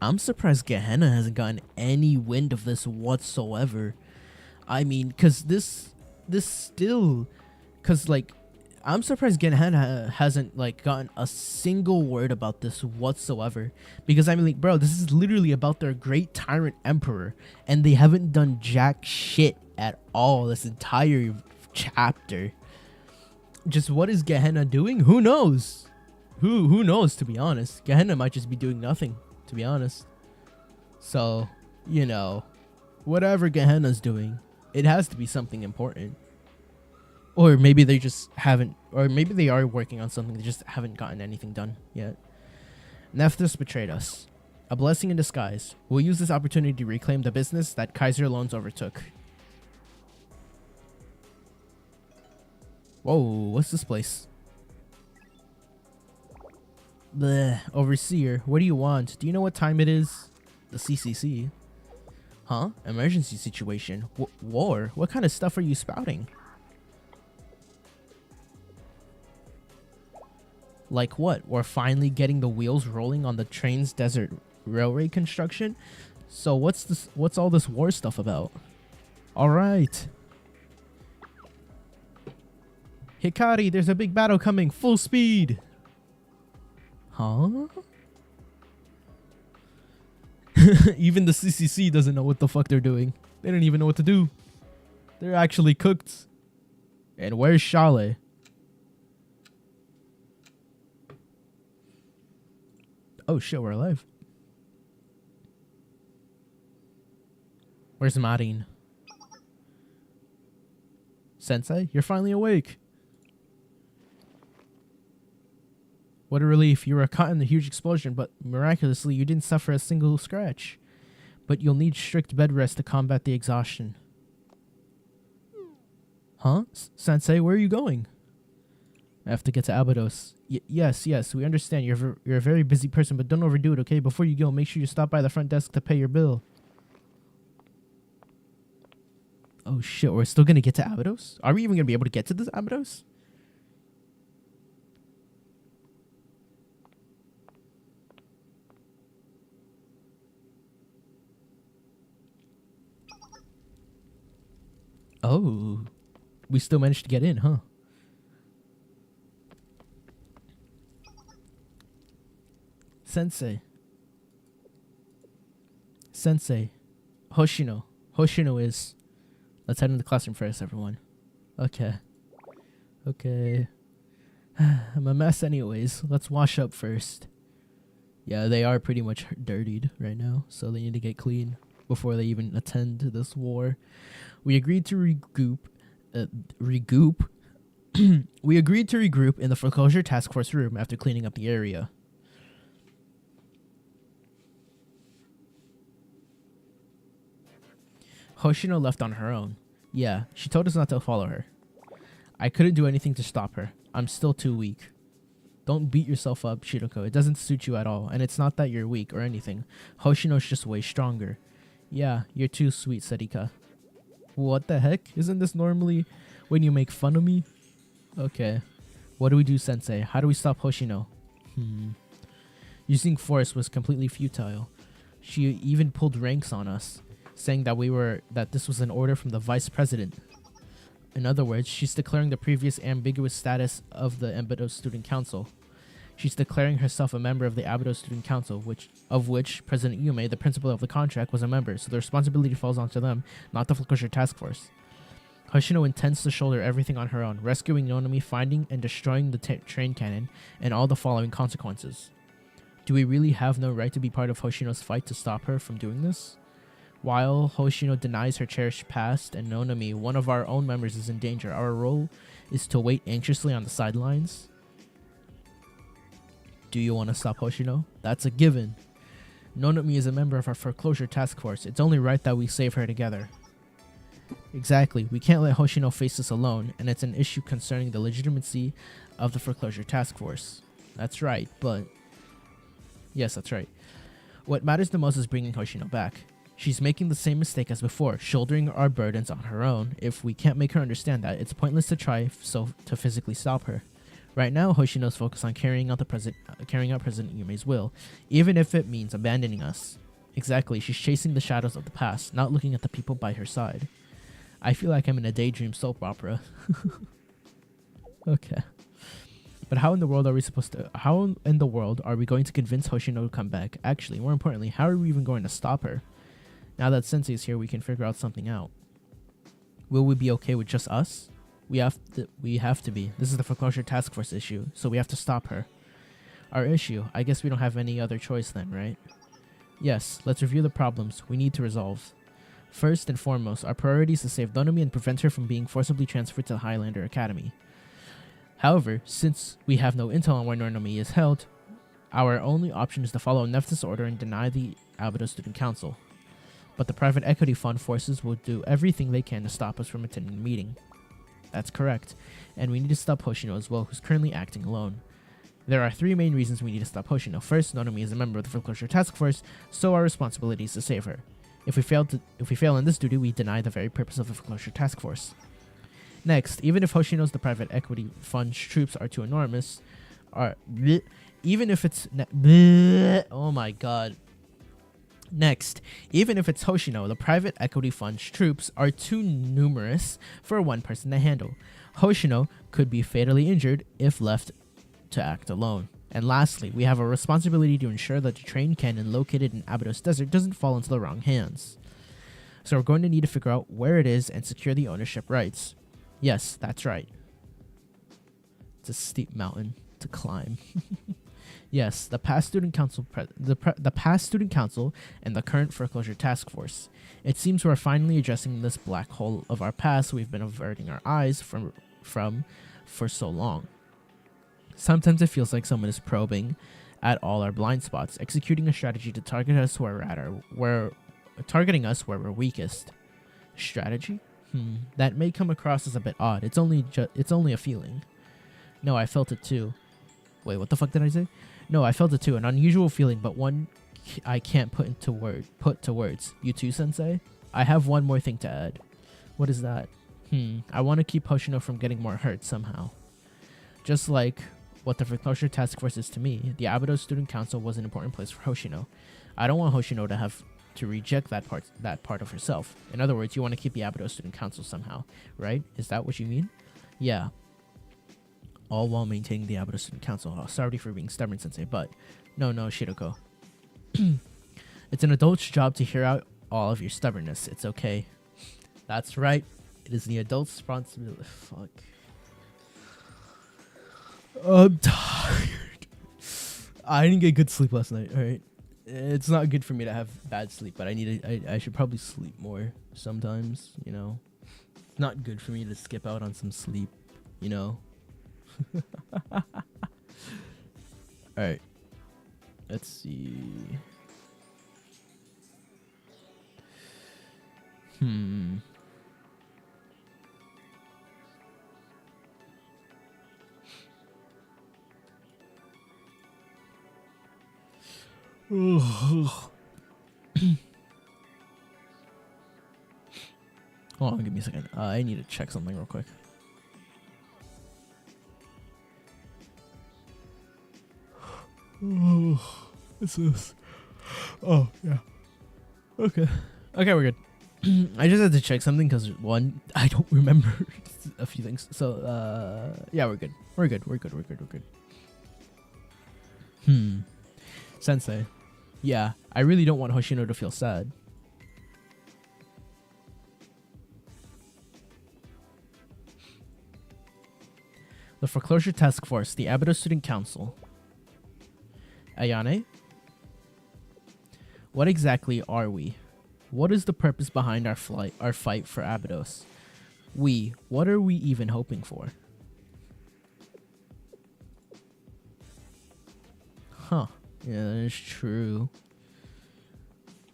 I'm surprised Gehenna hasn't gotten any wind of this whatsoever. I mean, I'm surprised Gehenna hasn't gotten a single word about this whatsoever. Because I mean, bro, this is literally about their great tyrant emperor, and they haven't done jack shit at all this entire chapter. Just what is Gehenna doing? Who knows? Who knows, to be honest. Gehenna might just be doing nothing, to be honest. So, you know, whatever Gehenna's doing, it has to be something important. Or maybe they just haven't, or maybe they are working on something, they just haven't gotten anything done yet. Nephthys betrayed us. A blessing in disguise. We'll use this opportunity to reclaim the business that Kaiser Loans overtook. Whoa, what's this place? Bleh, overseer, what do you want? Do you know what time it is? The CCC. Huh? Emergency situation. War? What kind of stuff are you spouting? Like what? We're finally getting the wheels rolling on the train's desert railway construction? So what's all this war stuff about? Alright. Hikari, there's a big battle coming. Full speed. Huh? Even the CCC doesn't know what the fuck they're doing. They don't even know what to do. They're actually cooked. And where's Shale? Oh shit, we're alive. Where's Marin? Sensei, you're finally awake. What a relief. You were caught in the huge explosion, but miraculously you didn't suffer a single scratch. But you'll need strict bed rest to combat the exhaustion. Huh? Sensei, where are you going? I have to get to Abydos. Yes, we understand. You're a very busy person, but don't overdo it, okay? Before you go, make sure you stop by the front desk to pay your bill. Oh shit, we're still gonna get to Abydos? Are we even gonna be able to get to this Abydos? Oh, we still managed to get in, huh? Sensei, Hoshino is. Let's head into the classroom first, everyone. Okay. I'm a mess anyways. Let's wash up first. Yeah, they are pretty much dirtied right now, so they need to get clean before they even attend to this war. We agreed to regroup we agreed to regroup in the foreclosure task force room after cleaning up the area. Hoshino left on her own. Yeah, she told us not to follow her. I couldn't do anything to stop her. I'm still too weak. Don't beat yourself up, Shiroko. It doesn't suit you at all, and it's not that you're weak or anything. Hoshino's just way stronger. Yeah, you're too sweet, Sarika. What the heck? Isn't this normally when you make fun of me? Okay. What do we do, Sensei? How do we stop Hoshino? Using force was completely futile. She even pulled ranks on us, saying that this was an order from the vice president. In other words, she's declaring the previous ambiguous status of the Abydos Student Council. She's declaring herself a member of the Abydos Student Council, of which President Yume, the principal of the contract, was a member, so the responsibility falls onto them, not the Foreclosure Task Force. Hoshino intends to shoulder everything on her own, rescuing Nonami, finding and destroying the train cannon, and all the following consequences. Do we really have no right to be part of Hoshino's fight to stop her from doing this? While Hoshino denies her cherished past and Nonami, one of our own members, is in danger, our role is to wait anxiously on the sidelines. Do you want to stop Hoshino? That's a given. Nonami is a member of our foreclosure task force. It's only right that we save her together. Exactly. We can't let Hoshino face this alone, and it's an issue concerning the legitimacy of the foreclosure task force. That's right, but... Yes, that's right. What matters the most is bringing Hoshino back. She's making the same mistake as before, shouldering our burdens on her own. If we can't make her understand that, it's pointless to try to physically stop her. Right now, Hoshino's focused on carrying out President Yume's will, even if it means abandoning us. Exactly, she's chasing the shadows of the past, not looking at the people by her side. I feel like I'm in a daydream soap opera. Okay. But how in the world are we going to convince Hoshino to come back? Actually, more importantly, how are we even going to stop her? Now that Sensei's here, we can figure out something out. Will we be okay with just us? We have to be. This is the foreclosure task force issue, so we have to stop her. Our issue? I guess we don't have any other choice then, right? Yes, let's review the problems we need to resolve. First and foremost, our priority is to save Nonami and prevent her from being forcibly transferred to the Highlander Academy. However, since we have no intel on where Nonami is held, our only option is to follow Nephthys' order and deny the Abydos Student Council. But the private equity fund forces will do everything they can to stop us from attending the meeting. That's correct, and we need to stop Hoshino as well, who's currently acting alone. There are three main reasons we need to stop Hoshino. First, Nonami is a member of the Foreclosure Task Force, so our responsibility is to save her. If we fail in this duty, we deny the very purpose of the Foreclosure Task Force. Next, even if Hoshino's the private equity fund's troops are too enormous, oh my god. Next, even if it's Hoshino, the private equity fund's troops are too numerous for one person to handle. Hoshino could be fatally injured if left to act alone. And lastly, we have a responsibility to ensure that the train cannon located in Abydos Desert doesn't fall into the wrong hands. So we're going to need to figure out where it is and secure the ownership rights. Yes, that's right. It's a steep mountain to climb. Yes, the past student council, the past student council, and the current foreclosure task force. It seems we're finally addressing this black hole of our past we've been averting our eyes from for so long. Sometimes it feels like someone is probing at all our blind spots, executing a strategy to target us where we're weakest. Strategy? That may come across as a bit odd. It's only a feeling. No, I felt it too. Wait, what the fuck did I say? No, I felt it too. An unusual feeling, but one I can't put to words. You too, Sensei? I have one more thing to add. What is that? I want to keep Hoshino from getting more hurt somehow. Just like what the foreclosure task force is to me, the Abydos Student Council was an important place for Hoshino. I don't want Hoshino to have to reject that part of herself. In other words, you want to keep the Abydos Student Council somehow, right? Is that what you mean? Yeah. All while maintaining the Abydos Student Council. Oh, sorry for being stubborn, Sensei, but no, Shiroko. It's an adult's job to hear out all of your stubbornness. It's okay. That's right. It is the adult's responsibility. Fuck. I'm tired. I didn't get good sleep last night, alright? It's not good for me to have bad sleep, but I should probably sleep more sometimes, you know? It's not good for me to skip out on some sleep, you know? Alright. Let's see. Hold on, give me a second. I need to check something real quick. What's this? Oh, yeah. Okay, we're good. I just had to check something because, one, I don't remember a few things. So, yeah, we're good. We're good. Sensei. Yeah, I really don't want Hoshino to feel sad. The Foreclosure Task Force, the Abydos Student Council. Ayane? What exactly are we? What is the purpose behind our fight for Abydos? What are we even hoping for? Huh. Yeah, that is true.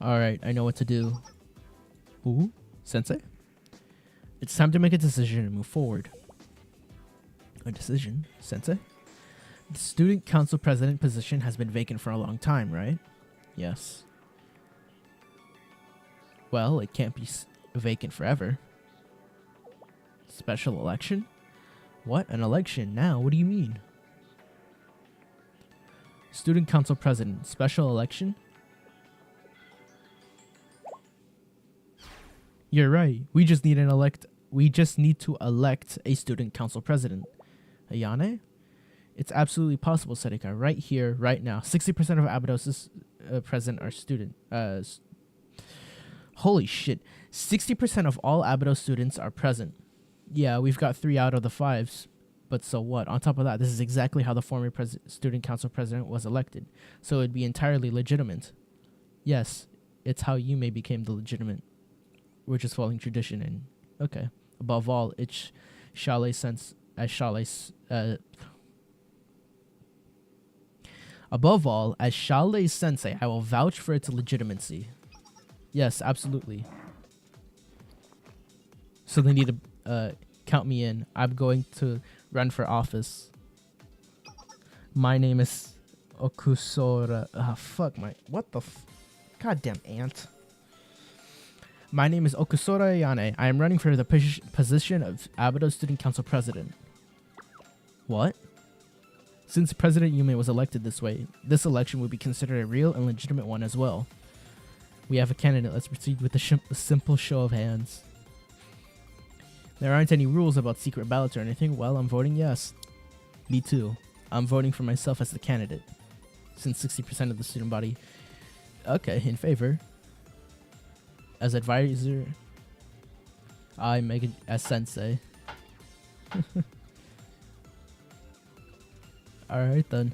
Alright, I know what to do. Ooh, Sensei? It's time to make a decision and move forward. A decision, Sensei? The student council president position has been vacant for a long time, right? Yes. Well, it can't be vacant forever. Special election? What? An election now? What do you mean? Student council president, special election? You're right. We just need to elect a student council president. Ayane? It's absolutely possible, Sedeka. Right here, right now. 60% of Abydos' present are student. Holy shit. 60% of all Abydos students are present. Yeah, we've got 3 out of the 5s. But so what? On top of that, this is exactly how the former student council president was elected. So it'd be entirely legitimate. Yes, it's how Yume became the legitimate. We're just following tradition and... Okay. Above all, it's Shale sense... Above all, as Shale's sensei, I will vouch for its legitimacy. Yes, absolutely. So they need to count me in. I'm going to run for office. My name is Okusora. What the goddamn ant. My name is Okusora Ayane. I am running for the position of Abydos Student Council President. What? Since President Yume was elected this way, this election would be considered a real and legitimate one as well. We have a candidate. Let's proceed with a simple show of hands. There aren't any rules about secret ballots or anything. Well, I'm voting yes. Me too. I'm voting for myself as the candidate. Since 60% of the student body... Okay, in favor. As advisor, I make it as sensei. Alright then.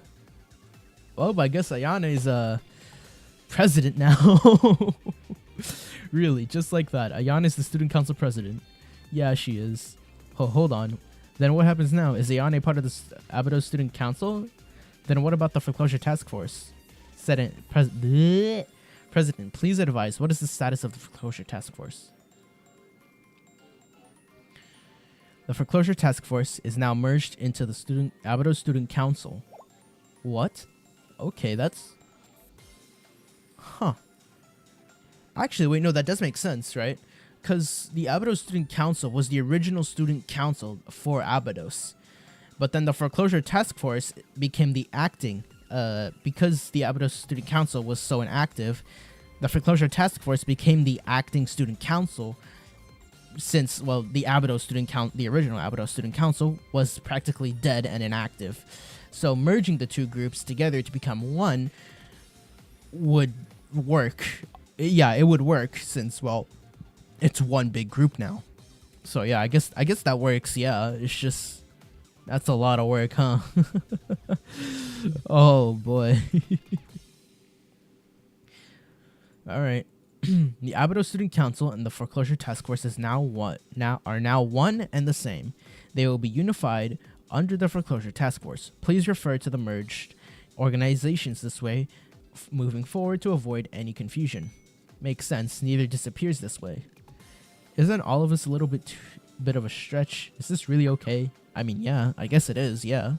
Well, I guess Ayane's president now. Really, just like that. Ayane's the student council president. Yeah, she is. Hold on. Then what happens now? Is Ayane part of the Abydos student council? Then what about the foreclosure task force? President, please advise, what is the status of the foreclosure task force? The foreclosure task force is now merged into the Abydos student council. What? Okay, that's... Huh. Actually, wait, no, that does make sense, right? Because the Abydos student council was the original student council for Abydos. But then the foreclosure task force became the acting, because the Abydos student council was so inactive, the foreclosure task force became the acting student council since, well, the original Abydos student council was practically dead and inactive. So merging the two groups together to become one would work. Yeah, it would work since, well, it's one big group now. So yeah, I guess that works. Yeah, it's just, that's a lot of work, huh? Oh boy. All right. The Abydos Student Council and the Foreclosure Task Force are now one and the same. They will be unified under the Foreclosure Task Force. Please refer to the merged organizations this way, moving forward to avoid any confusion. Makes sense. Neither disappears this way. Isn't all of us a little bit of a stretch? Is this really okay? I mean, yeah, I guess it is, yeah.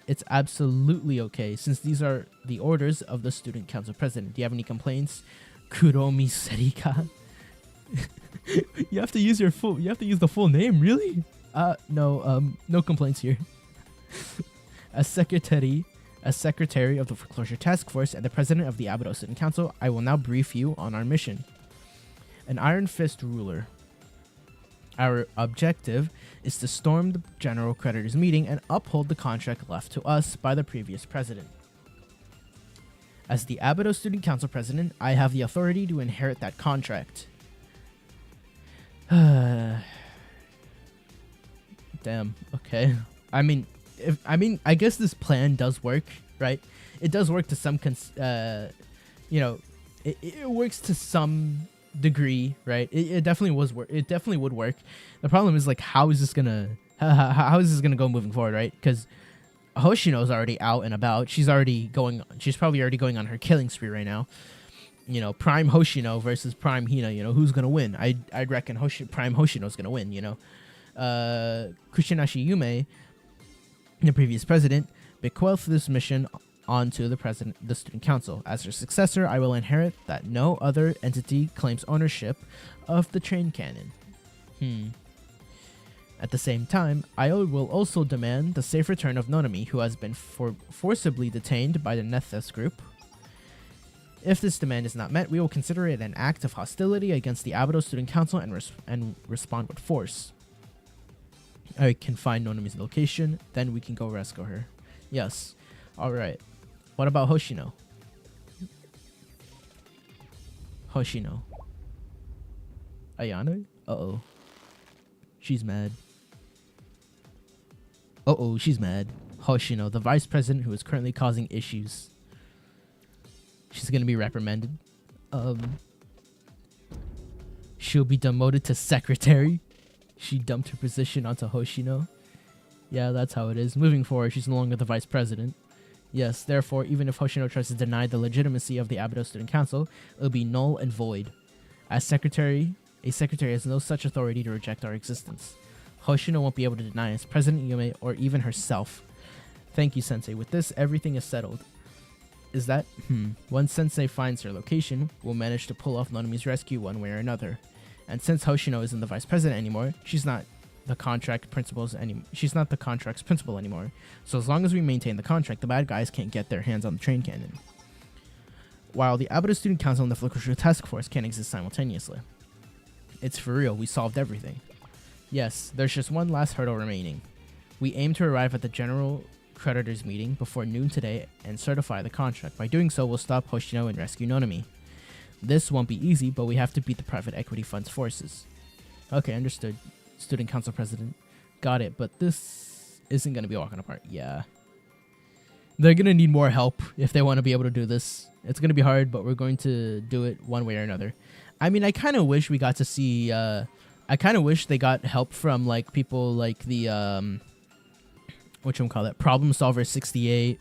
It's absolutely okay, since these are the orders of the Student Council President. Do you have any complaints? Kuromi Serika? You have to use the full name, really? No complaints here. As secretary of the Foreclosure Task Force and the president of the Abydos Student Council, I will now brief you on our mission. An Iron Fist ruler. Our objective is to storm the General Creditors meeting and uphold the contract left to us by the previous president. As the Abydos Student Council president, I have the authority to inherit that contract. Damn, okay. I guess this plan does work, right? It does work to some it works to some degree, right? It definitely would work. The problem is, like, how is this gonna go moving forward, right? Because Hoshino's already out and about. She's probably already going on her killing spree right now. You know, Prime Hoshino versus Prime Hina. You know, who's gonna win? I'd reckon Prime Hoshino's gonna win. You know, Kushinashi Yume, the previous president, bequeathed this mission onto the student council. As her successor, I will inherit that no other entity claims ownership of the train cannon. At the same time, I will also demand the safe return of Nonami, who has been forcibly detained by the Nethys group. If this demand is not met, we will consider it an act of hostility against the Abydos Student Council and respond with force. I can find Nonami's location, then we can go rescue her. Yes. Alright. What about Hoshino? Ayane? Uh-oh. She's mad. She's mad. Hoshino, the vice president who is currently causing issues. She's gonna be reprimanded. She'll be demoted to secretary. She dumped her position onto Hoshino. Yeah, that's how it is. Moving forward, she's no longer the vice president. Yes, therefore, even if Hoshino tries to deny the legitimacy of the Abydos Student Council, it'll be null and void. As secretary, a secretary has no such authority to reject our existence. Hoshino won't be able to deny us, President Yume, or even herself. Thank you, Sensei. With this, everything is settled. Is that? Once Sensei finds her location, we'll manage to pull off Nonami's rescue one way or another. And since Hoshino isn't the vice president anymore, she's not the contract's principal anymore. So as long as we maintain the contract, the bad guys can't get their hands on the train cannon. While the Abydos Student Council and the Foreclosure Task Force can't exist simultaneously. It's for real, we solved everything. Yes, there's just one last hurdle remaining. We aim to arrive at the General Creditors meeting before noon today and certify the contract. By doing so, we'll stop Hoshino and rescue Nonami. This won't be easy, but we have to beat the private equity fund's forces. Okay, understood. Student council president. Got it, but this isn't going to be a walk in the park. Yeah. They're going to need more help if they want to be able to do this. It's going to be hard, but we're going to do it one way or another. I mean, I kind of wish we got to see... I kind of wish they got help from, like, people like the... whatchamacallit? Problem Solver 68.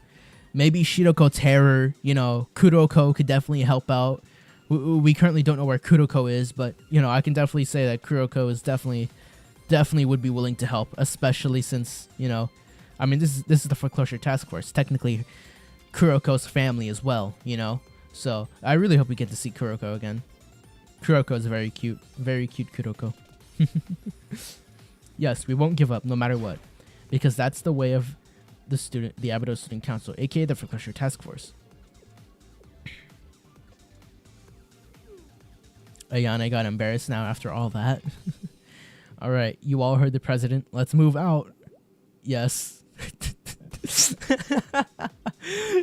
Maybe Shiroko Terror. You know, Kuroko could definitely help out. We currently don't know where Kuroko is, but, you know, I can definitely say that Kuroko is definitely would be willing to help, especially since, you know, I mean, this is the foreclosure task force, technically Kuroko's family as well, you know, so I really hope we get to see Kuroko again. Kuroko is very cute Kuroko. Yes, we won't give up no matter what, because that's the way of the Abydos Student Council, aka the foreclosure task force. Ayane got embarrassed now after all that. All right, you all heard the president. Let's move out. Yes.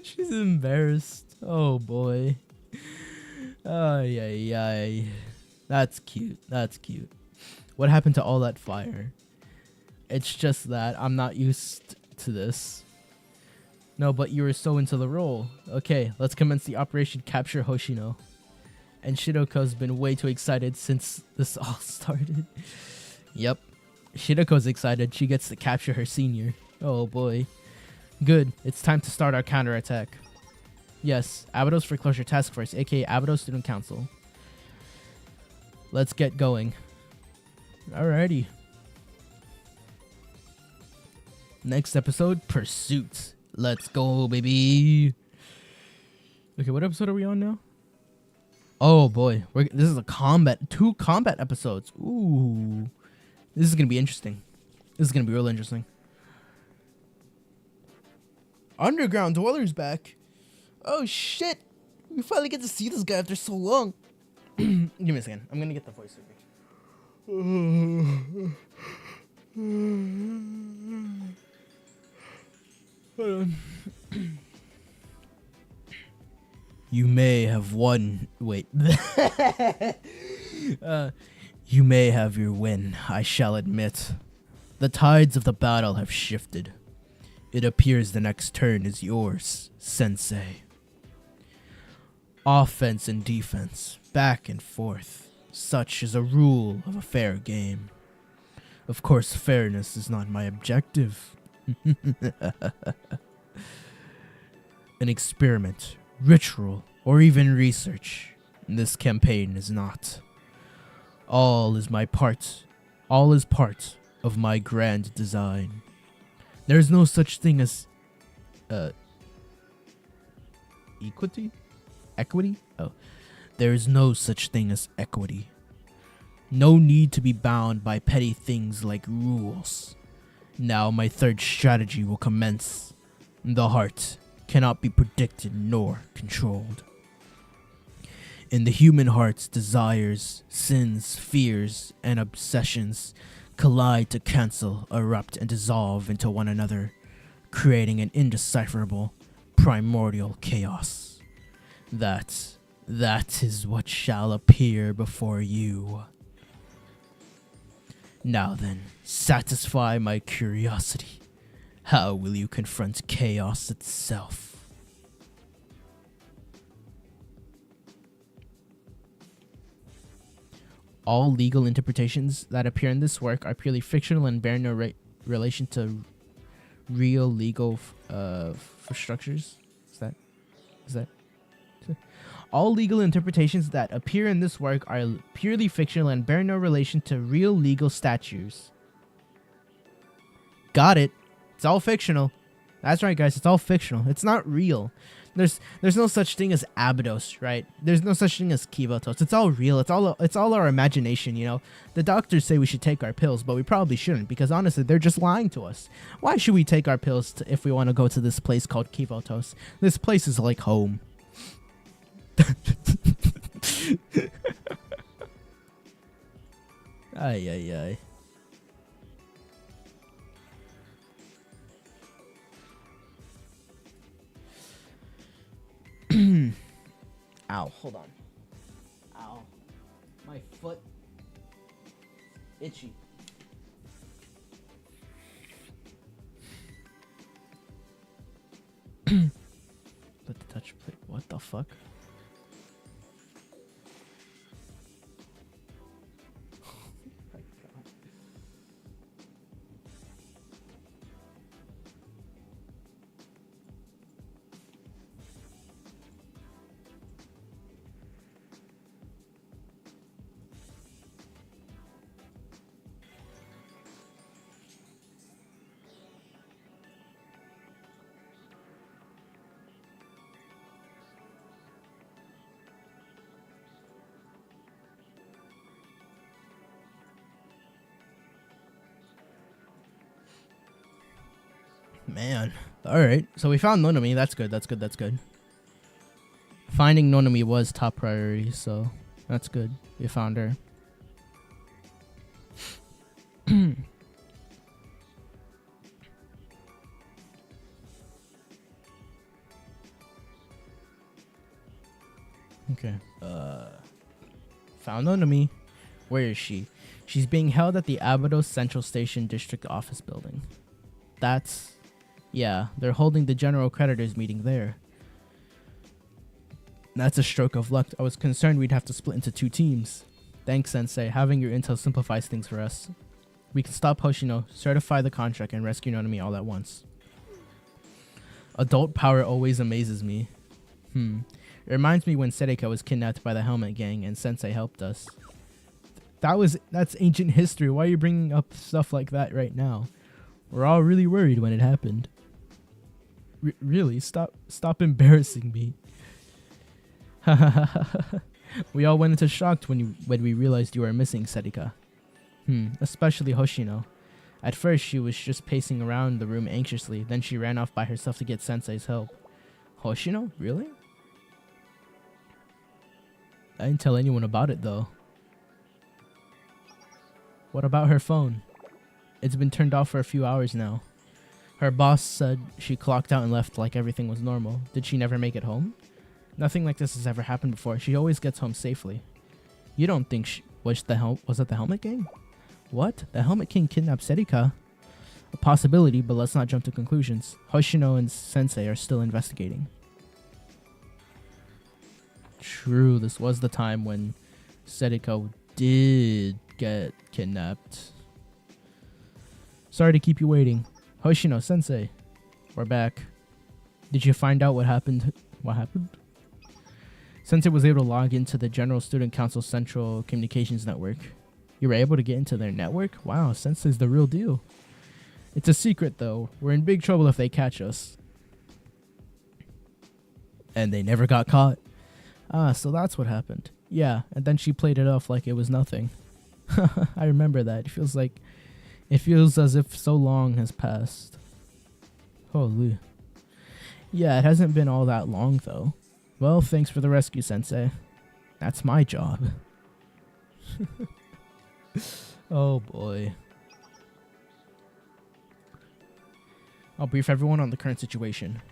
She's embarrassed. Oh, boy. Ay, ay, ay. That's cute. That's cute. What happened to all that fire? It's just that I'm not used to this. No, but you were so into the role. Okay, let's commence the Operation Capture Hoshino. And Shiroko's been way too excited since this all started. Yep. Shiroko's excited. She gets to capture her senior. Oh boy. Good. It's time to start our counterattack. Yes, Abydos Foreclosure Task Force, aka Abydos Student Council. Let's get going. Alrighty. Next episode, Pursuit. Let's go, baby. Okay, what episode are we on now? Oh boy, this is two combat episodes. Ooh. This is going to be interesting. This is going to be real interesting. Underground Dweller's back. Oh, shit. We finally get to see this guy after so long. Give me a second. I'm going to get the voice over. Hold on. You may have won. Wait. You may have your win, I shall admit. The tides of the battle have shifted. It appears the next turn is yours, Sensei. Offense and defense, back and forth. Such is a rule of a fair game. Of course, fairness is not my objective. An experiment, ritual, or even research. This campaign is not. All is part of my grand design. There is no such thing as equity? Oh. There is no such thing as equity. No need to be bound by petty things like rules. Now my third strategy will commence. The heart cannot be predicted nor controlled. In the human heart's desires, sins, fears, and obsessions collide to cancel, erupt, and dissolve into one another, creating an indecipherable, primordial chaos. That is what shall appear before you. Now then, satisfy my curiosity. How will you confront chaos itself? All legal interpretations that appear in this work are purely fictional and bear no relation to real legal structures. Is that? All legal interpretations that appear in this work are purely fictional and bear no relation to real legal statutes. Got it. It's all fictional. That's right, guys. It's all fictional. It's not real. There's no such thing as Abydos, right? There's no such thing as Kivotos. It's all real. It's all our imagination, you know? The doctors say we should take our pills, but we probably shouldn't, because honestly, they're just lying to us. Why should we take our pills if we want to go to this place called Kivotos? This place is like home. Ay, ay, ay. Ow, hold on. foot. Itchy. Let the touch play. What the fuck? Man. Alright. So we found Nonami. That's good. That's good. That's good. Finding Nonami was top priority, so that's good. We found her. Okay. Found Nonami. Where is she? She's being held at the Abydos Central Station District Office Building. That's... Yeah, they're holding the general creditors meeting there. That's a stroke of luck. I was concerned we'd have to split into 2 teams. Thanks, Sensei. Having your intel simplifies things for us. We can stop Hoshino, certify the contract, and rescue Nonami all at once. Adult power always amazes me. It reminds me when Serika was kidnapped by the Helmet Gang and Sensei helped us. That's ancient history. Why are you bringing up stuff like that right now? We're all really worried when it happened. Really? Stop embarrassing me. We all went into shock when we realized you were missing, Serika. Especially Hoshino. At first, she was just pacing around the room anxiously, then she ran off by herself to get Sensei's help. Hoshino? Really? I didn't tell anyone about it, though. What about her phone? It's been turned off for a few hours now. Her boss said she clocked out and left like everything was normal. Did she never make it home? Nothing like this has ever happened before. She always gets home safely. You don't think was it the Helmet Gang? What? The Helmet King kidnapped Serika? A possibility, but let's not jump to conclusions. Hoshino and Sensei are still investigating. True, this was the time when Serika did get kidnapped. Sorry to keep you waiting. Hoshino, Sensei, we're back. Did you find out what happened? What happened? Sensei was able to log into the General Student Council Central Communications Network. You were able to get into their network? Wow, Sensei's the real deal. It's a secret, though. We're in big trouble if they catch us. And they never got caught. Ah, so that's what happened. Yeah, and then she played it off like it was nothing. I remember that. It feels as if so long has passed. Holy. Yeah, it hasn't been all that long, though. Well, thanks for the rescue, Sensei. That's my job. Oh, boy. I'll brief everyone on the current situation.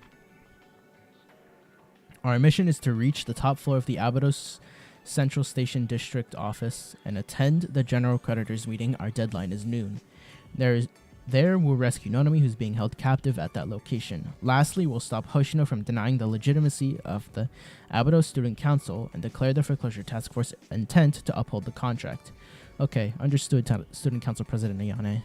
Our mission is to reach the top floor of the Abydos Central Station District Office and attend the General Creditors meeting. Our deadline is noon. There we'll rescue Nonami, who's being held captive at that location. Lastly, we'll stop Hoshino from denying the legitimacy of the Abydos Student Council and declare the Foreclosure Task Force intent to uphold the contract. Okay, understood, Student Council President Ayane.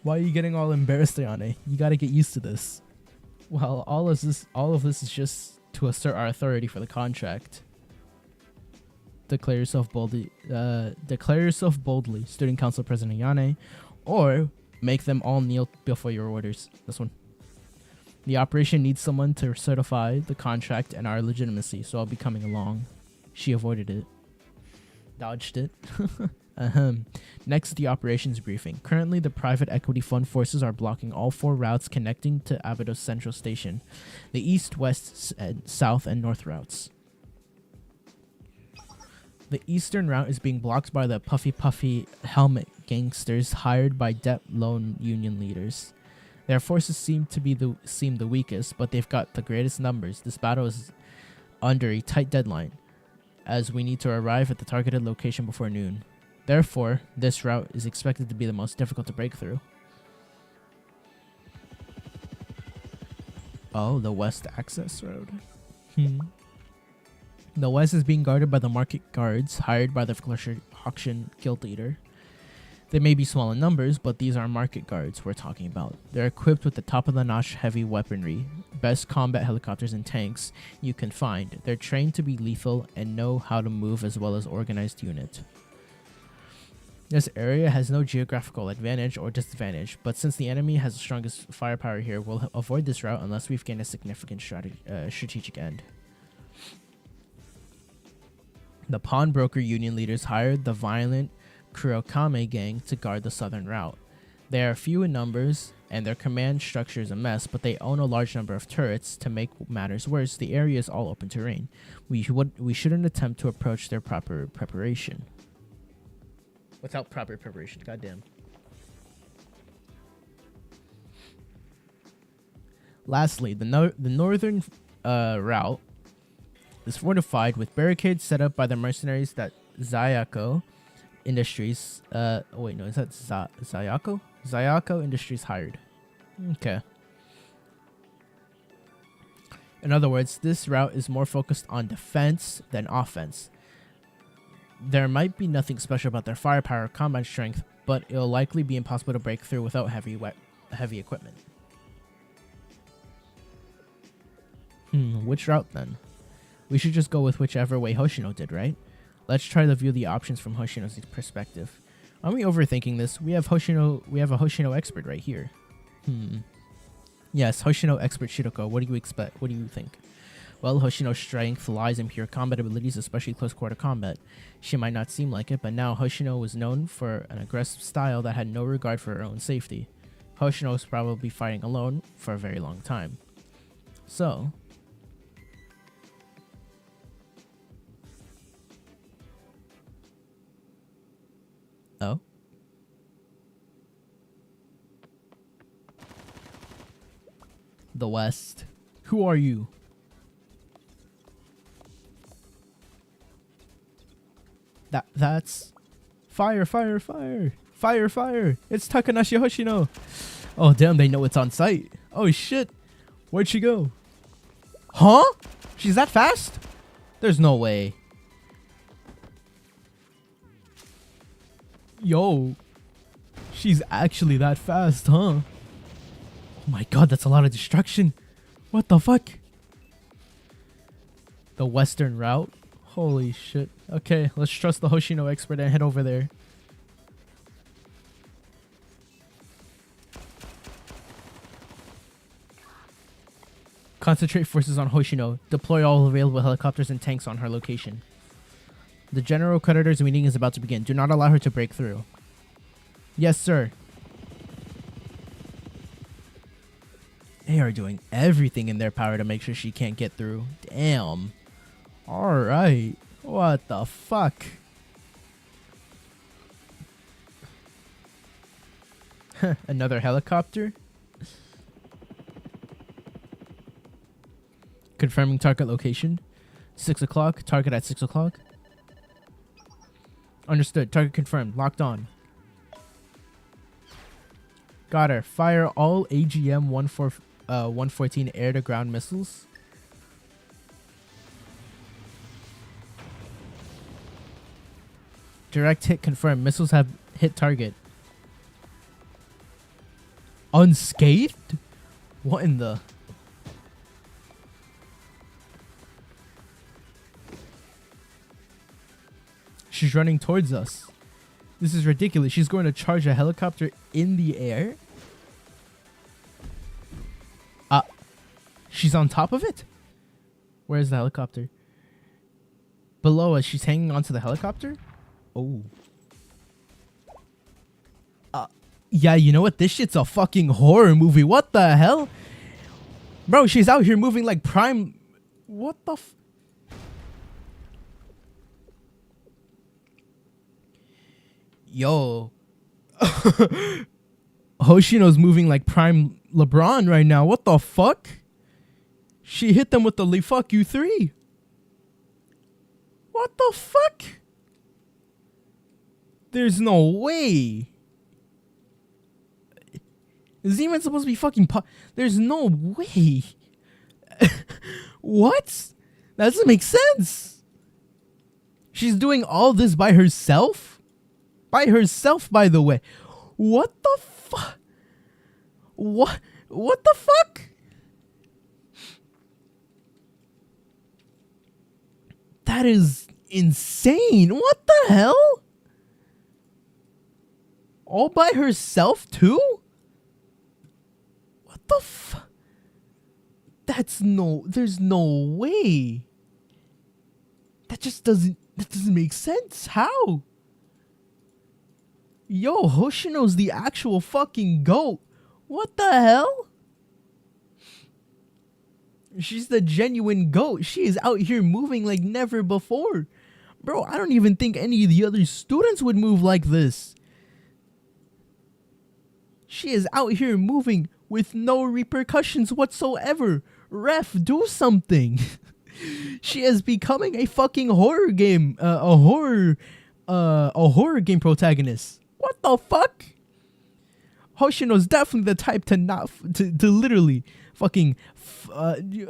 Why are you getting all embarrassed, Ayane? You gotta get used to this. Well, all of this is just to assert our authority for the contract. Declare yourself boldly, Student Council President Ayane, or make them all kneel before your orders. This one. The operation needs someone to certify the contract and our legitimacy, so I'll be coming along. She avoided it. Dodged it. Next, the operations briefing. Currently, the private equity fund forces are blocking all 4 routes connecting to Abydos Central Station. The east, west, south, and north routes. The eastern route is being blocked by the puffy helmet gangsters hired by debt loan union leaders. Their forces seem the weakest, but they've got the greatest numbers. This battle is under a tight deadline, as we need to arrive at the targeted location before noon. Therefore, this route is expected to be the most difficult to break through. Oh, the west access road. The west is being guarded by the market guards hired by the auction guild leader. They may be small in numbers, but these are market guards we're talking about. They're equipped with the top-of-the-notch heavy weaponry, best combat helicopters and tanks you can find. They're trained to be lethal and know how to move as well as organized unit. This area has no geographical advantage or disadvantage, but since the enemy has the strongest firepower here, we'll avoid this route unless we've gained a significant strategic end. The pawnbroker union leaders hired the violent Kurokame gang to guard the southern route. They are few in numbers, and their command structure is a mess, but they own a large number of turrets. To make matters worse, the area is all open terrain. We shouldn't attempt to approach their proper preparation. Without proper preparation, goddamn. Lastly, the northern route is fortified with barricades set up by the mercenaries that Zayako Industries, wait, no, is that Zayako? Zayako Industries hired. Okay. In other words, this route is more focused on defense than offense. There might be nothing special about their firepower or combat strength, but it'll likely be impossible to break through without heavy equipment. Which route then? We should just go with whichever way Hoshino did, right? Let's try to view the options from Hoshino's perspective. Aren't we overthinking this? We have a Hoshino expert right here. Yes, Hoshino expert Shiroko. What do you expect? What do you think? Well, Hoshino's strength lies in pure combat abilities, especially close quarter combat. She might not seem like it, but now Hoshino was known for an aggressive style that had no regard for her own safety. Hoshino was probably fighting alone for a very long time. So, oh? The West. Who are you? That's fire, fire, fire, fire, fire. It's Takanashi Hoshino. Oh, damn, they know it's on site. Oh, shit. Where'd she go? Huh? She's that fast? There's no way. Yo. She's actually that fast, huh? Oh my god, that's a lot of destruction. What the fuck? The western route? Holy shit. Okay, let's trust the Hoshino expert and head over there. Concentrate forces on Hoshino. Deploy all available helicopters and tanks on her location. The general creditor's meeting is about to begin. Do not allow her to break through. Yes, sir. They are doing everything in their power to make sure she can't get through. Damn. Alright. What the fuck? Another helicopter? Confirming target location. 6 o'clock. Target at 6 o'clock. Understood. Target confirmed. Locked on. Got her. Fire all AGM 114 air-to-ground missiles. Direct hit confirmed. Missiles have hit target. Unscathed? What in the... She's running towards us. This is ridiculous. She's going to charge a helicopter in the air? She's on top of it? Where's the helicopter? Below us. She's hanging onto the helicopter? Oh. Yeah, you know what? This shit's a fucking horror movie. What the hell? Bro, she's out here moving like prime... What the f... Yo. Hoshino's moving like prime LeBron right now. What the fuck? She hit them with the fuck you 3. What the fuck? There's no way. Is he even supposed to be fucking There's no way. What? That doesn't make sense. She's doing all this by herself? By herself, by the way. What the fuck? What the fuck? That is insane. What the hell? All by herself too? What the fuck? There's no way. That doesn't make sense. How? Yo, Hoshino's the actual fucking GOAT. What the hell? She's the genuine GOAT. She is out here moving like never before. Bro, I don't even think any of the other students would move like this. She is out here moving with no repercussions whatsoever. Ref, do something. She is becoming a fucking horror game, a horror game protagonist. What the fuck? Hoshino's definitely the type to literally fucking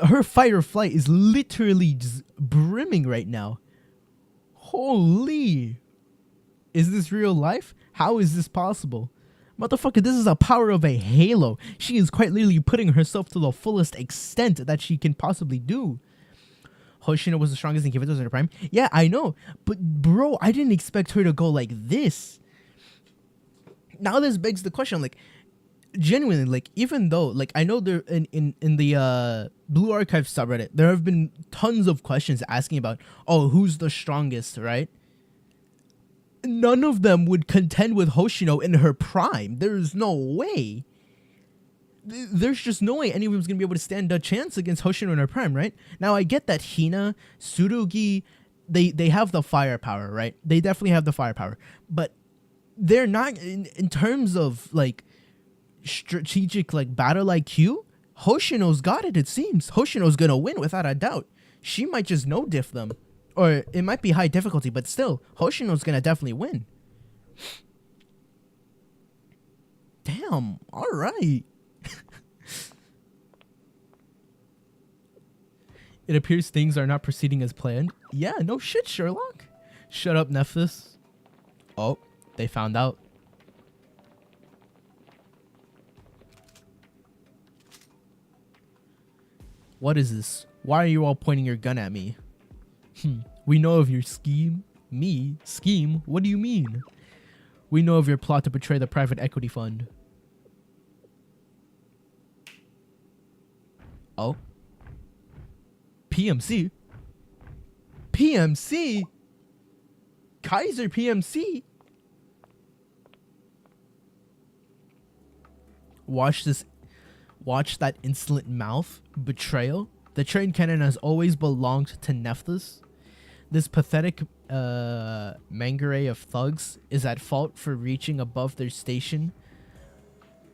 her fight or flight is literally just brimming right now. Holy. Is this real life? How is this possible? Motherfucker, this is the power of a halo. She is quite literally putting herself to the fullest extent that she can possibly do. Hoshino was the strongest in Kivatos in her prime. Yeah, I know. But bro, I didn't expect her to go like this. Now this begs the question, like, genuinely, like, even though, like, I know there in the Blue Archive subreddit, there have been tons of questions asking about, oh, who's the strongest, right? None of them would contend with Hoshino in her prime. There's no way. There's just no way any of them's gonna be able to stand a chance against Hoshino in her prime, right? Now I get that Hina, Tsurugi, they have the firepower, right? They definitely have the firepower, but they're not in terms of like strategic like battle IQ. Hoshino's got it. It seems Hoshino's gonna win without a doubt. She might just no diff them, or it might be high difficulty, but still Hoshino's gonna definitely win. Damn. All right. It appears things are not proceeding as planned. Yeah, no shit, Sherlock. Shut up, Nephthys. Oh, they found out. What is this? Why are you all pointing your gun at me? We know of your scheme. Me? Scheme? What do you mean? We know of your plot to betray the private equity fund. Oh. PMC? PMC? Kaiser PMC? Watch that insolent mouth. Betrayal. The train cannon has always belonged to Nephthys. This pathetic mangare of thugs is at fault for reaching above their station.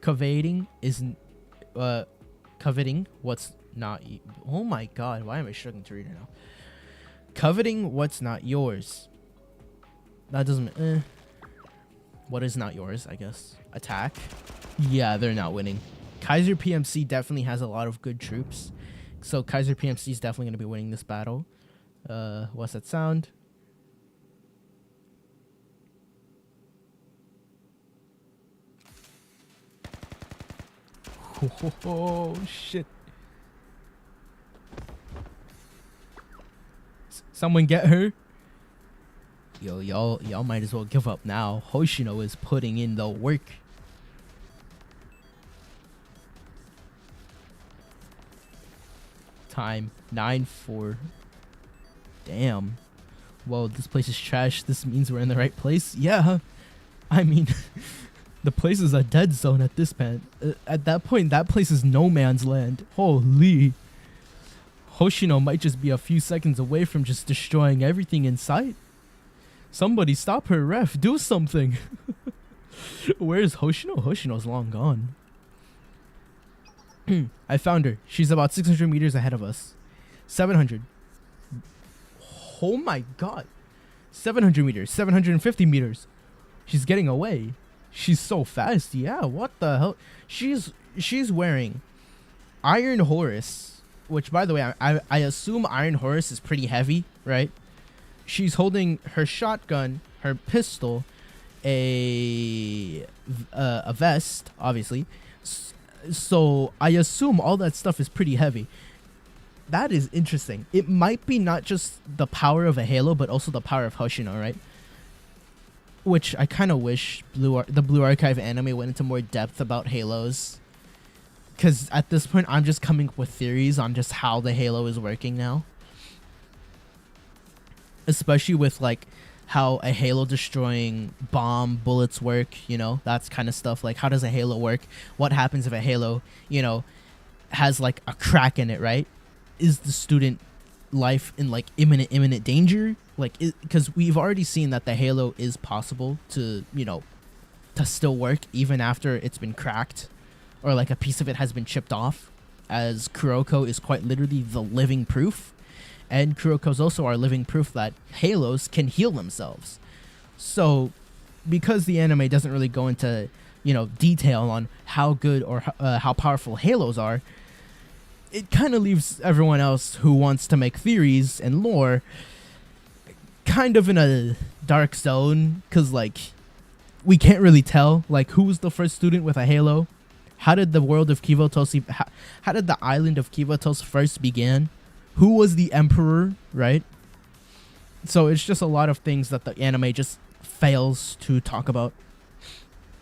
Coveting what's not. Oh my god, why am I struggling to read it now? Coveting what's not yours. That doesn't. What is not yours? I guess attack. Yeah, they're not winning. Kaiser PMC definitely has a lot of good troops, so Kaiser PMC is definitely going to be winning this battle. What's that sound? Oh shit. Someone get her. Yo, y'all might as well give up now. Hoshino is putting in the work. Time 9:04. Damn. Whoa, this place is trash. This means we're in the right place. Yeah. I mean, the place is a dead zone at this point. At that point, that place is no man's land. Holy. Hoshino might just be a few seconds away from just destroying everything in sight. Somebody stop her, ref. Do something. Where's Hoshino? Hoshino's long gone. I found her. She's about 600 meters ahead of us. 700. Oh my god. 700 meters, 750 meters. She's getting away. She's so fast. Yeah, what the hell? She's wearing Iron Horus, which, by the way, I assume Iron Horus is pretty heavy, right? She's holding her shotgun, her pistol, a vest, obviously. So I assume all that stuff is pretty heavy. That is interesting. It might be not just the power of a Halo, but also the power of Hoshino, right? Which I kind of wish the Blue Archive anime went into more depth about Halos. Because at this point, I'm just coming up with theories on just how the Halo is working now. Especially with, like, how a Halo destroying bomb bullets work, you know? That's kind of stuff. Like, how does a Halo work? What happens if a Halo, you know, has, like, a crack in it, right? Is the student life in, like, imminent danger? Like, because we've already seen that the Halo is possible to, you know, to still work even after it's been cracked. Or, like, a piece of it has been chipped off, as Kuroko is quite literally the living proof. And Kuroko's also our living proof that Halos can heal themselves. So, because the anime doesn't really go into, you know, detail on how good or how powerful Halos are, it kind of leaves everyone else who wants to make theories and lore kind of in a dark zone. Because, like, we can't really tell, like, who was the first student with a Halo? How did the world of Kivotos, how did the island of Kivotos first begin? Who was the emperor, right? So it's just a lot of things that the anime just fails to talk about.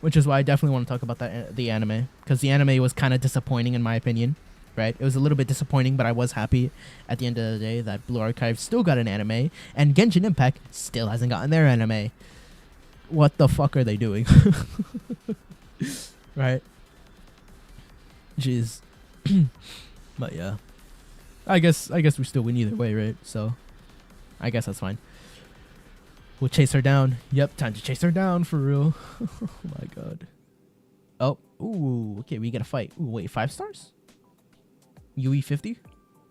Which is why I definitely want to talk about the anime. Because the anime was kind of disappointing in my opinion, right? It was a little bit disappointing, but I was happy at the end of the day that Blue Archive still got an anime. And Genshin Impact still hasn't gotten their anime. What the fuck are they doing? Right? Jeez. But yeah. I guess we still win either way, right? So I guess that's fine. We'll chase her down. Yep, time to chase her down for real. Oh my god. Oh, ooh, okay, we get a fight. Ooh, wait, 5 stars? UE50?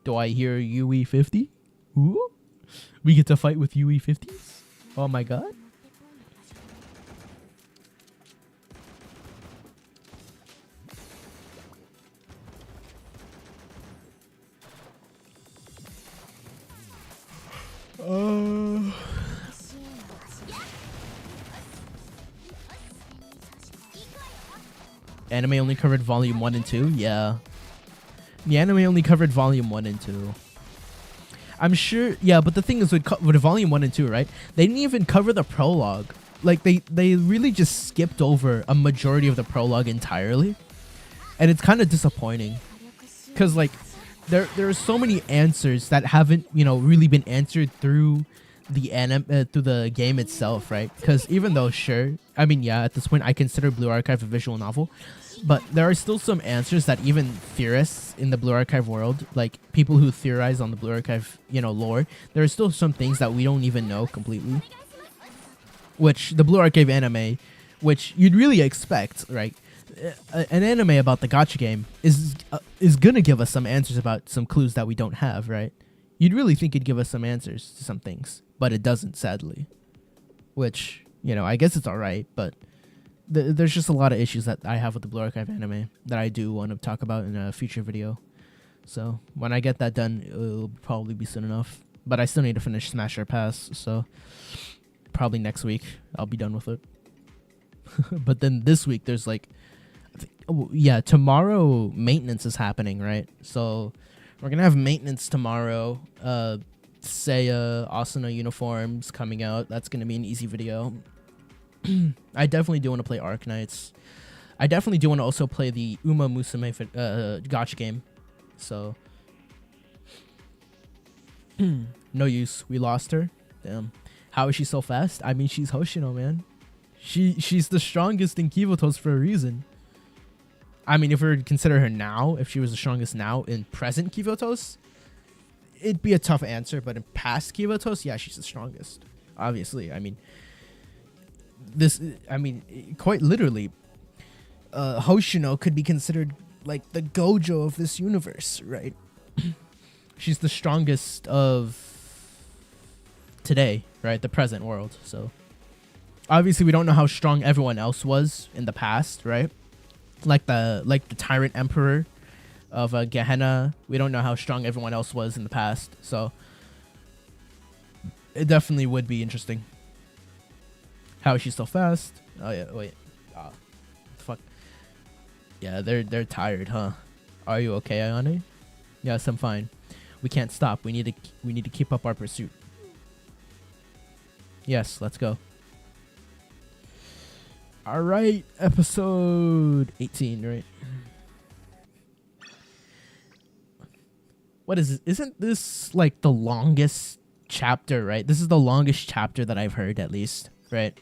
Do I hear UE50? Ooh, we get to fight with UE50s? Oh my god. Anime only covered volume 1 and 2? Yeah. The anime only covered volume 1 and 2. I'm sure, yeah, but the thing is with volume 1 and 2, right? They didn't even cover the prologue. Like, they really just skipped over a majority of the prologue entirely. And it's kind of disappointing. Because, like, there are so many answers that haven't, you know, really been answered through the through the game itself, right? Because even though, sure, I mean, yeah, at this point I consider Blue Archive a visual novel, but there are still some answers that even theorists in the Blue Archive world, like people who theorize on the Blue Archive, you know, lore, there are still some things that we don't even know completely, which the Blue Archive anime, which you'd really expect, right? An anime about the gacha game is gonna give us some answers about some clues that we don't have, right? You'd really think it'd give us some answers to some things, but it doesn't, sadly. Which, you know, I guess it's alright, but there's just a lot of issues that I have with the Blue Archive anime that I do want to talk about in a future video. So, when I get that done, it'll probably be soon enough. But I still need to finish Smasher Pass, so probably next week I'll be done with it. But then this week, there's like... yeah, tomorrow maintenance is happening, right? So we're gonna have maintenance tomorrow. Seiya Asuna uniforms coming out. That's gonna be an easy video. I definitely do want to play Arc Knights. I definitely do want to also play the Uma Musume gacha game. So no use. We lost her. Damn. How is she so fast? I mean, she's Hoshino, man. She's the strongest in Kivotos for a reason. I mean, if we were to consider her now, if she was the strongest now in present Kivotos, it'd be a tough answer. But in past Kivotos, yeah, she's the strongest. Obviously, I mean, quite literally, Hoshino could be considered like the Gojo of this universe, right? She's the strongest of today, right? The present world. So obviously we don't know how strong everyone else was in the past, right? Like the tyrant emperor of Gehenna. We don't know how strong everyone else was in the past. So it definitely would be interesting. How is she so fast? Oh yeah, wait. Ah, fuck. Yeah, they're tired, huh? Are you okay, Ayane? Yes, I'm fine. We can't stop. We need to keep up our pursuit. Yes, let's go. All right, episode 18, right? What is this? Isn't this like the longest chapter, right? This is the longest chapter that I've heard, at least, right?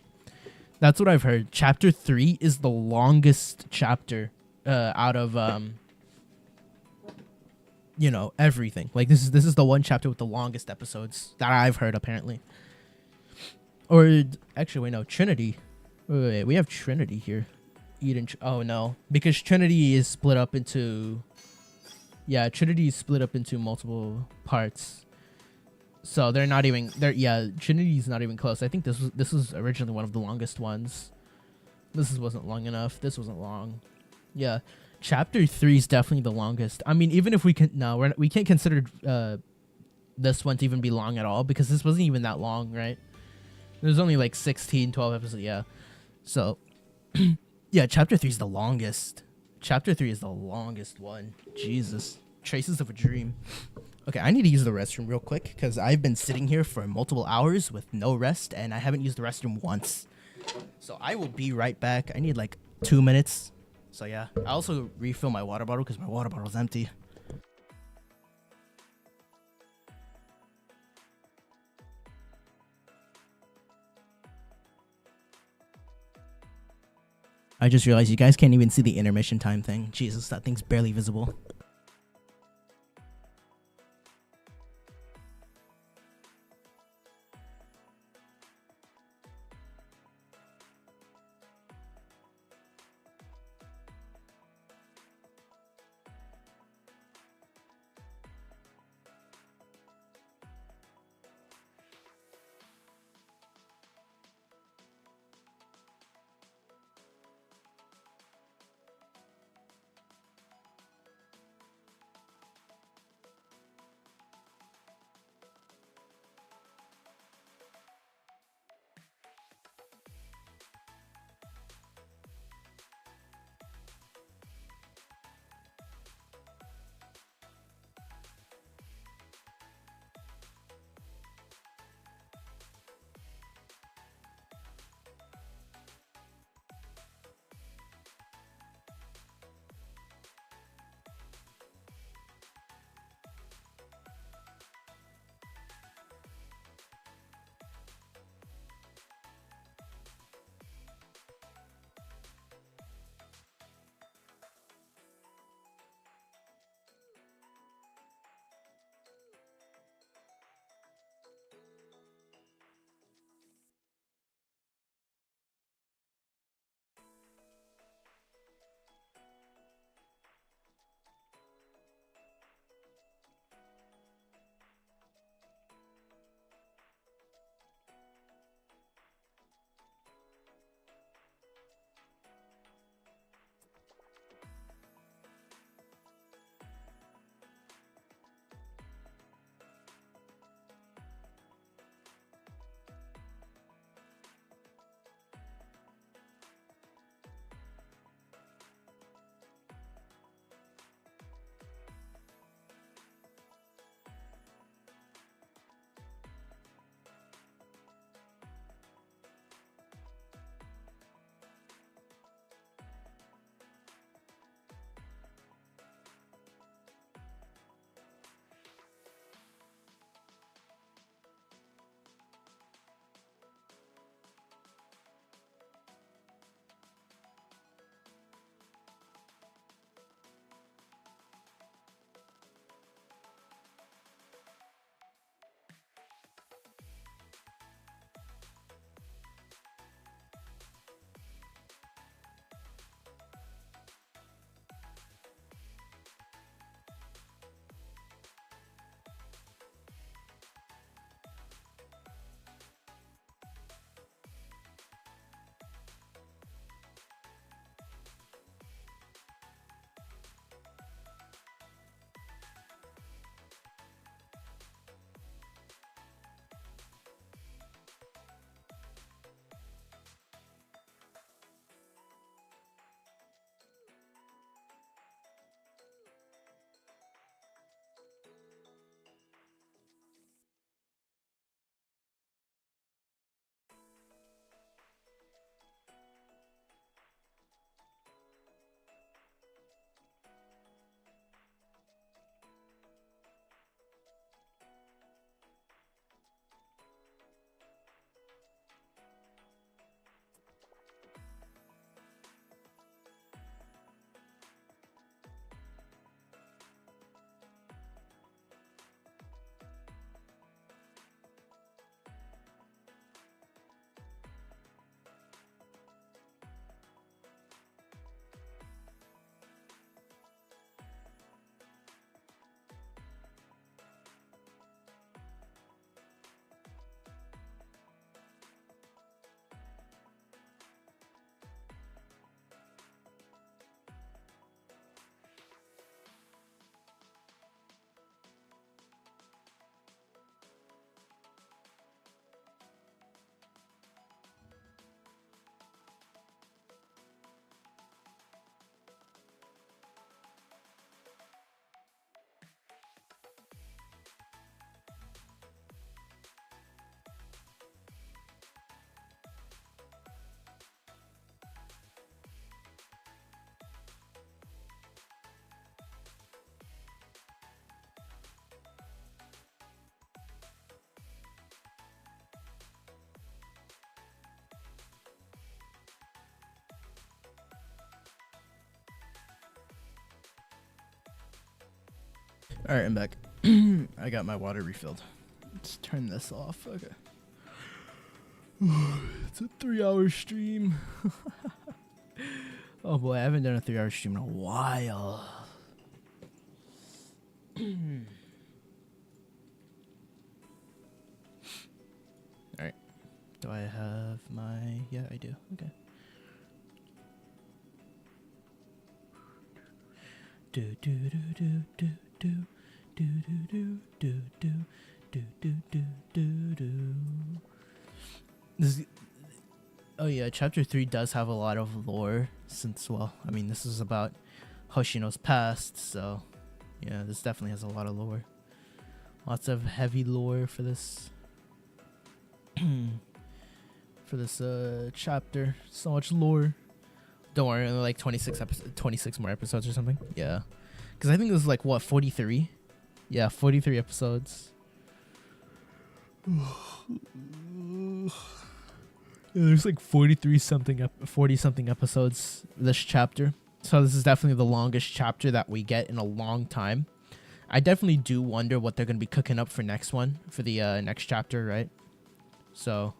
That's what I've heard. Chapter 3 is the longest chapter out of you know, everything. Like this is the one chapter with the longest episodes that I've heard, apparently. Or actually, wait, no, Trinity. Wait, we have Trinity here. Eden. Oh no, because Trinity is split up into. Yeah, Trinity is split up into multiple parts. So they're not even. Yeah, Trinity's not even close. I think this was originally one of the longest ones. This wasn't long enough. This wasn't long. Yeah, chapter 3 is definitely the longest. I mean, even if we can, no, we can't consider this one to even be long at all because this wasn't even that long, right? There's only like 16, 12 episodes. Yeah, so yeah, chapter 3 is the longest. Chapter 3 is the longest one. Jesus, Traces of a Dream. Okay, I need to use the restroom real quick because I've been sitting here for multiple hours with no rest and I haven't used the restroom once. So I will be right back. I need like 2 minutes. So yeah, I also refill my water bottle because my water bottle's empty. I just realized you guys can't even see the intermission time thing. Jesus, that thing's barely visible. All right, I'm back. I got my water refilled. Let's turn this off. Okay. It's a 3-hour stream. Oh boy, I haven't done a 3-hour stream in a while. Alright. Do I have my... Yeah, I do. Okay. Do do do do do do do do do do do do do do do. This is, oh yeah, chapter 3 does have a lot of lore since, well, I mean, this is about Hoshino's past, so yeah, this definitely has a lot of lore. Lots of heavy lore for this for this chapter. So much lore. Don't worry, only like 26 more episodes or something. Yeah, because I think this is like what, 43? Yeah, 43 episodes. Yeah, there's like 40 something episodes this chapter. So this is definitely the longest chapter that we get in a long time. I definitely do wonder what they're going to be cooking up for the next chapter, right? So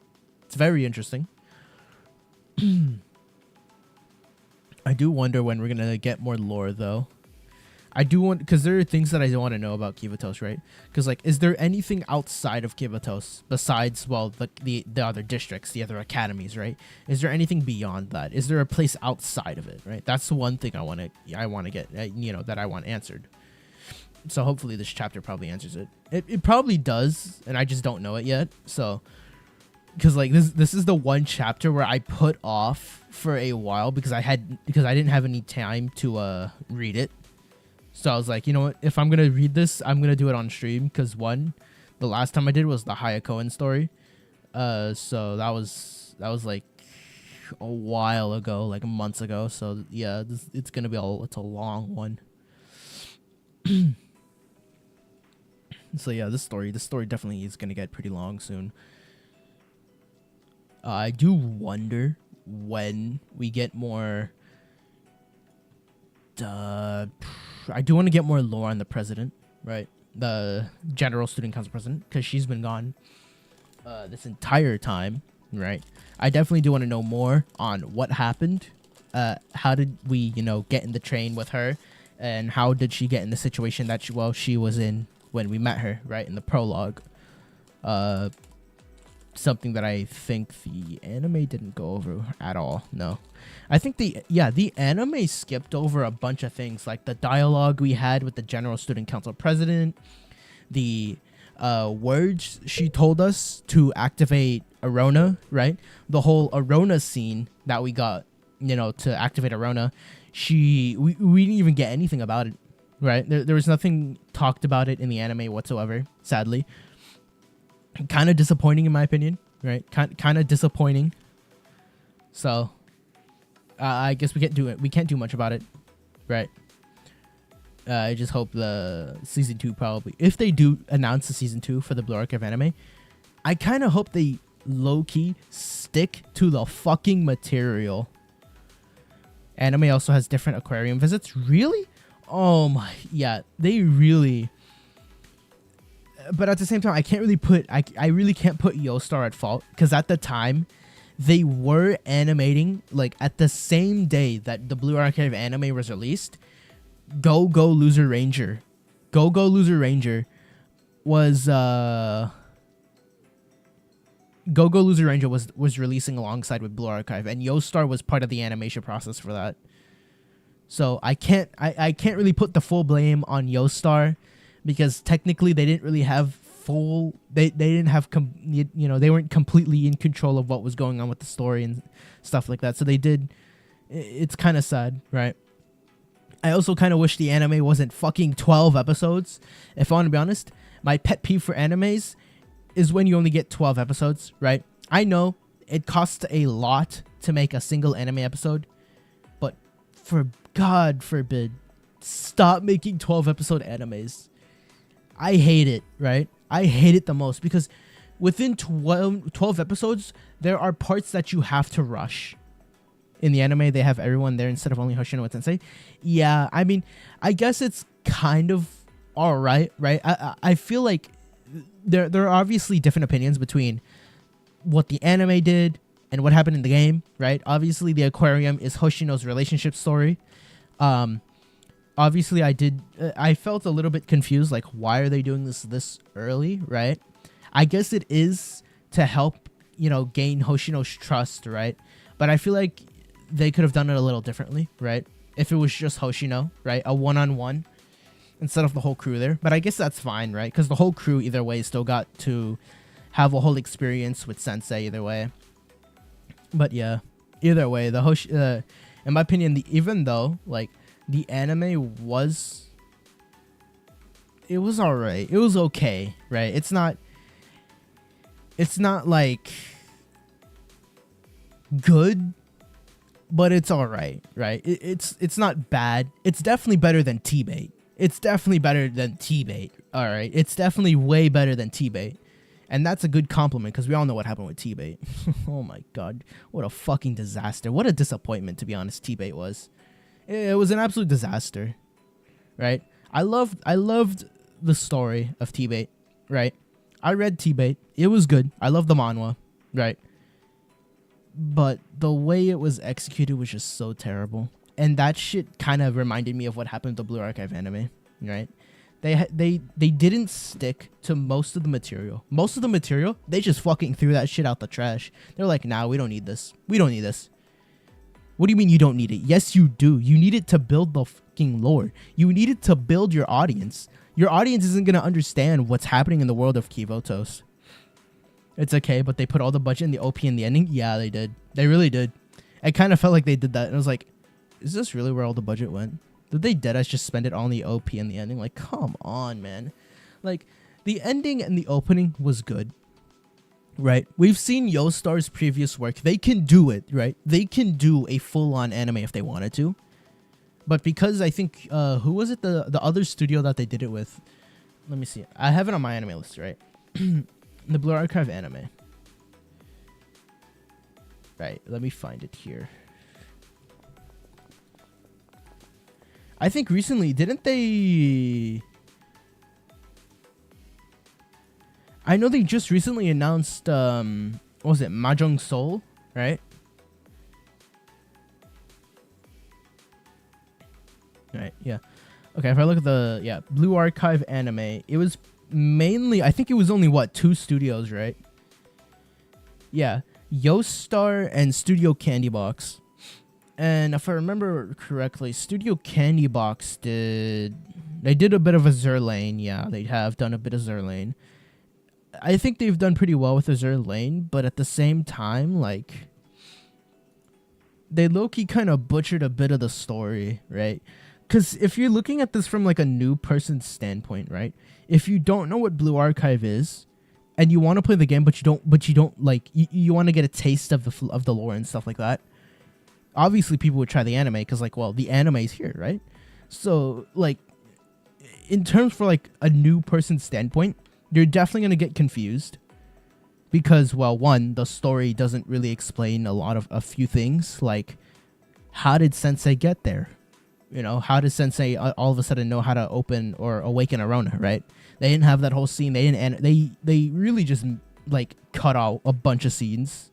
it's very interesting. I do wonder when we're going to get more lore though. I do want, because there are things that I want to know about Kivatos, right? Because like, is there anything outside of Kivatos besides, well, the other districts, the other academies, right? Is there anything beyond that? Is there a place outside of it, right? That's the one thing I want to get, that I want answered. So hopefully this chapter probably answers it. It probably does, and I just don't know it yet. So, because like this is the one chapter where I put off for a while because I didn't have any time to read it. So I was like, you know what? If I'm gonna read this, I'm gonna do it on stream. Because the last time I did was the Hayakoen story. So that was like a while ago, like months ago. So yeah, it's gonna be it's a long one. So yeah, this story definitely is gonna get pretty long soon. I do wonder when we get more. I do want to get more lore on the president, right? The General Student Council president, because she's been gone this entire time, right? I definitely do want to know more on what happened. How did we, get in the train with her, and how did she get in the situation that she was in when we met her, right, in the prologue. Something that I think the anime didn't go over at all. No, I think the anime skipped over a bunch of things, like the dialogue we had with the General Student Council president, the words she told us to activate Arona, right? The whole Arona scene that we got, to activate Arona. We didn't even get anything about it, right? There was nothing talked about it in the anime whatsoever, sadly. Kind of disappointing in my opinion, right? Kind of disappointing. So I guess we can't do much about it, right? I just hope the season 2 probably, if they do announce the season 2 for the Blue Archive anime, I kind of hope they low-key stick to the fucking material. Anime also has different aquarium visits. Really? Oh my, yeah, they really. But at the same time, I really can't put Yostar at fault, because at the time they were animating, like at the same day that the Blue Archive anime was released. Go Loser Ranger was was releasing alongside with Blue Archive, and Yostar was part of the animation process for that. So I can't really put the full blame on Yostar, because technically they didn't really have they weren't completely in control of what was going on with the story and stuff like that. So they did. It's kind of sad, right? I also kind of wish the anime wasn't fucking 12 episodes. If I want to be honest, my pet peeve for animes is when you only get 12 episodes, right? I know it costs a lot to make a single anime episode, but for God forbid, stop making 12 episode animes. I hate it, right? I hate it the most, because within 12 episodes, there are parts that you have to rush. In the anime, they have everyone there instead of only Hoshino and Sensei. Yeah, I mean, I guess it's kind of all right, right? I feel like there are obviously different opinions between what the anime did and what happened in the game, right? Obviously, the aquarium is Hoshino's relationship story. Obviously, I felt a little bit confused, like, why are they doing this early, right? I guess it is to help, gain Hoshino's trust, right? But I feel like they could have done it a little differently, right? If it was just Hoshino, right? A one-on-one instead of the whole crew there. But I guess that's fine, right? Because the whole crew, either way, still got to have a whole experience with Sensei, either way. But yeah, either way, in my opinion, even though, like, the anime was... It was alright. It was okay, right? It's not like good, but it's alright, right? It's not bad. It's definitely better than T-Bait. It's definitely better than T-Bait, alright? It's definitely way better than T-Bait. And that's a good compliment, because we all know what happened with T-Bait. Oh my god. What a fucking disaster. What a disappointment, to be honest, T-Bait was. It was an absolute disaster, right? I loved the story of T-Bait, right? I read T-Bait. It was good. I love the manhwa, right? But the way it was executed was just so terrible. And that shit kind of reminded me of what happened with the Blue Archive anime, right? They didn't stick to most of the material. Most of the material, they just fucking threw that shit out the trash. They're like, nah, we don't need this. We don't need this. What do you mean you don't need it? Yes, you do. You need it to build the fucking lore. You need it to build your audience. Your audience isn't going to understand what's happening in the world of Kivotos. It's okay, but they put all the budget in the OP and the ending? Yeah, they did. They really did. It kind of felt like they did that. And I was like, is this really where all the budget went? Did they deadass just spend it on the OP and the ending? Like, come on, man. Like, the ending and the opening was good. Right? We've seen Yostar's previous work. They can do it, right? They can do a full-on anime if they wanted to. But because I think, who was it? The other studio that they did it with? Let me see. I have it on my anime list, right? The Blue Archive anime. Right, let me find it here. I think recently, didn't they... I know they just recently announced, what was it, Mahjong Soul, right? Right, yeah. Okay, if I look at the, Blue Archive anime, it was mainly, I think it was only, what, 2 studios, right? Yeah, Yostar and Studio Candy Box. And if I remember correctly, Studio Candy Box they did a bit of a Zerlane, yeah, they have done a bit of Zerlane. I think they've done pretty well with the Zerlane, but at the same time, like, they low-key kind of butchered a bit of the story, right? Because if you're looking at this from, like, a new person's standpoint, right? If you don't know what Blue Archive is, and you want to play the game, but you don't like, you want to get a taste of the lore and stuff like that, obviously people would try the anime, because, like, well, the anime is here, right? So, like, in terms for, like, a new person's standpoint, you're definitely going to get confused because, well, one, the story doesn't really explain a few things, like, how did Sensei get there? You know, how does Sensei all of a sudden know how to open or awaken Arona, right? They didn't have that whole scene. They really just, like, cut out a bunch of scenes,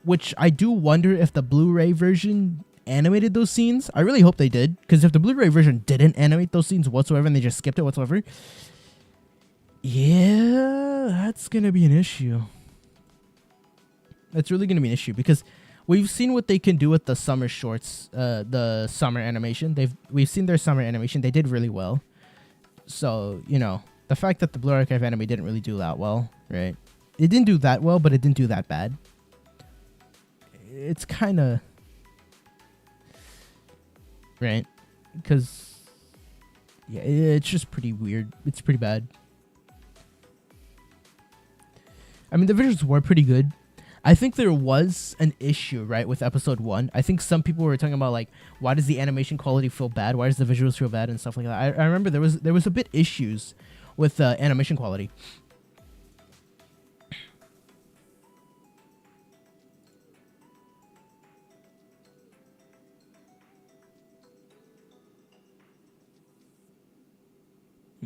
which I do wonder if the Blu-ray version animated those scenes. I really hope they did, because if the Blu-ray version didn't animate those scenes whatsoever and they just skipped it whatsoever, yeah, that's going to be an issue. That's really going to be an issue, because we've seen what they can do with the summer shorts, the summer animation. We've seen their summer animation. They did really well. So, you know, the fact that the Blue Archive anime didn't really do that well, right? It didn't do that well, but it didn't do that bad. It's kind of... right? Because, yeah, it's just pretty weird. It's pretty bad. I mean, the visuals were pretty good. I think there was an issue, right, with episode 1. I think some people were talking about, like, why does the animation quality feel bad? Why does the visuals feel bad and stuff like that? I remember there was a bit issues with animation quality.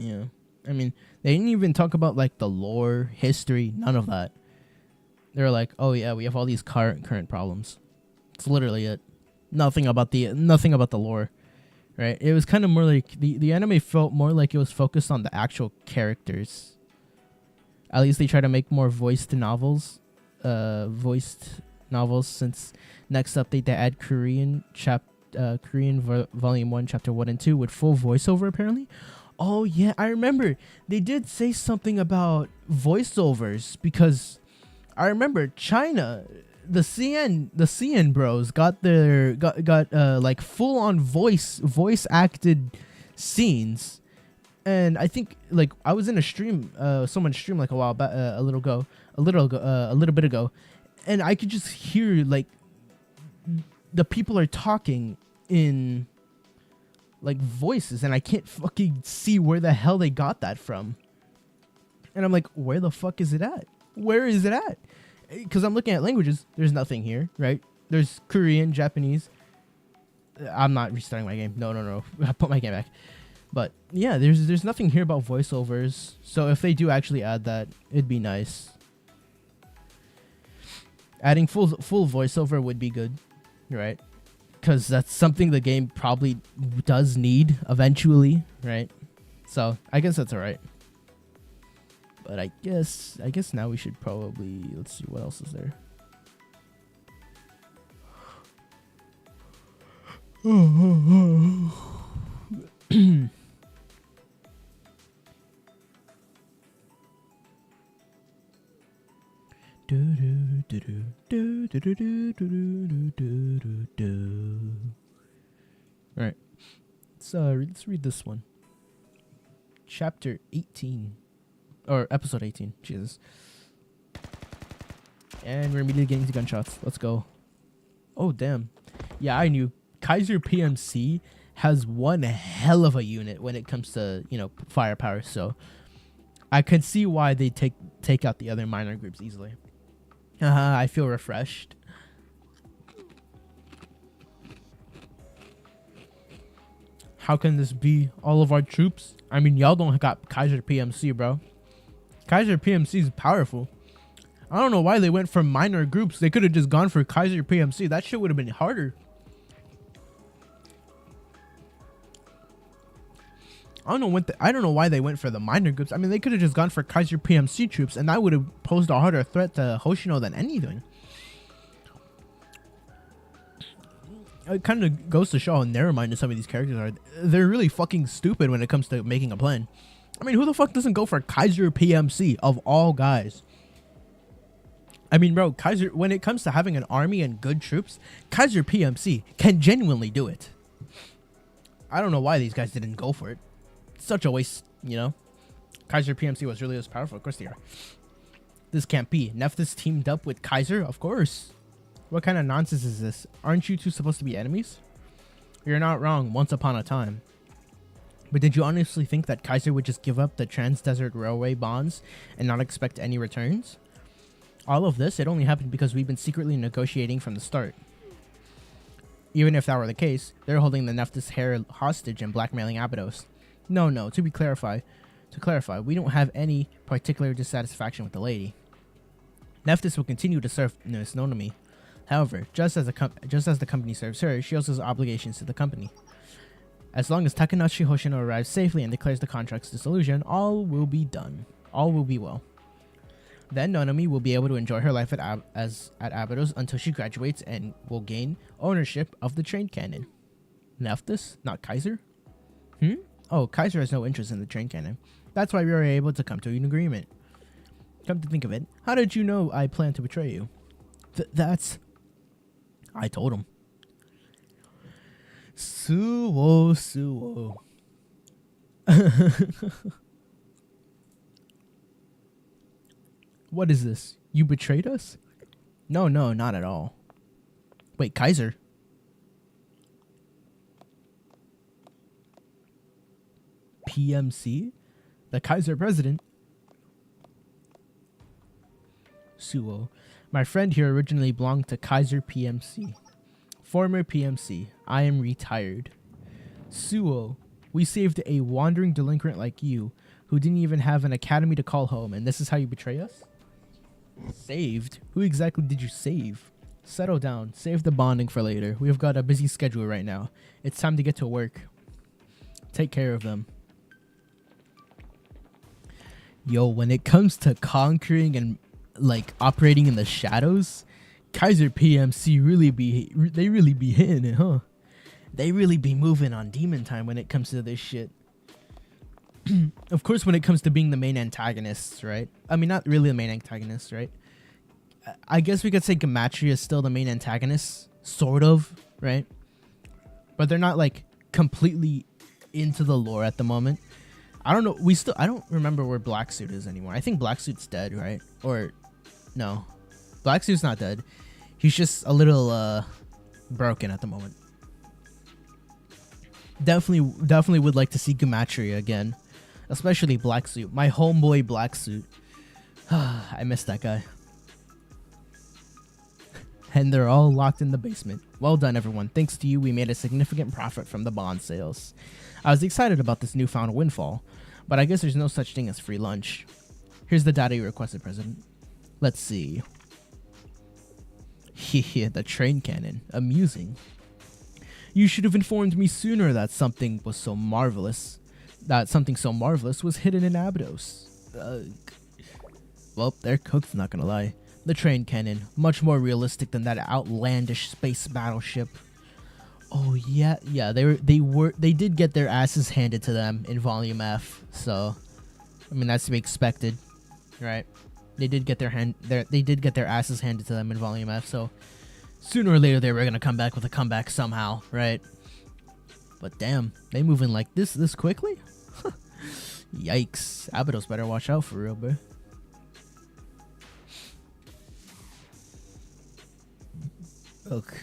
Yeah. I mean, they didn't even talk about like the lore, history, none of that. They're like, oh yeah, we have all these current problems. It's literally it. Nothing about the lore, right? It was kind of more like the anime felt more like it was focused on the actual characters. At least they try to make more voiced novels since next update they add Korean volume 1 chapter 1 and 2 with full voiceover apparently. Oh yeah, I remember they did say something about voiceovers because I remember China, the CN bros got like full on voice acted scenes. And I think like I was in a stream, someone's stream like a while back, a little bit ago, and I could just hear like the people are talking in like voices, and I can't fucking see where the hell they got that from. And I'm like, where the fuck is it at? Where is it at? Because I'm looking at languages. There's nothing here, right? There's Korean, Japanese. I'm not restarting my game. No. I put my game back. But yeah, there's nothing here about voiceovers. So if they do actually add that, it'd be nice. Adding full voiceover would be good, right? Because that's something the game probably does need eventually, right? So I guess that's alright. But I guess now we should probably, let's see what else is there. All right, let's read this one. Chapter 18. Or episode 18. Jesus. And we're immediately getting to gunshots. Let's go. Oh, damn. Yeah, I knew. Kaiser PMC has one hell of a unit when it comes to, firepower. So I could see why they take out the other minor groups easily. I feel refreshed. How can this be? All of our troops? I mean, y'all don't got Kaiser PMC, bro. Kaiser PMC is powerful. I don't know why they went for minor groups. They could have just gone for Kaiser PMC. That shit would have been harder. I don't know why they went for the minor groups. I mean, they could have just gone for Kaiser PMC troops, and that would have posed a harder threat to Hoshino than anything. It kind of goes to show how narrow-minded some of these characters are. They're really fucking stupid when it comes to making a plan. I mean, who the fuck doesn't go for Kaiser PMC of all guys? I mean, bro, Kaiser, when it comes to having an army and good troops, Kaiser PMC can genuinely do it. I don't know why these guys didn't go for it. Such a waste, Kaiser PMC was really as powerful. Of course they are. This can't be. Nephthys teamed up with Kaiser? Of course. What kind of nonsense is this? Aren't you two supposed to be enemies? You're not wrong, once upon a time. But did you honestly think that Kaiser would just give up the Trans-Desert Railway bonds and not expect any returns? All of this, it only happened because we've been secretly negotiating from the start. Even if that were the case, they're holding the Nephthys heir hostage and blackmailing Abydos. No, to clarify, we don't have any particular dissatisfaction with the lady. Nephthys will continue to serve Miss Nonomi. However, just as the company serves her, she also has obligations to the company. As long as Takanashi Hoshino arrives safely and declares the contract's dissolution, all will be done. All will be well. Then Nonomi will be able to enjoy her life at Abydos until she graduates and will gain ownership of the train cannon. Nephthys, not Kaiser? Oh, Kaiser has no interest in the train cannon. That's why we were able to come to an agreement. Come to think of it, how did you know I planned to betray you? I told him. Suo. What is this? You betrayed us? No, not at all. Wait, Kaiser? PMC? The Kaiser president? Suo. My friend here originally belonged to Kaiser PMC. Former PMC. I am retired. Suo. We saved a wandering delinquent like you, who didn't even have an academy to call home, and this is how you betray us? Saved? Who exactly did you save? Settle down. Save the bonding for later. We've got a busy schedule right now. It's time to get to work. Take care of them. Yo, when it comes to conquering and like operating in the shadows, Kaiser PMC really be hitting it, huh? They really be moving on demon time when it comes to this shit. Of course, when it comes to being the main antagonists, right? I mean, not really the main antagonists, right? I guess we could say Gematria is still the main antagonist, sort of, right? But they're not like completely into the lore at the moment. I don't know. I don't remember where Black Suit is anymore. I think Black Suit's dead, right? Or no, Black Suit's not dead. He's just a little broken at the moment. Definitely would like to see Gematria again, especially Black Suit. My homeboy Black Suit. I miss that guy. And they're all locked in the basement. Well done, everyone. Thanks to you, we made a significant profit from the bond sales. I was excited about this newfound windfall, but I guess there's no such thing as free lunch. Here's the data you requested, President. Let's see. The train cannon. Amusing. You should have informed me sooner that something so marvelous was hidden in Abydos. Well, they're cooked, not gonna lie. The train cannon, much more realistic than that outlandish space battleship. Oh yeah, they did get their asses handed to them in Volume F. So, I mean, that's to be expected, right? They did get their asses handed to them in Volume F. So, sooner or later they were gonna come back with a comeback somehow, right? But damn, they moving like this quickly? Yikes! Abydos better watch out for real, bro. Okay.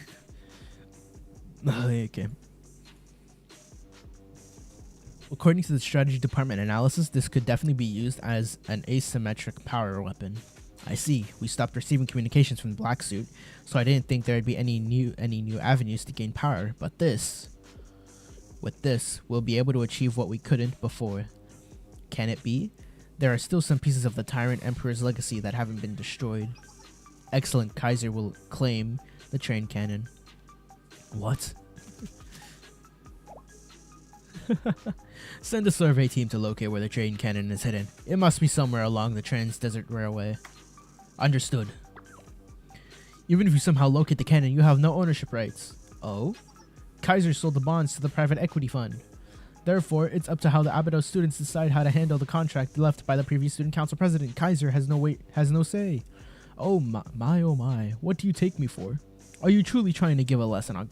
According to the strategy department analysis, this could definitely be used as an asymmetric power weapon. I see. We stopped receiving communications from the Black Suit, so I didn't think there'd be any new avenues to gain power. But with this, we'll be able to achieve what we couldn't before. Can it be? There are still some pieces of the Tyrant Emperor's legacy that haven't been destroyed. Excellent. Kaiser will claim the train cannon. What? Send a survey team to locate where the train cannon is hidden. It must be somewhere along the Trans-Desert Railway. Understood. Even if you somehow locate the cannon, you have no ownership rights. Oh? Kaiser sold the bonds to the private equity fund. Therefore, it's up to how the Abydos students decide how to handle the contract left by the previous student council president. Kaiser has no say. Oh my, what do you take me for? Are you truly trying to give a lesson on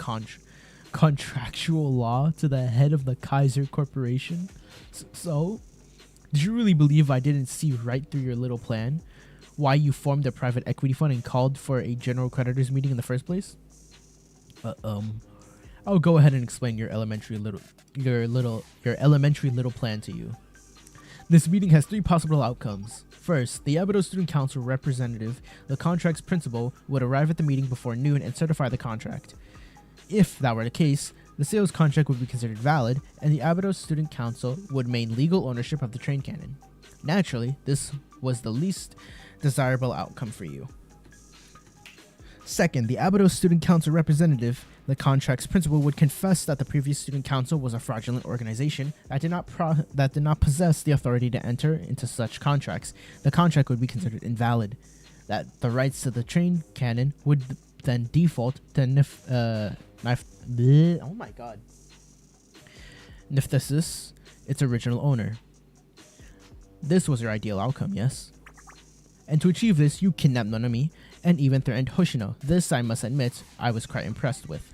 contractual law to the head of the Kaiser Corporation? So? Did you really believe I didn't see right through your little plan? Why you formed a private equity fund and called for a general creditors meeting in the first place? I'll go ahead and explain your elementary little plan to you. This meeting has 3 possible outcomes. First, the Abydos Student Council representative, the contract's principal, would arrive at the meeting before noon and certify the contract. If that were the case, the sales contract would be considered valid, and the Abydos Student Council would maintain legal ownership of the train cannon. Naturally, this was the least desirable outcome for you. Second, the Abydos Student Council representative, the contract's principal, would confess that the previous student council was a fraudulent organization that did not possess the authority to enter into such contracts. The contract would be considered invalid. That the rights to the train cannon would then default to Nifthesis, its original owner. This was your ideal outcome, yes? And to achieve this, you kidnapped Nonami and even threatened Hoshino. This, I must admit, I was quite impressed with.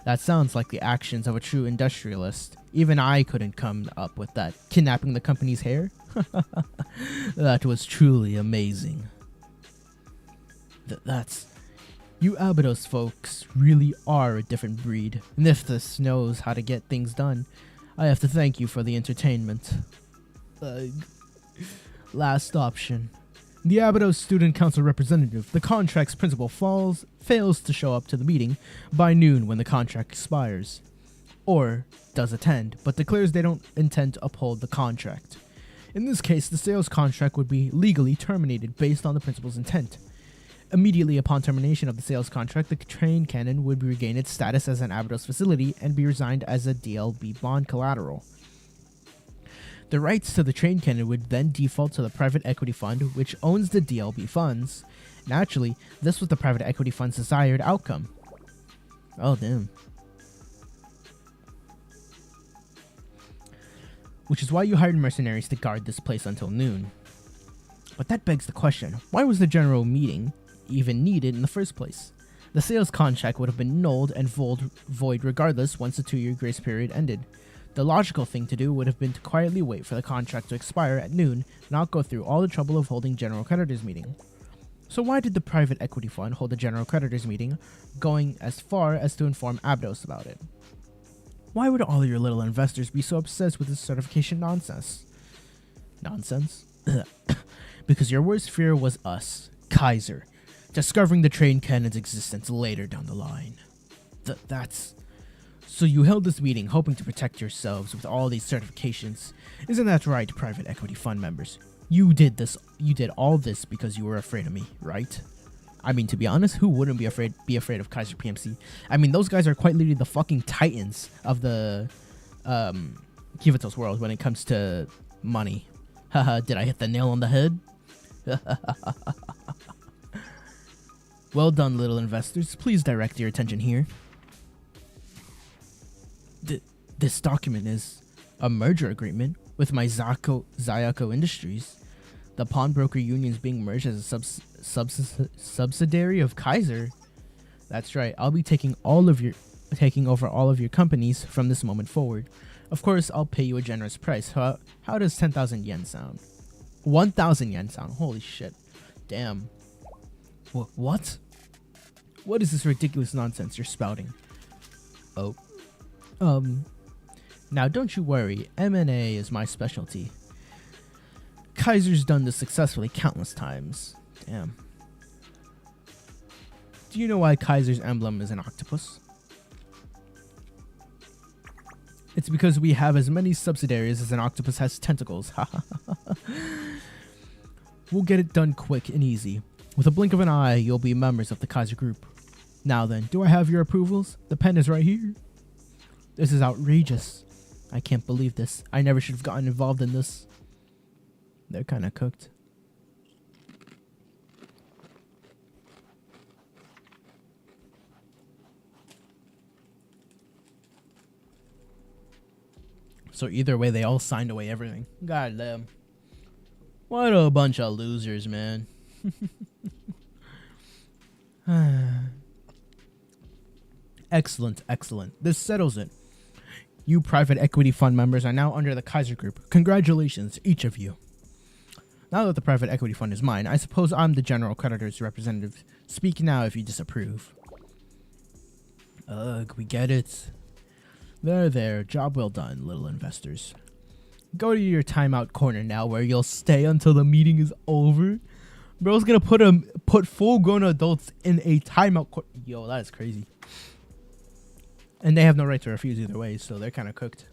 That sounds like the actions of a true industrialist. Even I couldn't come up with that. Kidnapping the company's heir? That was truly amazing. You Abydos folks really are a different breed. Nifthus knows how to get things done. I have to thank you for the entertainment. Last option. The Abydos Student Council representative, the contract's principal, fails to show up to the meeting by noon when the contract expires. or does attend, but declares they don't intend to uphold the contract. In this case, the sales contract would be legally terminated based on the principal's intent. Immediately upon termination of the sales contract, the train cannon would regain its status as an Abydos facility and be resigned as a DLB bond collateral. The rights to the train cannon would then default to the private equity fund, which owns the DLB funds. Naturally, this was the private equity fund's desired outcome. Oh, damn. Which is why you hired mercenaries to guard this place until noon. But that begs the question, why was the general meeting even needed in the first place? The sales contract would have been nulled and void regardless once the 2-year grace period ended. The logical thing to do would have been to quietly wait for the contract to expire at noon, not go through all the trouble of holding general creditors meeting. So why did the private equity fund hold a general creditors meeting, going as far as to inform Abydos about it? Why would all your little investors be so obsessed with this certification nonsense? Nonsense? Because your worst fear was us, Kaiser, discovering the train cannon's existence later down the line. That's... So you held this meeting hoping to protect yourselves with all these certifications. Isn't that right, private equity fund members? You did all this because you were afraid of me, right? I mean, to be honest, who wouldn't be afraid of Kaiser PMC? I mean, those guys are quite literally the fucking titans of the Kivatos world when it comes to money. Haha, did I hit the nail on the head? Well done, little investors. Please direct your attention here. This document is a merger agreement with my Zayako Industries. The pawnbroker union is being merged as a subsidiary of Kaiser. That's right. I'll be taking over all of your companies from this moment forward. Of course, I'll pay you a generous price. How does 10,000 yen sound? 1,000 yen sound. Holy shit. Damn. What? What is this ridiculous nonsense you're spouting? Oh. Now don't you worry, M&A is my specialty. Kaiser's done this successfully countless times. Damn. Do you know why Kaiser's emblem is an octopus? It's because we have as many subsidiaries as an octopus has tentacles. We'll get it done quick and easy. With a blink of an eye, you'll be members of the Kaiser group. Now then, do I have your approvals? The pen is right here. This is outrageous. I can't believe this. I never should have gotten involved in this. They're kind of cooked. So either way, they all signed away everything. God damn. What a bunch of losers, man. Excellent, excellent. This settles it. You private equity fund members are now under the Kaiser Group. Congratulations, each of you. Now that the private equity fund is mine, I suppose I'm the general creditor's representative. Speak now if you disapprove. Ugh, we get it. There. Job well done, little investors. Go to your timeout corner now where you'll stay until the meeting is over. Bro's gonna put full-grown adults in a timeout corner. Yo, that is crazy. And they have no right to refuse either way, so they're kind of cooked.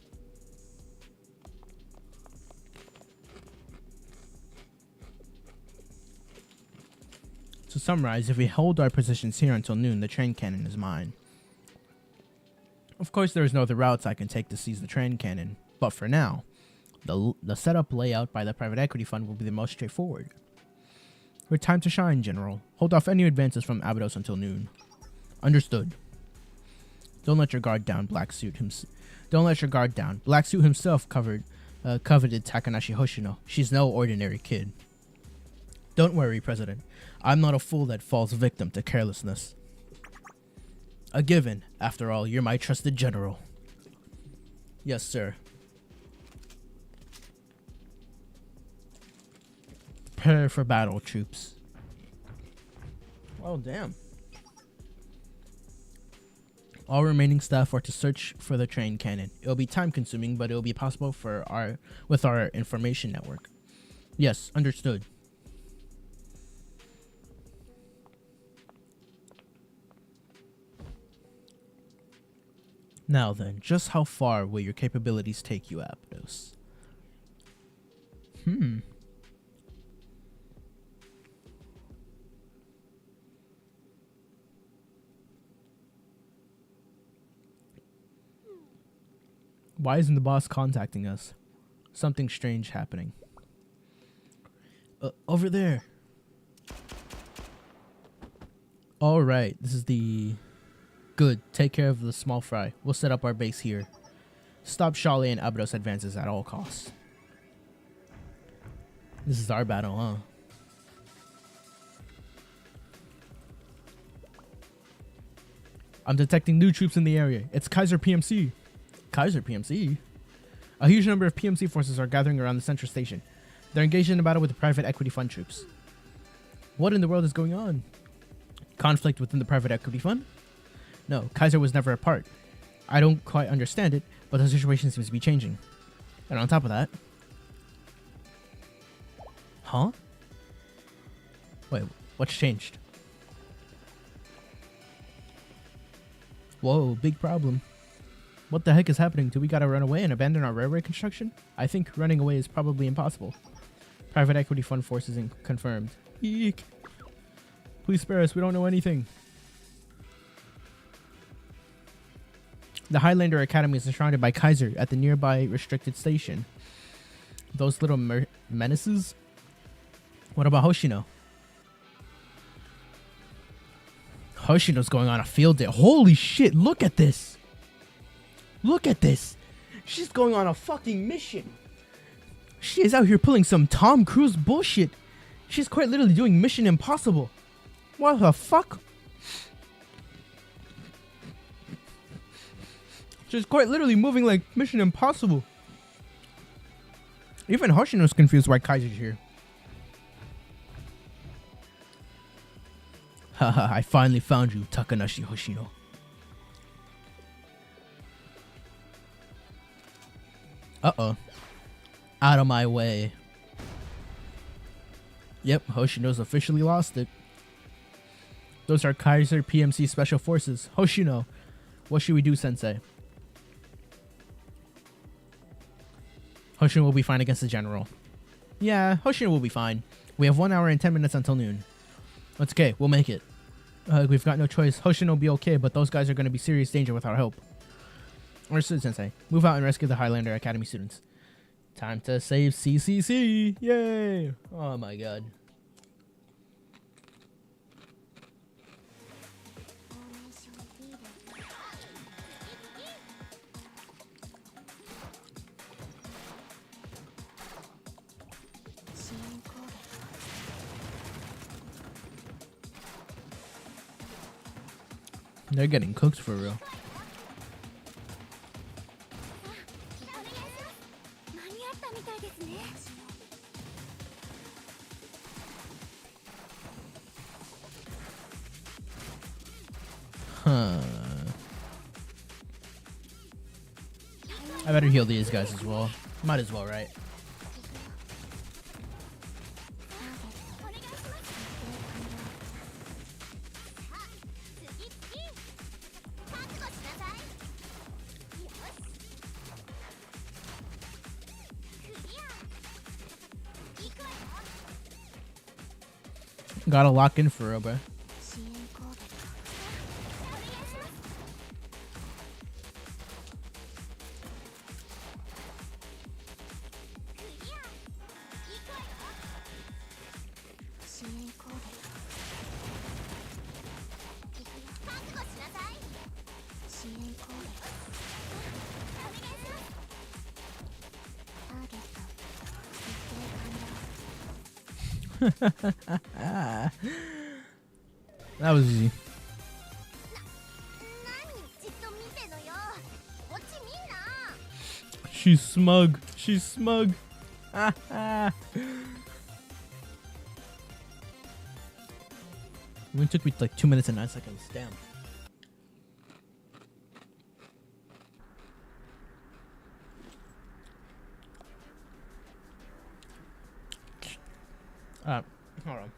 To summarize, if we hold our positions here until noon, the train cannon is mine. Of course, there is no other routes I can take to seize the train cannon, but for now, the setup layout by the private equity fund will be the most straightforward. We're time to shine, General. Hold off any advances from Abydos until noon. Understood. Don't let your guard down, Black Suit himself. Black Suit himself coveted Takanashi Hoshino. She's no ordinary kid. Don't worry, President. I'm not a fool that falls victim to carelessness. A given. After all, you're my trusted general. Yes, sir. Prepare for battle, troops. Oh, damn. All remaining staff are to search for the train cannon. It'll be time-consuming, but it'll be possible with our information network. Yes, understood. Now then, just how far will your capabilities take you, Aptos? Why isn't the boss contacting us? Something strange happening. Over there. All right, this is the... Good, take care of the small fry. We'll set up our base here. Stop Shale and Abydos advances at all costs. This is our battle, huh? I'm detecting new troops in the area. It's Kaiser PMC. Kaiser PMC? A huge number of PMC forces are gathering around the central station. They're engaged in a battle with the private equity fund troops. What in the world is going on? Conflict within the private equity fund? No, Kaiser was never a part. I don't quite understand it, but the situation seems to be changing. And on top of that... Huh? Wait, what's changed? Whoa, big problem. What the heck is happening? Do we gotta run away and abandon our railway construction? I think running away is probably impossible. Private equity fund forces confirmed. Eek. Please spare us, we don't know anything. The Highlander Academy is surrounded by Kaiser at the nearby restricted station. Those little menaces? What about Hoshino? Hoshino's going on a field day. Holy shit, look at this! Look at this! She's going on a fucking mission! She is out here pulling some Tom Cruise bullshit! She's quite literally doing Mission Impossible! What the fuck? She's quite literally moving like Mission Impossible. Even Hoshino's confused why Kaiser's here. Haha, I finally found you, Takanashi Hoshino. Uh-oh. Out of my way. Yep, Hoshino's officially lost it. Those are Kaiser PMC Special Forces. Hoshino, what should we do, Sensei? Hoshino will be fine against the general. Yeah, Hoshino will be fine. We have 1 hour and 10 minutes until noon. That's okay, we'll make it. We've got no choice. Hoshino will be okay, but those guys are going to be serious danger with our help. Understood, Sensei. Move out and rescue the Highlander Academy students. Time to save CCC! Yay! Oh my god. They're getting cooked for real. Huh. I better heal these guys as well. Might as well, right? Gotta lock in for real, bro. That was easy. She's smug. She's smug. It only took me like 2 minutes and 9 seconds. Damn. Hold on.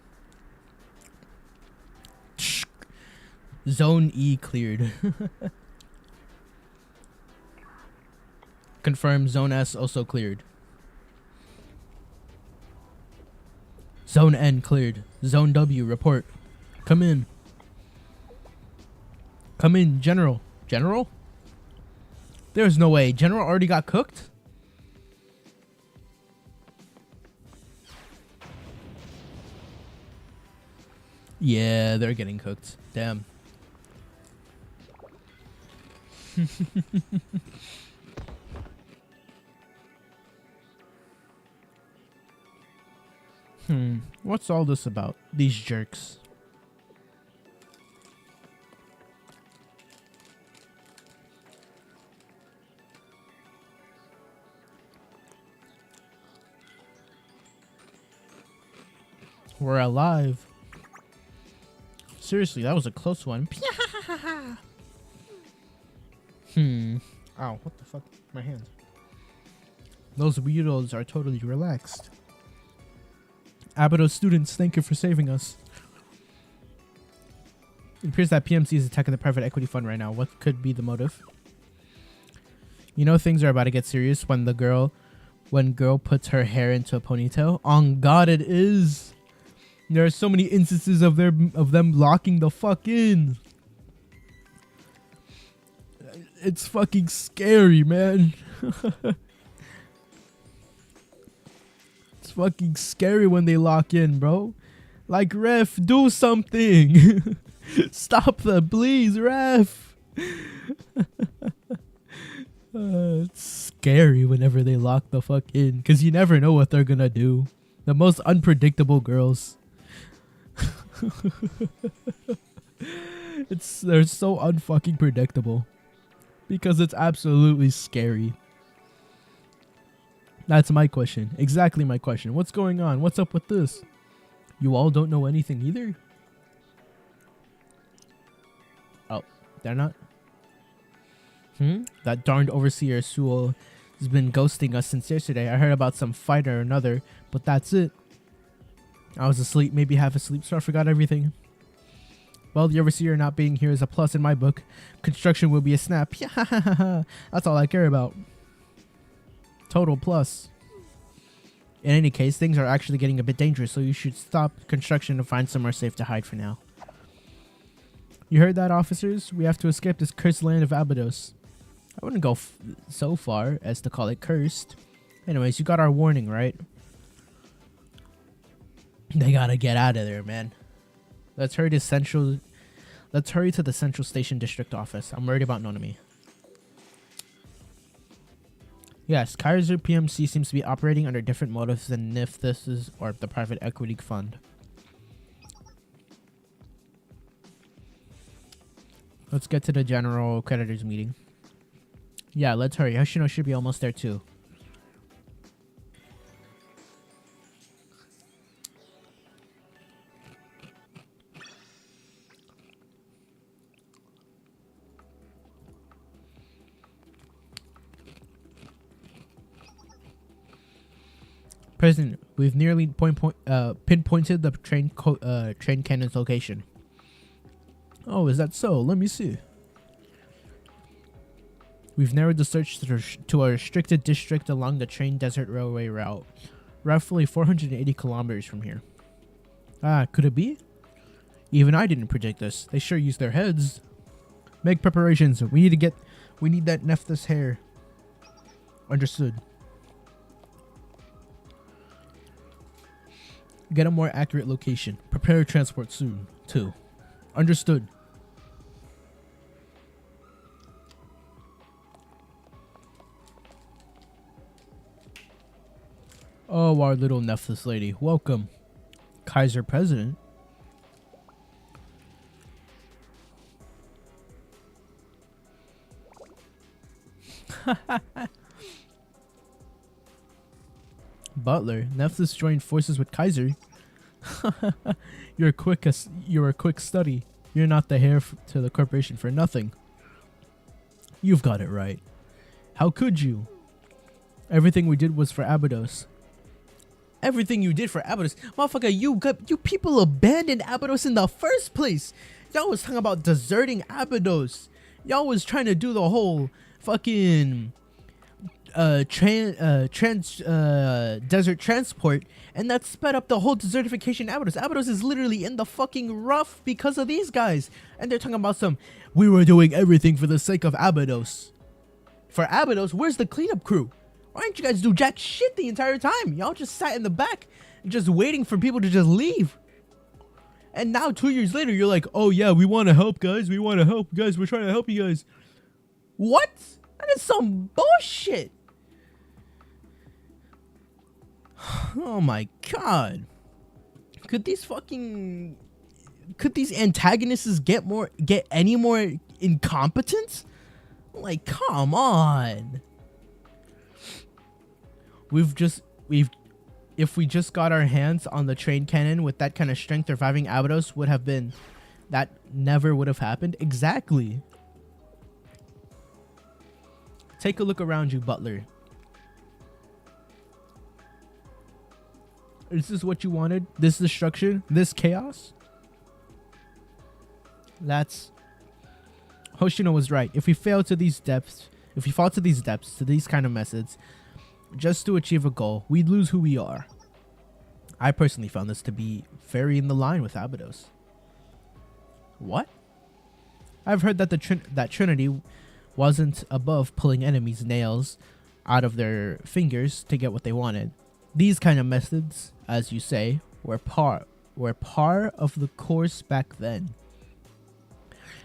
Zone E cleared. Confirm Zone S also cleared. Zone N cleared. Zone W, report. Come in. Come in, General. General? There's no way. General already got cooked? Yeah, they're getting cooked. Damn. What's all this about? These jerks. We're alive. Seriously, that was a close one. Ow, what the fuck? My hands. Those weirdos are totally relaxed. Abydos students, thank you for saving us. It appears that PMC is attacking the private equity fund right now. What could be the motive? You know things are about to get serious when girl puts her hair into a ponytail. On God, it is. There are so many instances of them locking the fuck in. It's fucking scary, man. It's fucking scary when they lock in, bro. Like, ref, do something. Stop them, please, ref. It's scary whenever they lock the fuck in, because you never know what they're gonna do. The most unpredictable girls. They're so unfucking predictable. Because it's absolutely scary. That's my question. Exactly my question. What's going on? What's up with this? You all don't know anything either? Oh, they're not? That darned overseer Sewell has been ghosting us since yesterday. I heard about some fight or another, but that's it. I was asleep, maybe half asleep, so I forgot everything. Well, the overseer not being here is a plus in my book. Construction will be a snap. That's all I care about. Total plus. In any case, things are actually getting a bit dangerous, so you should stop construction and find somewhere safe to hide for now. You heard that, officers? We have to escape this cursed land of Abydos. I wouldn't go so far as to call it cursed. Anyways, you got our warning, right? They gotta get out of there, man. Let's hurry to the Central Station District Office. I'm worried about Nonami. Yes, Kaiser PMC seems to be operating under different motives than if this is or the private equity fund. Let's get to the general creditors meeting. Yeah, let's hurry. Hoshino should be almost there too. President, we've nearly pinpointed the train cannon's location. Oh, is that so? Let me see. We've narrowed the search to a restricted district along the train desert railway route, roughly 480 kilometers from here. Ah, could it be? Even I didn't predict this. They sure use their heads. Make preparations. We need that Nephthys hair. Understood. Get a more accurate location. Prepare transport soon, too. Understood. Oh, our little Nephthys lady. Welcome. Kaiser President. Butler, Nephthys joined forces with Kaiser. You're a quick study. You're not the heir to the corporation for nothing. You've got it right. How could you? Everything we did was for Abydos. Everything you did for Abydos? Motherfucker, you people abandoned Abydos in the first place. Y'all was talking about deserting Abydos. Y'all was trying to do the whole fucking desert transport, and that sped up the whole desertification. Abydos is literally in the fucking rough because of these guys, and they're talking about we were doing everything for the sake of Abydos. For Abydos, where's the cleanup crew? Why didn't you guys do jack shit the entire time? Y'all just sat in the back, just waiting for people to just leave. And now 2 years later, you're like, oh yeah, we want to help, guys. We want to help, guys. We're trying to help you guys. What? That is some bullshit. Oh my god. Could these antagonists get any more incompetent? Like, come on. If we just got our hands on the train cannon with that kind of strength, reviving Abydos that never would have happened. Exactly. Take a look around you, Butler. Is this what you wanted? This destruction? This chaos? Hoshino was right. If we fall to these depths, to these kind of methods, just to achieve a goal, we'd lose who we are. I personally found this to be very in the line with Abydos. What? I've heard that that Trinity wasn't above pulling enemies' nails out of their fingers to get what they wanted. These kind of methods, as you say, were par of the course back then.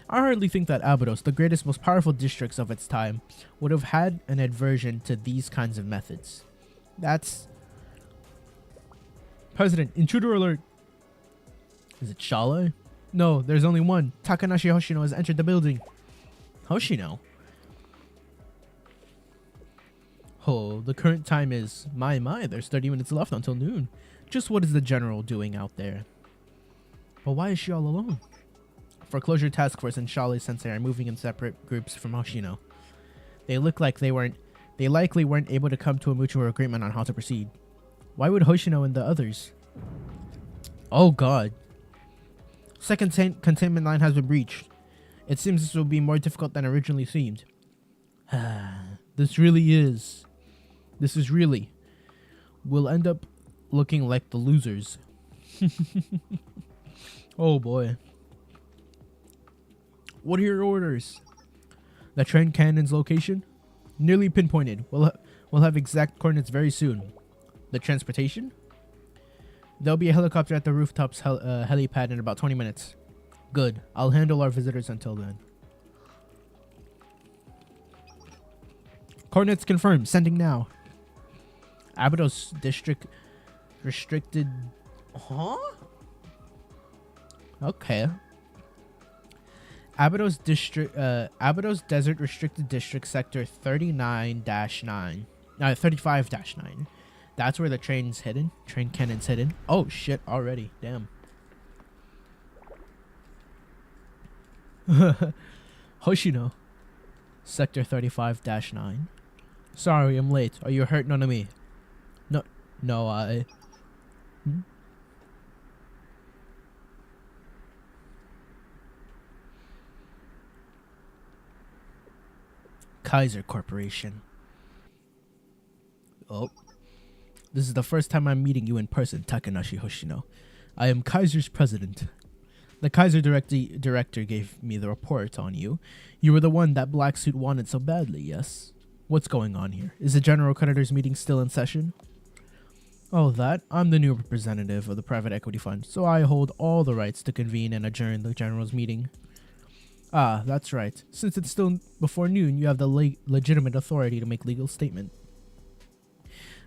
I hardly think that Abydos, the greatest, most powerful districts of its time, would have had an aversion to these kinds of methods. That's... President, intruder alert. Is it Shala? No, there's only one. Takanashi Hoshino has entered the building. Hoshino? Oh, the current time is... My, there's 30 minutes left until noon. Just what is the general doing out there? But why is she all alone? Foreclosure Task Force and Shale Sensei are moving in separate groups from Hoshino. They look like they likely weren't able to come to a mutual agreement on how to proceed. Why would Hoshino and the others? Oh god. Second containment line has been breached. It seems this will be more difficult than originally seemed. This is really. We'll end up looking like the losers. Oh boy. What are your orders? The train cannon's location? Nearly pinpointed. We'll have exact coordinates very soon. The transportation? There'll be a helicopter at the rooftops helipad in about 20 minutes. Good. I'll handle our visitors until then. Coordinates confirmed. Sending now. Abydos district restricted... Huh? Okay. Abydos Desert Restricted District Sector 39-9. 35-9. That's where the train's hidden. Train cannon's hidden. Oh shit, already. Damn. Hoshino. Sector 35-9. Sorry, I'm late. Are you hurt? None of me. No, I... Kaiser Corporation. Oh. This is the first time I'm meeting you in person, Takanashi Hoshino. I am Kaiser's president. The Kaiser director gave me the report on you. You were the one that Black Suit wanted so badly, yes? What's going on here? Is the General Creditors meeting still in session? Oh, that? I'm the new representative of the private equity fund, so I hold all the rights to convene and adjourn the General's meeting. Ah, that's right. Since it's still before noon, you have the legitimate authority to make legal statement.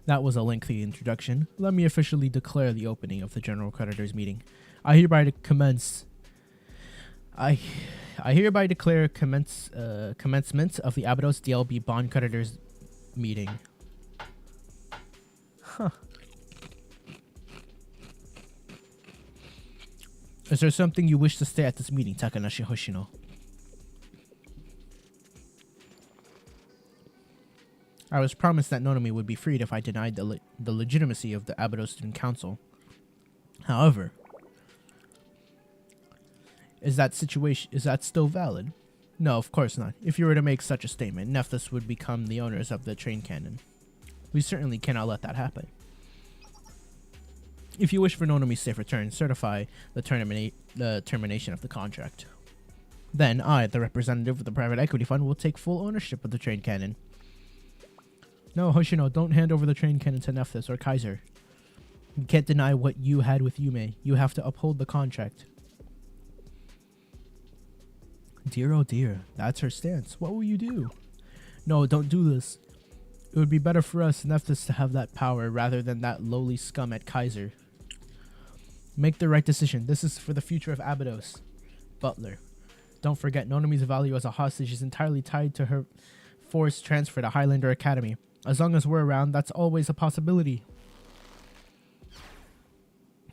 That was a lengthy introduction. Let me officially declare the opening of the General Creditors meeting. I hereby declare commencement of the Abydos DLB Bond Creditors meeting. Huh. Is there something you wish to say at this meeting, Takanashi Hoshino? I was promised that Nonomi would be freed if I denied the legitimacy of the Abydos Student Council. However, is that still valid? No, of course not. If you were to make such a statement, Nephthys would become the owners of the train cannon. We certainly cannot let that happen. If you wish for Nonomi's safe return, certify the termination of the contract. Then I, the representative of the private equity fund, will take full ownership of the train cannon. No, Hoshino, don't hand over the train cannon to Nephthys or Kaiser. You can't deny what you had with Yume. You have to uphold the contract. Dear oh dear, that's her stance. What will you do? No, don't do this. It would be better for us, Nephthys, to have that power rather than that lowly scum at Kaiser. Make the right decision. This is for the future of Abydos. Butler. Don't forget, Nonomi's value as a hostage is entirely tied to her forced transfer to Highlander Academy. As long as we're around, that's always a possibility.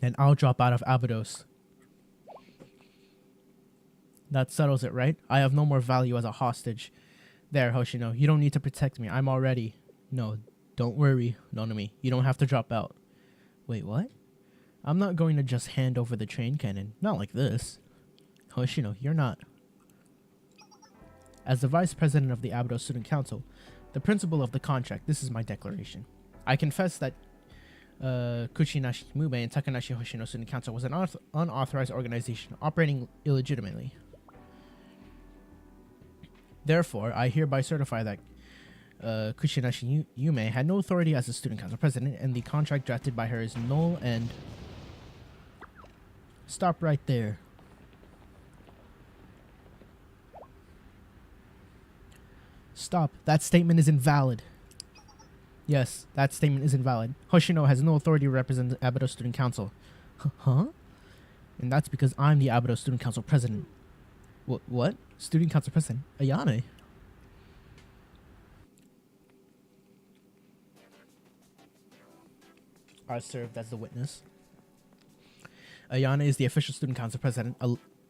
Then I'll drop out of Abydos. That settles it, right? I have no more value as a hostage. There, Hoshino, you don't need to protect me. I'm already... No, don't worry, Nonomi. You don't have to drop out. Wait, what? I'm not going to just hand over the train cannon. Not like this. Hoshino, you're not. As the vice president of the Abydos Student Council, the principal of the contract, this is my declaration. I confess that Kuchinashi Mube and Takanashi Hoshino Student Council was an unauthorized organization operating illegitimately. Therefore, I hereby certify that Kuchinashi Yume had no authority as the Student Council president, and the contract drafted by her is null and... Stop right there. Stop. That statement is invalid. Yes, that statement is invalid. Hoshino has no authority to represent the Abydos Student Council. Huh? And that's because I'm the Abydos Student Council president. What? Student Council president? Ayane? I served as the witness. Ayane is the official Student Council president,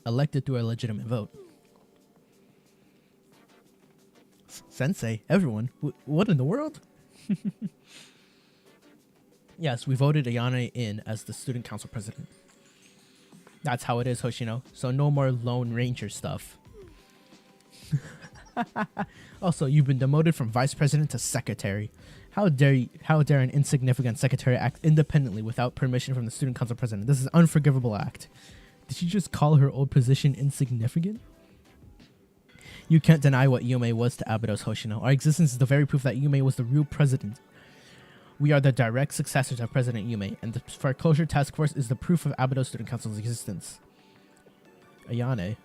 elected through a legitimate vote. Sensei, everyone, what in the world? Yes, we voted Ayane in as the Student Council president. That's how it is, Hoshino. So no more Lone Ranger stuff. Also, you've been demoted from vice president to secretary. How dare an insignificant secretary act independently without permission from the Student Council president? This is an unforgivable act. Did you just call her old position insignificant? You can't deny what Yume was to Abydos, Hoshino. Our existence is the very proof that Yume was the real president. We are the direct successors of President Yume, and the Foreclosure Task Force is the proof of Abydos Student Council's existence. Ayane.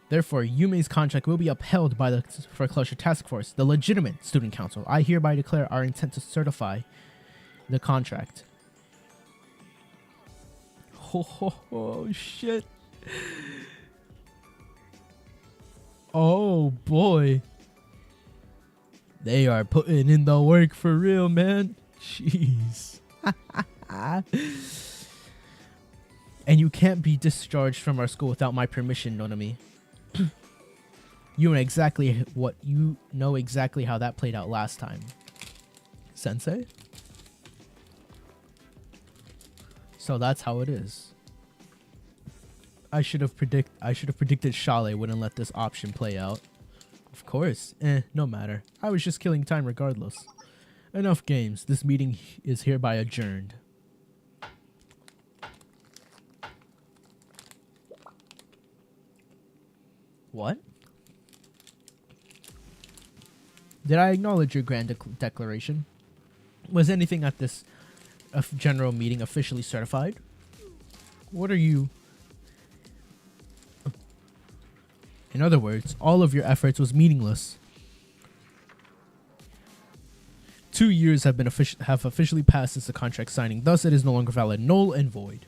Therefore, Yume's contract will be upheld by the Foreclosure Task Force, the legitimate Student Council. I hereby declare our intent to certify the contract. Oh shit. Oh boy. They are putting in the work for real, man. Jeez. And you can't be discharged from our school without my permission, Nonomi. You know exactly how that played out last time. Sensei? So that's how it is. I should have predicted Shale wouldn't let this option play out. Of course. No matter. I was just killing time regardless. Enough games. This meeting is hereby adjourned. What? Did I acknowledge your grand declaration? Was anything at this general meeting officially certified? What are you... In other words, all of your efforts was meaningless. 2 years have officially passed since the contract signing. Thus, it is no longer valid, null and void.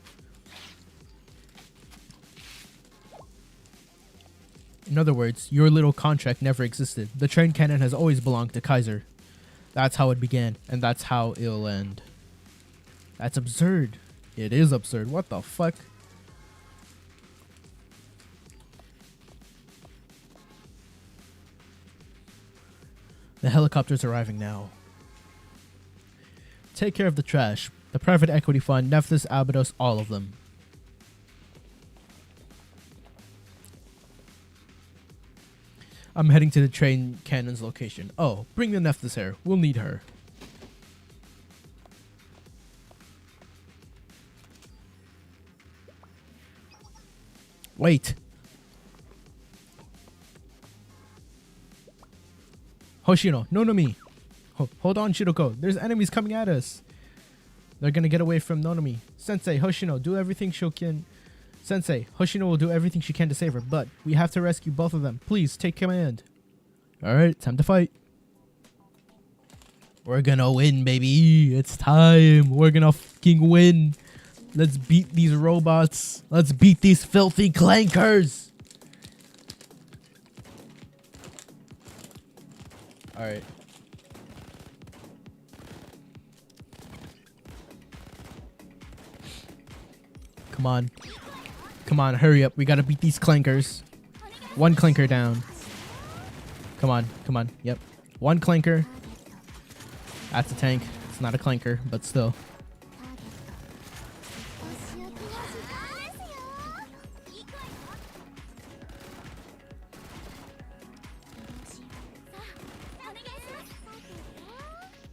In other words, your little contract never existed. The train cannon has always belonged to Kaiser. That's how it began, and that's how it'll end. That's absurd. It is absurd. What the fuck? The helicopter's arriving now. Take care of the trash. The private equity fund, Nephthys, Abydos, all of them. I'm heading to the train cannon's location. Oh, bring the necessary. We'll need her. Wait. Hoshino, Nonomi. Hold on, Shiroko. There's enemies coming at us. They're gonna get away from Nonomi. Sensei, Hoshino, do everything she can. Sensei, Hoshino will do everything she can to save her, but we have to rescue both of them. Please, take command. Alright, time to fight. We're gonna win, baby. It's time. We're gonna fucking win. Let's beat these robots. Let's beat these filthy clankers. Alright. Come on. Come on, hurry up. We gotta beat these clankers. One clanker down. Come on, come on. Yep. One clanker. That's a tank. It's not a clanker, but still.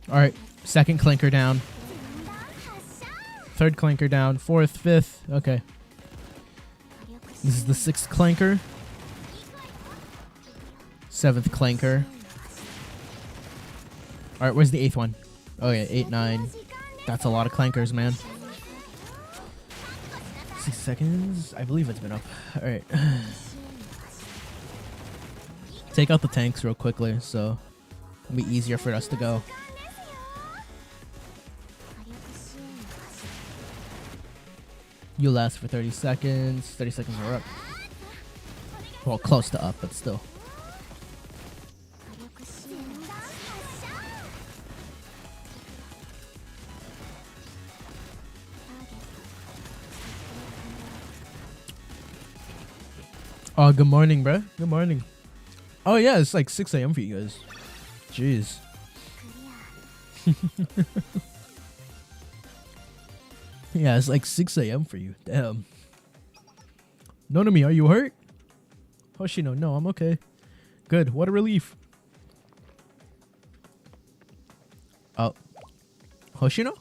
Alright, second clanker down. Third clanker down. Fourth, fifth. Okay. This is the sixth clanker. Seventh clanker. Alright, where's the eighth one? Oh yeah, 8, 9. That's a lot of clankers, man. 6 seconds. I believe it's been up. Alright. Take out the tanks real quickly, so it'll be easier for us to go. You last for 30 seconds. 30 seconds are up. Well, close to up, but still. Oh, good morning, bruh. Good morning. Oh, yeah, it's like 6 a.m. for you guys. Jeez. Yeah, it's like 6 a.m. for you. Damn. Nonomi, are you hurt? Hoshino, no, I'm okay. Good, what a relief. Oh. Hoshino?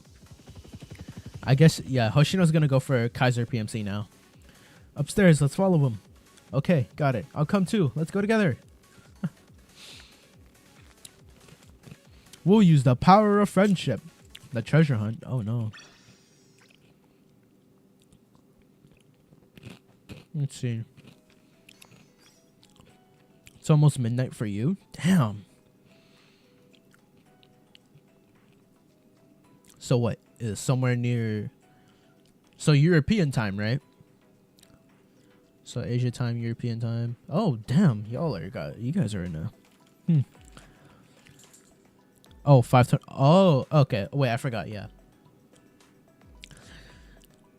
I guess, yeah, Hoshino's gonna go for Kaiser PMC now. Upstairs, let's follow him. Okay, got it. I'll come too. Let's go together. We'll use the power of friendship. The treasure hunt. Oh no. Let's see. It's almost midnight for you. Damn. So what? Is somewhere near... So European time, right? So Asia time, European time. Oh, damn. You guys are in a... Oh, 5... Oh, okay. Wait, I forgot. Yeah.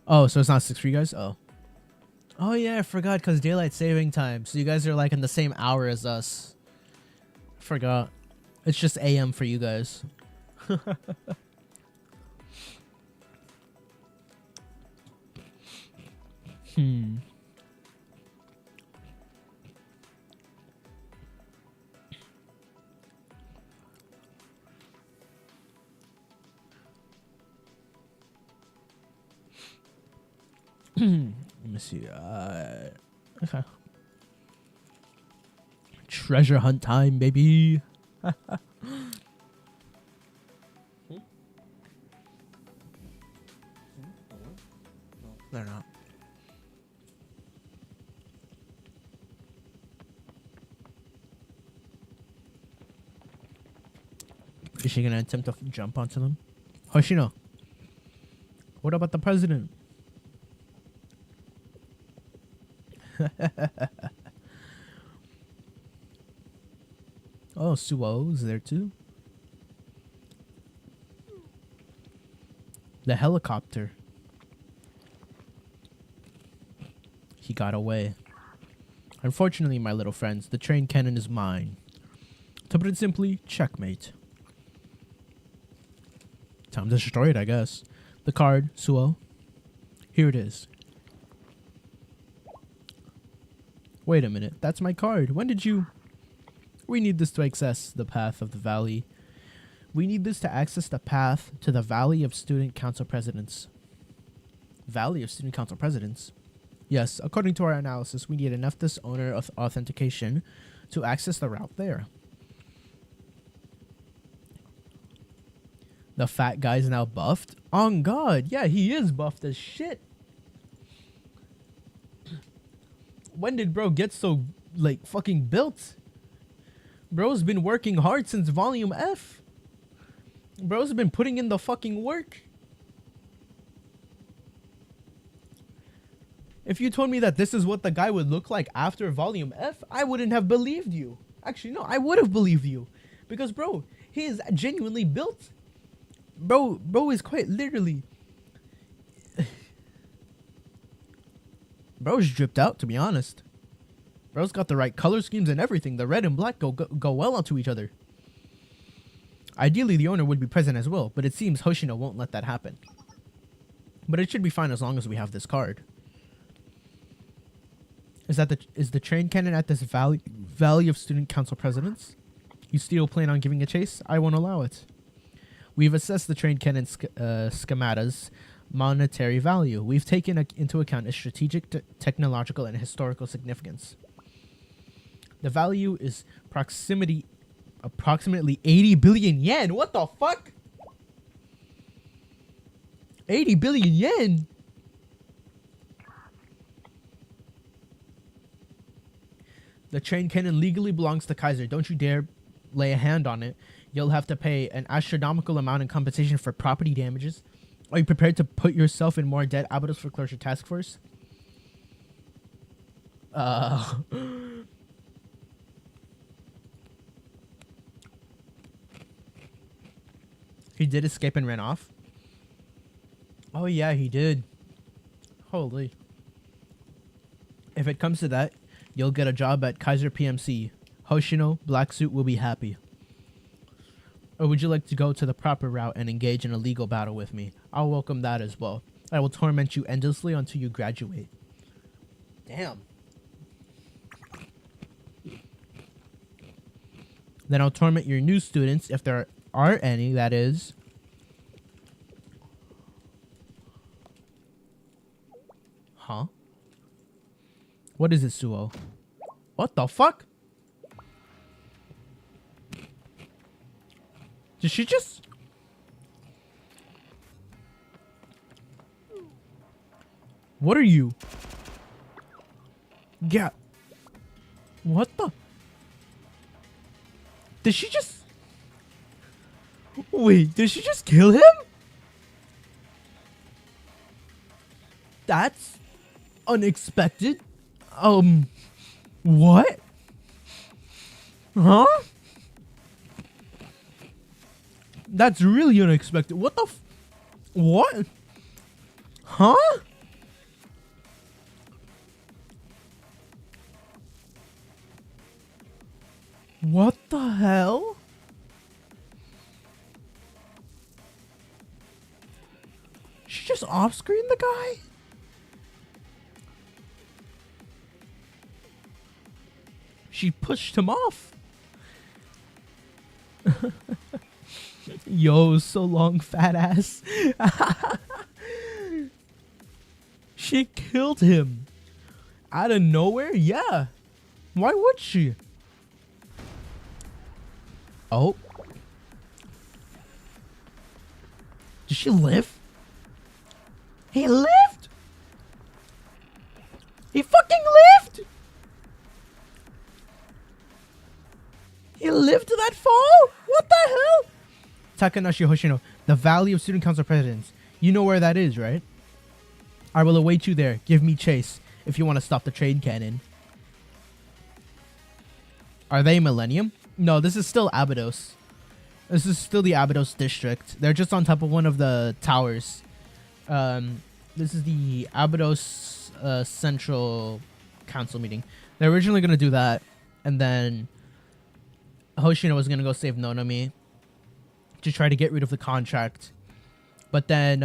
Oh, so it's not 6 for you guys? Oh. Oh, yeah, I forgot because daylight saving time. So you guys are like in the same hour as us. Forgot. It's just AM for you guys. Let me see. Okay. Treasure hunt time, baby. They're not. Is she gonna attempt to jump onto them? Hoshino, what about the president? Oh, Suo is there too. The helicopter. He got away. Unfortunately, my little friends, the train cannon is mine. To put it simply, checkmate. Time to destroy it, I guess. The card, Suo. Here it is. Wait a minute, that's my card. When did you... We need this to access the path of the valley. We need this to access the path to the Valley of Student Council Presidents. Valley of Student Council Presidents? Yes, according to our analysis, we need enough this owner of authentication to access the route there. The fat guy's now buffed? On God, yeah, he is buffed as shit. When did bro get so, like, fucking built? Bro's been working hard since Volume F. Bro's been putting in the fucking work. If you told me that this is what the guy would look like after Volume F, I wouldn't have believed you. Actually, no, I would have believed you. Because, bro, he is genuinely built. Bro is quite literally... Bro's dripped out, to be honest. Bro's got the right color schemes and everything. The red and black go well onto each other. Ideally, the owner would be present as well, but it seems Hoshino won't let that happen. But it should be fine as long as we have this card. Is the train cannon at this Valley of Student Council Presidents? You still plan on giving a chase? I won't allow it. We've assessed the train cannon schemata's monetary value. We've taken into account its strategic, technological, and historical significance. The value is approximately 80 billion yen. What the fuck? 80 billion yen? The train cannon legally belongs to Kaiser. Don't you dare lay a hand on it. You'll have to pay an astronomical amount in compensation for property damages. Are you prepared to put yourself in more debt? Abados Foreclosure Task Force? He did escape and ran off? Oh yeah, he did. Holy. If it comes to that, you'll get a job at Kaiser PMC. Hoshino, Black Suit will be happy. Or would you like to go to the proper route and engage in a legal battle with me? I'll welcome that as well. I will torment you endlessly until you graduate. Damn. Then I'll torment your new students, if there are any, that is. Huh? What is it, Suo? What the fuck? Did she just... What are you? Yeah. What the... Did she just... Wait, did she just kill him? That's unexpected. What? Huh? That's really unexpected. What the what? Huh? What the hell? She just off-screened the guy? She pushed him off. Yo, so long, fat ass. She killed him. Out of nowhere? Yeah. Why would she? Oh. Did she live? He lived? He fucking lived? He lived to that fall? What the hell? Takanashi Hoshino, the Valley of Student Council Presidents. You know where that is, right? I will await you there. Give me chase if you want to stop the train cannon. Are they Millennium? No, this is still Abydos. This is still the Abydos district. They're just on top of one of the towers. This is the Abydos Central Council meeting. They're originally going to do that. And then Hoshino was going to go save Nonomi to try to get rid of the contract. But then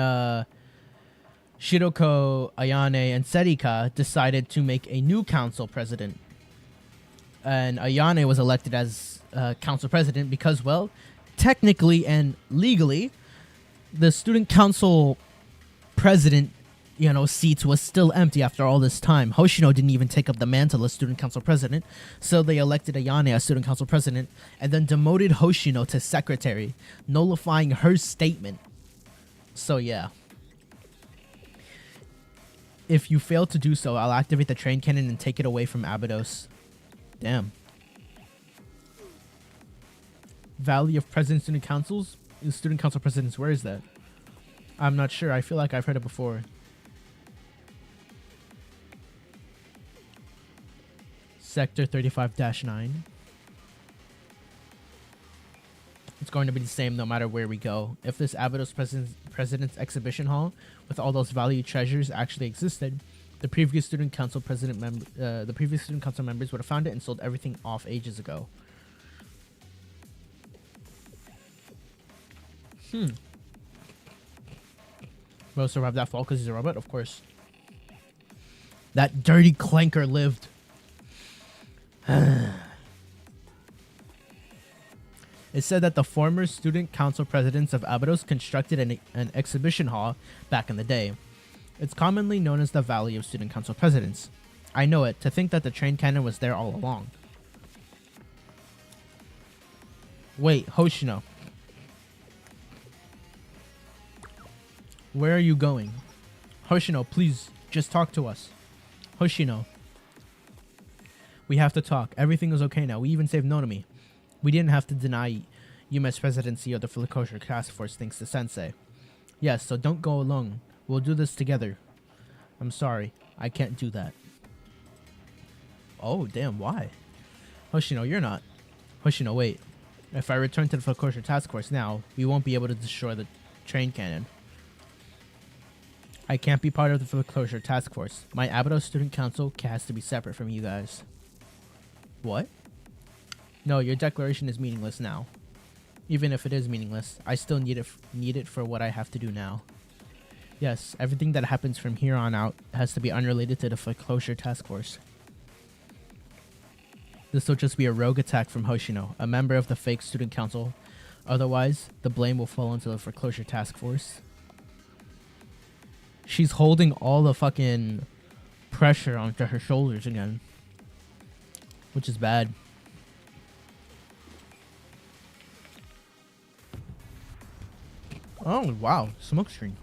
Shiroko, Ayane, and Serika decided to make a new council president. And Ayane was elected as council president because, well, technically and legally, the student council president, seats was still empty after all this time. Hoshino didn't even take up the mantle as student council president, so they elected Ayane as student council president and then demoted Hoshino to secretary, nullifying her statement. So yeah. If you fail to do so, I'll activate the train cannon and take it away from Abydos. Damn. Valley of President Student Councils? Student Council Presidents, where is that? I'm not sure. I feel like I've heard it before. Sector 35-9. It's going to be the same no matter where we go. If this Abydos President's Exhibition Hall with all those valued treasures actually existed, the previous student council members would have found it and sold everything off ages ago. Will survive that fall because he's a robot? Of course. That dirty clanker lived. It said that the former student council presidents of Abydos constructed an exhibition hall back in the day. It's commonly known as the Valley of Student Council Presidents. I know it, to think that the train cannon was there all along. Wait, Hoshino. Where are you going? Hoshino, please, just talk to us. Hoshino. We have to talk. Everything is okay now. We even saved Nonami. We didn't have to deny Yume's presidency or the foreclosure task force thanks to Sensei. Yes, so don't go alone. We'll do this together. I'm sorry. I can't do that. Oh, damn, why? Hoshino, you're not. Hoshino, wait. If I return to the foreclosure task force now, we won't be able to destroy the train cannon. I can't be part of the foreclosure task force. My Abydos student council has to be separate from you guys. What? No, your declaration is meaningless now. Even if it is meaningless, I still need it for what I have to do now. Yes, everything that happens from here on out has to be unrelated to the foreclosure task force. This will just be a rogue attack from Hoshino, a member of the fake student council. Otherwise, the blame will fall onto the foreclosure task force. She's holding all the fucking pressure onto her shoulders again. Which is bad. Oh, wow. Smoke screen.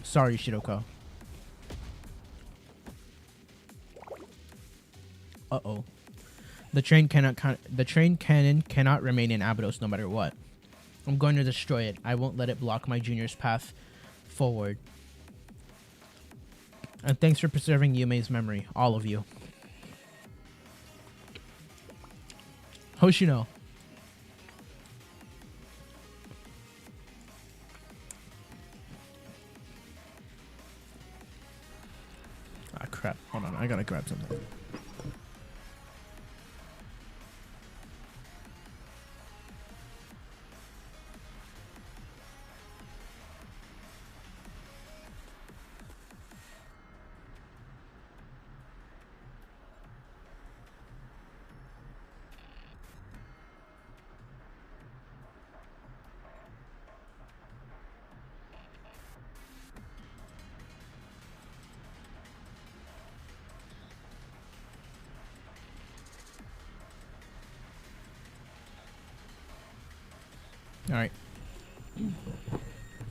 Sorry, Shiroko. Uh-oh. The train cannon cannot remain in Abydos no matter what. I'm going to destroy it. I won't let it block my junior's path forward. And thanks for preserving Yume's memory, all of you. Hoshino. Ah, crap. Hold on. I gotta grab something. Alright.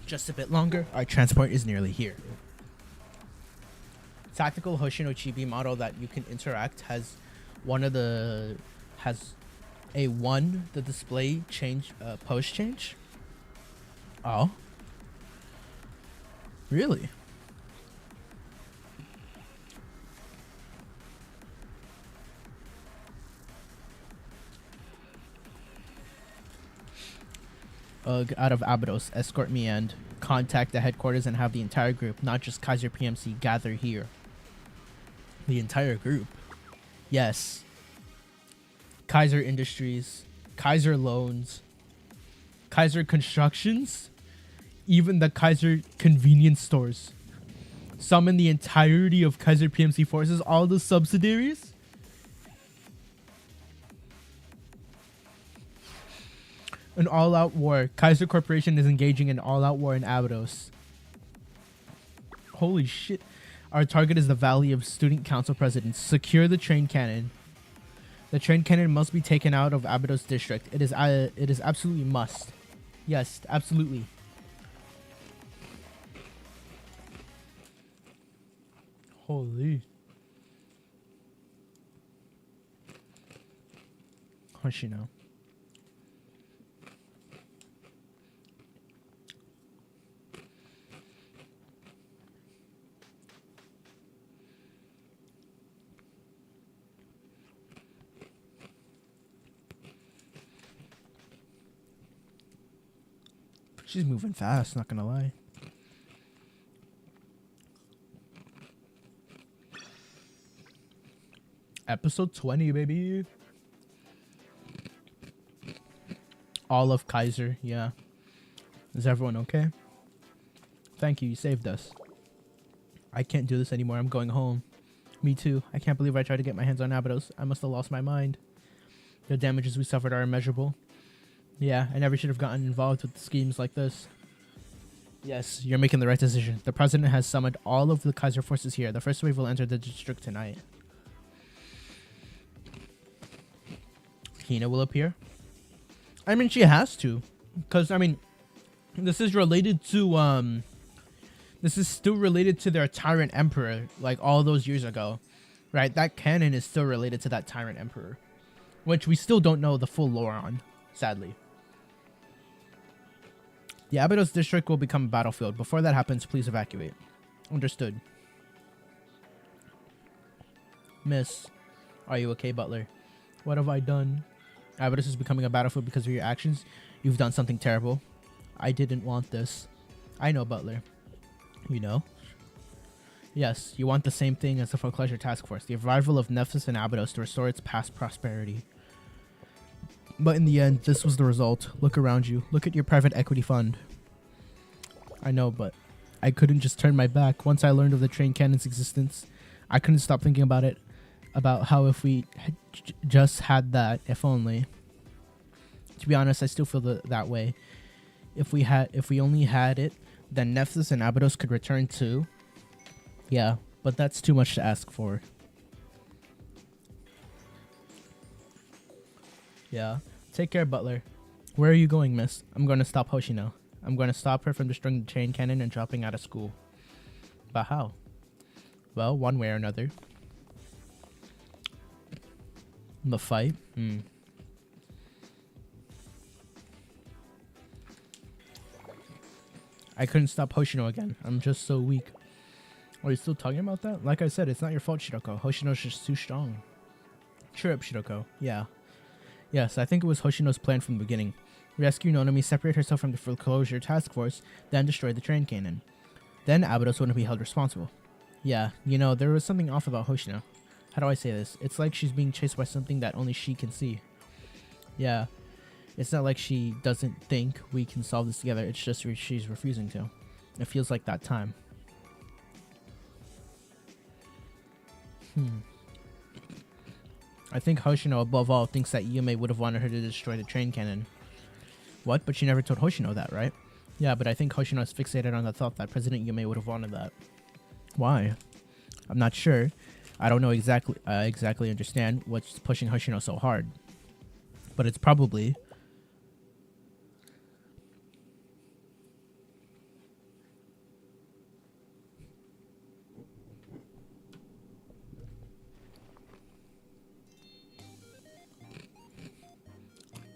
Just a bit longer. Our transport is nearly here. Tactical Hoshino Chibi model that you can interact has the display change post change. Oh. Really? Out of Abydos, escort me and contact the headquarters and have the entire group, not just Kaiser PMC, gather here. The entire group? Yes. Kaiser Industries, Kaiser Loans, Kaiser Constructions, even the Kaiser convenience stores. Summon the entirety of Kaiser PMC forces, all the subsidiaries. An all-out war. Kaiser Corporation is engaging in all-out war in Abydos. Holy shit. Our target is the Valley of Student Council Presidents. Secure the train cannon. The train cannon must be taken out of Abydos District. It is absolutely must. Yes, absolutely. Holy. Hoshino. She's moving fast, not gonna lie. Episode 20, baby. All of Kaiser, yeah. Is everyone okay? Thank you, you saved us. I can't do this anymore, I'm going home. Me too. I can't believe I tried to get my hands on Abydos. I must have lost my mind. The damages we suffered are immeasurable. Yeah, I never should have gotten involved with schemes like this. Yes, you're making the right decision. The president has summoned all of the Kaiser forces here. The first wave will enter the district tonight. Hina will appear. I mean, she has to. Because, I mean, this is related to, this is still related to their tyrant emperor, like all those years ago. Right? That canon is still related to that tyrant emperor. Which we still don't know the full lore on, sadly. The Abydos district will become a battlefield. Before that happens, please evacuate. Understood. Miss, are you okay, Butler? What have I done? Abydos is becoming a battlefield because of your actions. You've done something terrible. I didn't want this. I know, Butler. You know? Yes, you want the same thing as the Foreclosure Task Force. The revival of Nephthys and Abydos to restore its past prosperity. But in the end, this was the result. Look around you. Look at your private equity fund. I know, but I couldn't just turn my back. Once I learned of the train cannon's existence, I couldn't stop thinking about it. About how if we had just had that, if only. To be honest, I still feel that way. If we only had it, then Nephthys and Abydos could return too. Yeah, but that's too much to ask for. Yeah. Take care, Butler. Where are you going, miss? I'm going to stop Hoshino. I'm going to stop her from destroying the train cannon and dropping out of school. But how? Well, one way or another. The fight? I couldn't stop Hoshino again. I'm just so weak. Are you still talking about that? Like I said, it's not your fault, Shiroko. Hoshino's just too strong. Cheer up, Shiroko. Yeah. Yes, I think it was Hoshino's plan from the beginning. Rescue Nonomi, separate herself from the Foreclosure Task Force, then destroy the train cannon. Then Abydos wouldn't be held responsible. Yeah, you know, there was something off about Hoshino. How do I say this? It's like she's being chased by something that only she can see. Yeah. It's not like she doesn't think we can solve this together. It's just she's refusing to. It feels like that time. I think Hoshino, above all, thinks that Yume would have wanted her to destroy the train cannon. What? But she never told Hoshino that, right? Yeah, but I think Hoshino is fixated on the thought that President Yume would have wanted that. Why? I'm not sure. I don't know exactly understand what's pushing Hoshino so hard. But it's probably...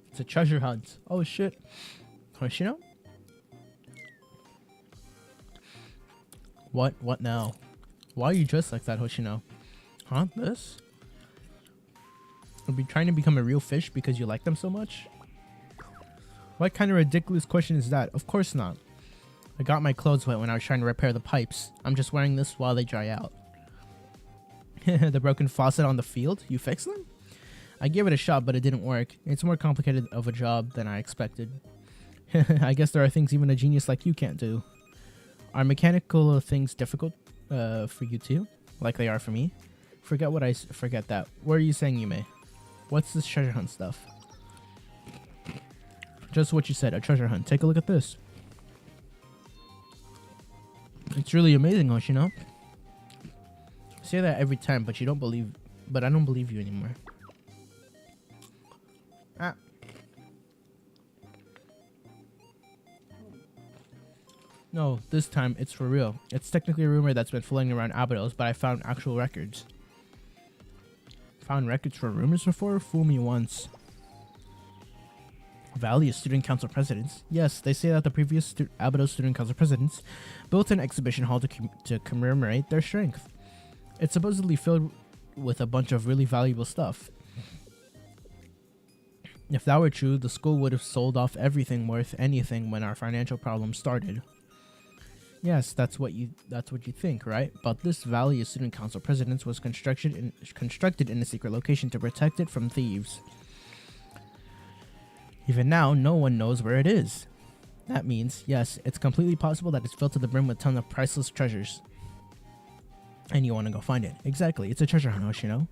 It's a treasure hunt. Oh shit. Hoshino? What now? Why are you dressed like that, Hoshino? Huh? This? You'll be trying to become a real fish because you like them so much? What kind of ridiculous question is that? Of course not. I got my clothes wet when I was trying to repair the pipes. I'm just wearing this while they dry out. The broken faucet on the field? You fixed them? I gave it a shot, but it didn't work. It's more complicated of a job than I expected. I guess there are things even a genius like you can't do. Are mechanical things difficult? for you too, like they are for me. Forget that. What are you saying, Yume? What's this treasure hunt stuff? Just what you said, a treasure hunt. Take a look at this. It's really amazing, Hoshino. I say that every time, but you don't believe. But I don't believe you anymore. Ah. No, this time it's for real. It's technically a rumor that's been floating around Abydos, but I found actual records. Found records for rumors before? Fool me once. Valley of Student Council Presidents. Yes, they say that the previous Abydos Student Council Presidents built an exhibition hall to commemorate their strength. It's supposedly filled with a bunch of really valuable stuff. If that were true, the school would have sold off everything worth anything when our financial problems started. Yes, that's what you think, right? But this Valley of Student Council Presidents was constructed in a secret location to protect it from thieves. Even now, no one knows where it is. That means, yes, it's completely possible that it's filled to the brim with tons of priceless treasures. And you want to go find it. Exactly, it's a treasure hunt, Hoshino.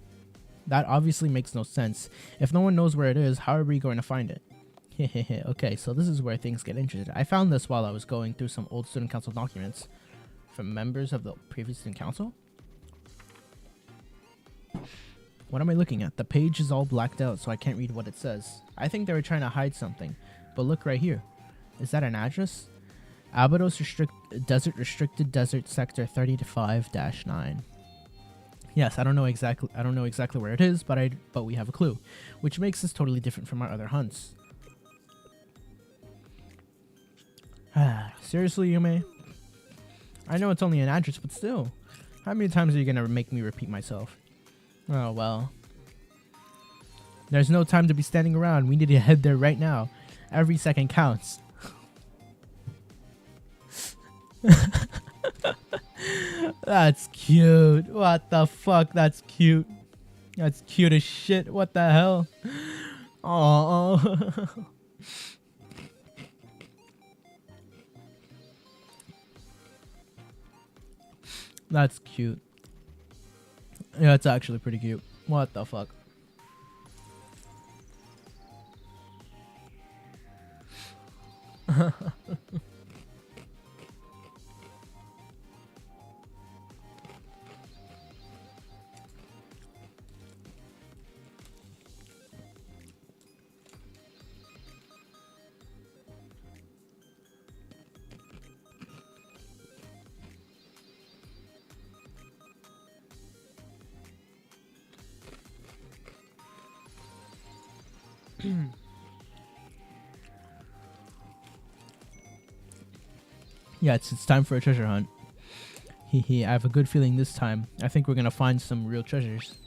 That obviously makes no sense. If no one knows where it is, how are we going to find it? Hehehe, okay, so this is where things get interesting. I found this while I was going through some old student council documents from members of the previous student council. What am I looking at? The page is all blacked out, so I can't read what it says. I think they were trying to hide something. But look right here. Is that an address? Abydos Restricted Desert Sector 35-9. Yes, I don't know exactly where it is, but we have a clue, which makes this totally different from our other hunts. Seriously, Yume? I know it's only an address, but still. How many times are you gonna make me repeat myself? Oh, well. There's no time to be standing around. We need to head there right now. Every second counts. That's cute. What the fuck? That's cute. That's cute as shit. What the hell? Oh. That's cute. Yeah, it's actually pretty cute. What the fuck? Yeah, it's time for a treasure hunt. Hehe, I have a good feeling this time. I think we're gonna find some real treasures.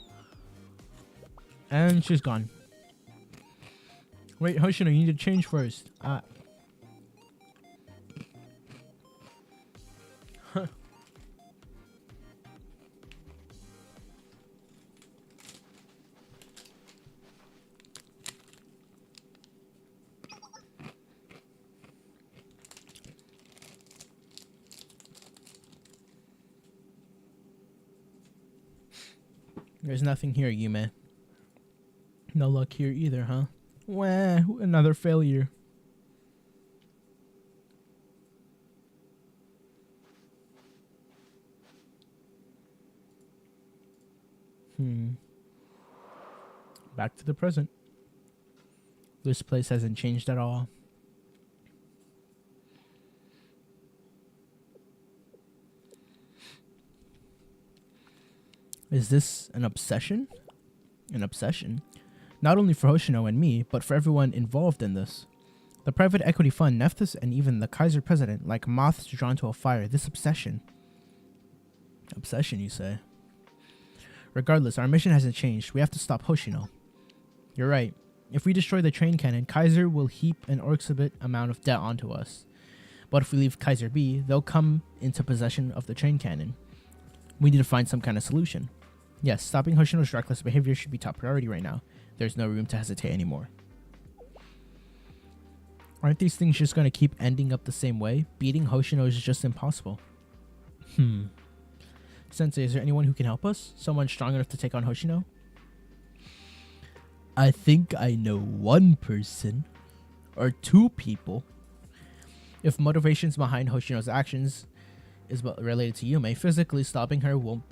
And she's gone. Wait, Hoshino, you need to change first. There's nothing here, Yume. No luck here either, huh? Wah, another failure. Back to the present. This place hasn't changed at all. Is this an obsession? An obsession? Not only for Hoshino and me, but for everyone involved in this. The private equity fund, Nephthys, and even the Kaiser president, like moths drawn to a fire. This obsession. Obsession, you say? Regardless, our mission hasn't changed. We have to stop Hoshino. You're right. If we destroy the train cannon, Kaiser will heap an exorbitant amount of debt onto us. But if we leave Kaiser be, they'll come into possession of the train cannon. We need to find some kind of solution. Yes, stopping Hoshino's reckless behavior should be top priority right now. There's no room to hesitate anymore. Aren't these things just going to keep ending up the same way? Beating Hoshino is just impossible. Sensei, is there anyone who can help us? Someone strong enough to take on Hoshino? I think I know one person. Or two people. If motivations behind Hoshino's actions is related to Yume, physically stopping her won't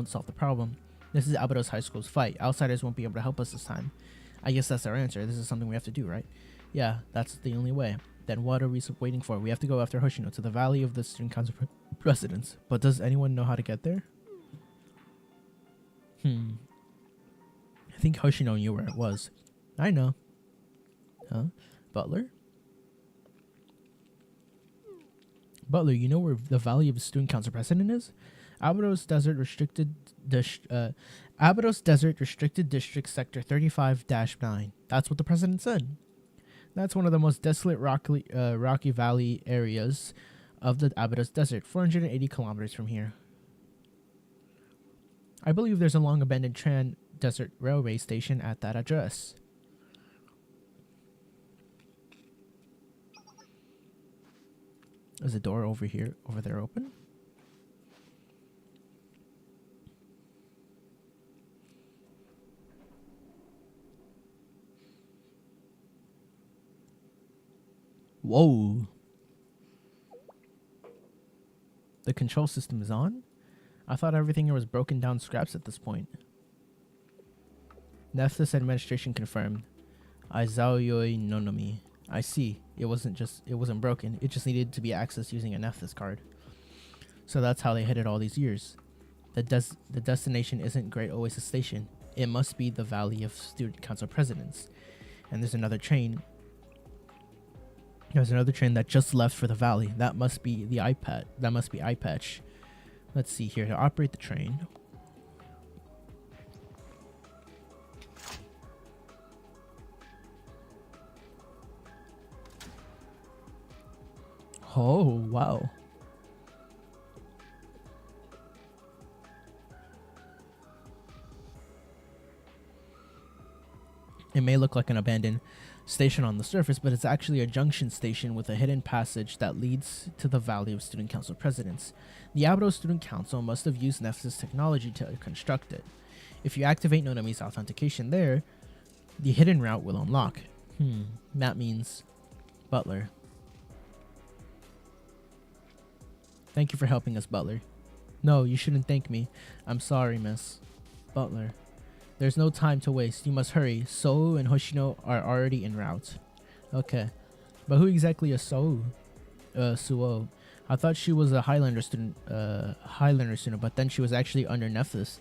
solve the problem. This is Abado's high school's fight. Outsiders won't be able to help us this time. I guess that's our answer. This is something we have to do, right? Yeah, that's the only way. Then what are we waiting for? We have to go after Hoshino to the Valley of the Student Council Presidents. But does anyone know how to get there? I think Hoshino knew where it was. I know. Huh? Butler? Butler, you know where the Valley of the Student Council President is? Abados Desert Restricted District Sector 35-9. That's what the president said. That's one of the most desolate rocky valley areas of the Abados Desert, 480 kilometers from here. I believe there's a long abandoned Trans-Desert Railway station at that address. Is the door over there open? Whoa. The control system is on? I thought everything here was broken down scraps at this point. Nephthys administration confirmed. Aizaoyoi Nonomi. I see. It wasn't broken. It just needed to be accessed using a Nephthys card. So that's how they hid it all these years. The destination isn't Great Oasis Station. It must be the Valley of Student Council Presidents. And there's another train. There's another train that just left for the valley. That must be the iPad. That must be iPatch. Let's see here. To operate the train. Oh, wow. It may look like an abandoned station on the surface, but it's actually a junction station with a hidden passage that leads to the Valley of Student Council Presidents. The Abados Student Council must have used Nephthys technology to construct it. If you activate Nonomi's authentication there, the hidden route will unlock. That means Butler. Thank you for helping us, Butler. No, you shouldn't thank me. I'm sorry, miss. Butler. There's no time to waste. You must hurry. Sou and Hoshino are already en route. Okay. But who exactly is Sou? Suo. I thought she was a Highlander student, but then she was actually under Nephthys.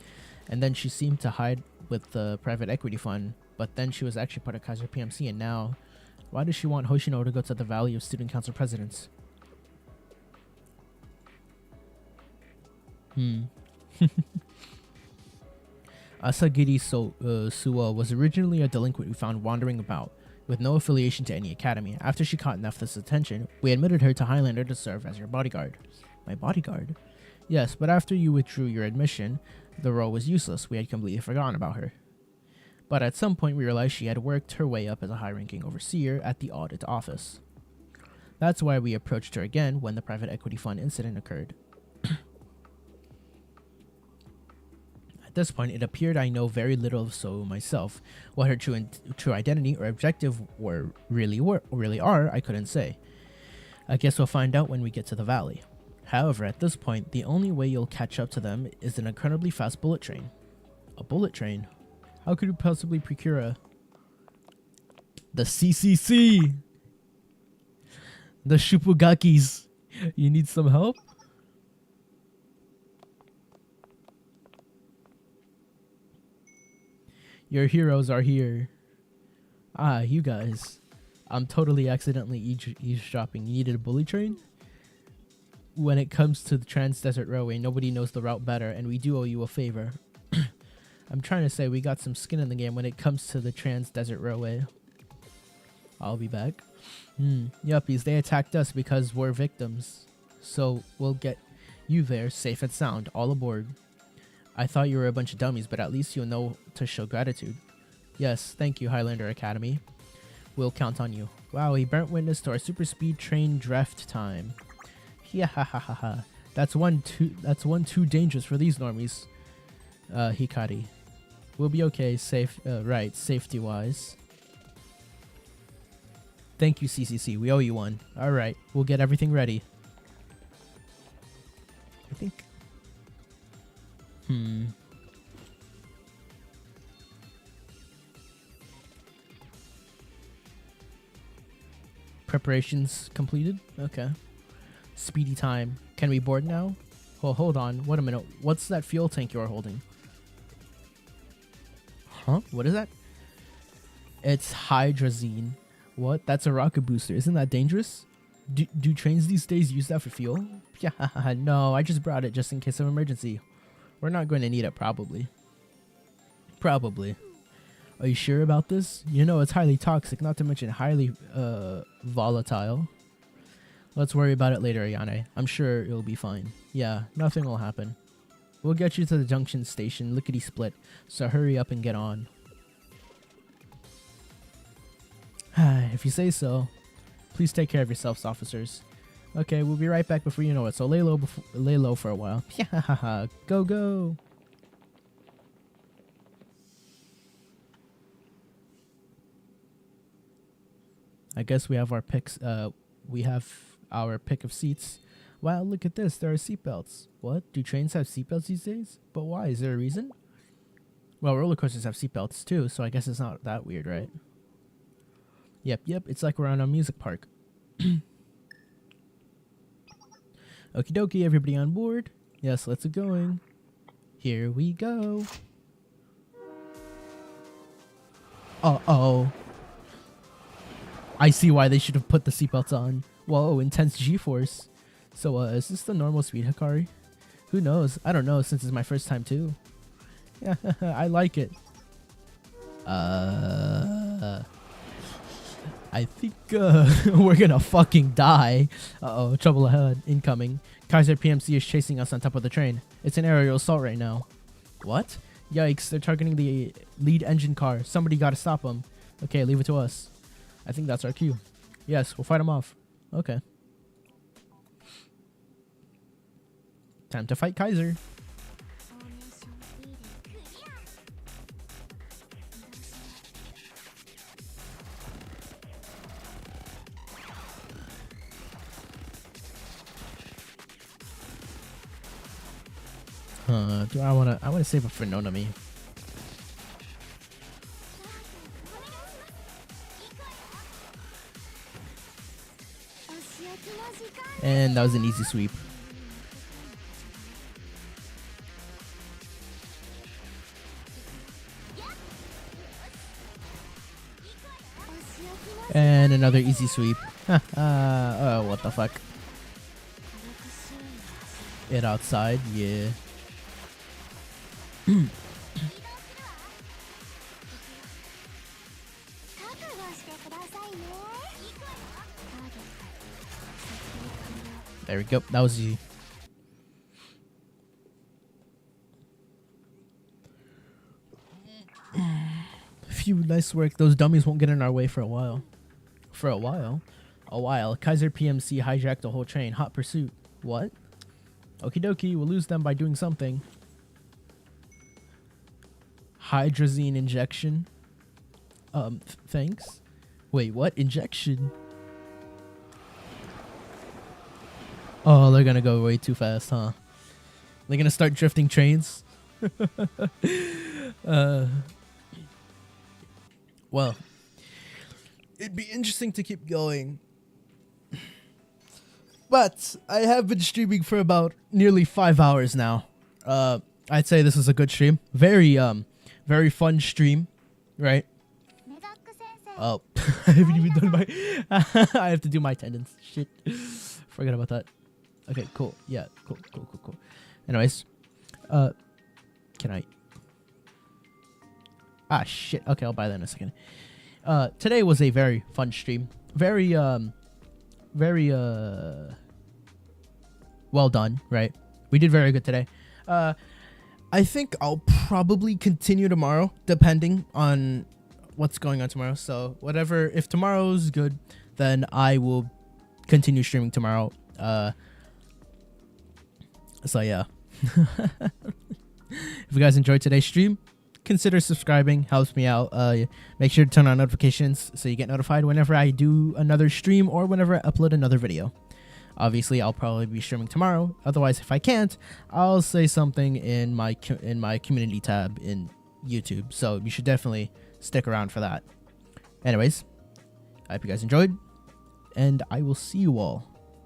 And then she seemed to hide with the private equity fund. But then she was actually part of Kaiser PMC, and now... Why does she want Hoshino to go to the Valley of Student Council Presidents? Asagiri Suo was originally a delinquent we found wandering about, with no affiliation to any academy. After she caught Nephthys' attention, we admitted her to Highlander to serve as your bodyguard. My bodyguard? Yes, but after you withdrew your admission, the role was useless. We had completely forgotten about her. But at some point we realized she had worked her way up as a high-ranking overseer at the audit office. That's why we approached her again when the private equity fund incident occurred. At this point, it appeared I know very little of Sou myself. What her true identity or objective really are, I couldn't say. I guess we'll find out when we get to the valley. However, at this point, the only way you'll catch up to them is an incredibly fast bullet train. A bullet train? How could you possibly procure the CCC? The Shupugakis. You need some help? Your heroes are here. Ah, you guys. I'm totally accidentally eavesdropping. You needed a bullet train? When it comes to the Trans-Desert Railway, nobody knows the route better, and we do owe you a favor. I'm trying to say we got some skin in the game when it comes to the Trans-Desert Railway. I'll be back. Yuppies, they attacked us because we're victims. So we'll get you there safe and sound. All aboard. I thought you were a bunch of dummies, but at least you'll know to show gratitude. Yes, thank you, Highlander Academy. We'll count on you. Wow, he burnt witness to our super speed train draft time. AHAHAHAHA. That's one too dangerous for these normies. Hikari. We'll be okay, right, safety wise. Thank you, CCC. We owe you one. Alright, we'll get everything ready. I think. Preparations completed? Okay. Speedy time. Can we board now? Oh, hold on. Wait a minute. What's that fuel tank you're holding? Huh? What is that? It's hydrazine. What? That's a rocket booster. Isn't that dangerous? Do trains these days use that for fuel? Yeah, no. I just brought it just in case of emergency. We're not going to need it, probably. Probably. Are you sure about this? You know it's highly toxic, not to mention highly volatile. Let's worry about it later, Ayane. I'm sure it'll be fine. Yeah, nothing will happen. We'll get you to the junction station, lickety-split, so hurry up and get on. If you say so. Please take care of yourselves, officers. Okay, we'll be right back before you know it, so lay low for a while. Yeah, go, go! I guess we have our picks. We have our pick of seats. Wow, look at this. There are seatbelts. What? Do trains have seatbelts these days? But why? Is there a reason? Well, roller coasters have seatbelts too, so I guess it's not that weird, right? Yep. It's like we're on a music park. Okie dokie, everybody on board. Yes, let's get going. Here we go. Uh-oh. I see why they should have put the seatbelts on. Whoa, intense G-force. So, is this the normal speed, Hikari? Who knows? I don't know, since it's my first time, too. Yeah, I like it. I think, we're gonna fucking die. Uh-oh, trouble ahead. Incoming. Kaiser PMC is chasing us on top of the train. It's an aerial assault right now. What? Yikes, they're targeting the lead engine car. Somebody gotta stop them. Okay, leave it to us. I think that's our cue. Yes, we'll fight them off. Okay. Time to fight Kaiser. Do I wanna save it for Nonami. And that was an easy sweep. And another easy sweep. Oh, what the fuck? It outside, yeah. There we go. That was easy. Phew, nice work. Those dummies won't get in our way for a while. For a while? A while. Kaiser PMC hijacked the whole train. Hot pursuit. What? Okie dokie. We'll lose them by doing something. Hydrazine injection. Thanks. Wait, what? Injection? Oh, they're gonna go way too fast, huh? They're gonna start drifting trains. Well, it'd be interesting to keep going. But I have been streaming for about nearly 5 hours now. I'd say this is a good stream. Very fun stream, right? Oh, I haven't even done my... I have to do my attendance. Shit. Forget about that. Okay, cool. Yeah, cool. Anyways, can I... Ah, shit. Okay, I'll buy that in a second. Today was a very fun stream. Very well done, right? We did very good today. I think I'll probably continue tomorrow, depending on what's going on tomorrow. So whatever, if tomorrow's good, then I will continue streaming tomorrow. So yeah. If you guys enjoyed today's stream, consider subscribing. Helps me out. Make sure to turn on notifications so you get notified whenever I do another stream or whenever I upload another video. Obviously, I'll probably be streaming tomorrow. Otherwise, if I can't, I'll say something in my community tab in YouTube. So you should definitely stick around for that. Anyways, I hope you guys enjoyed, and I will see you all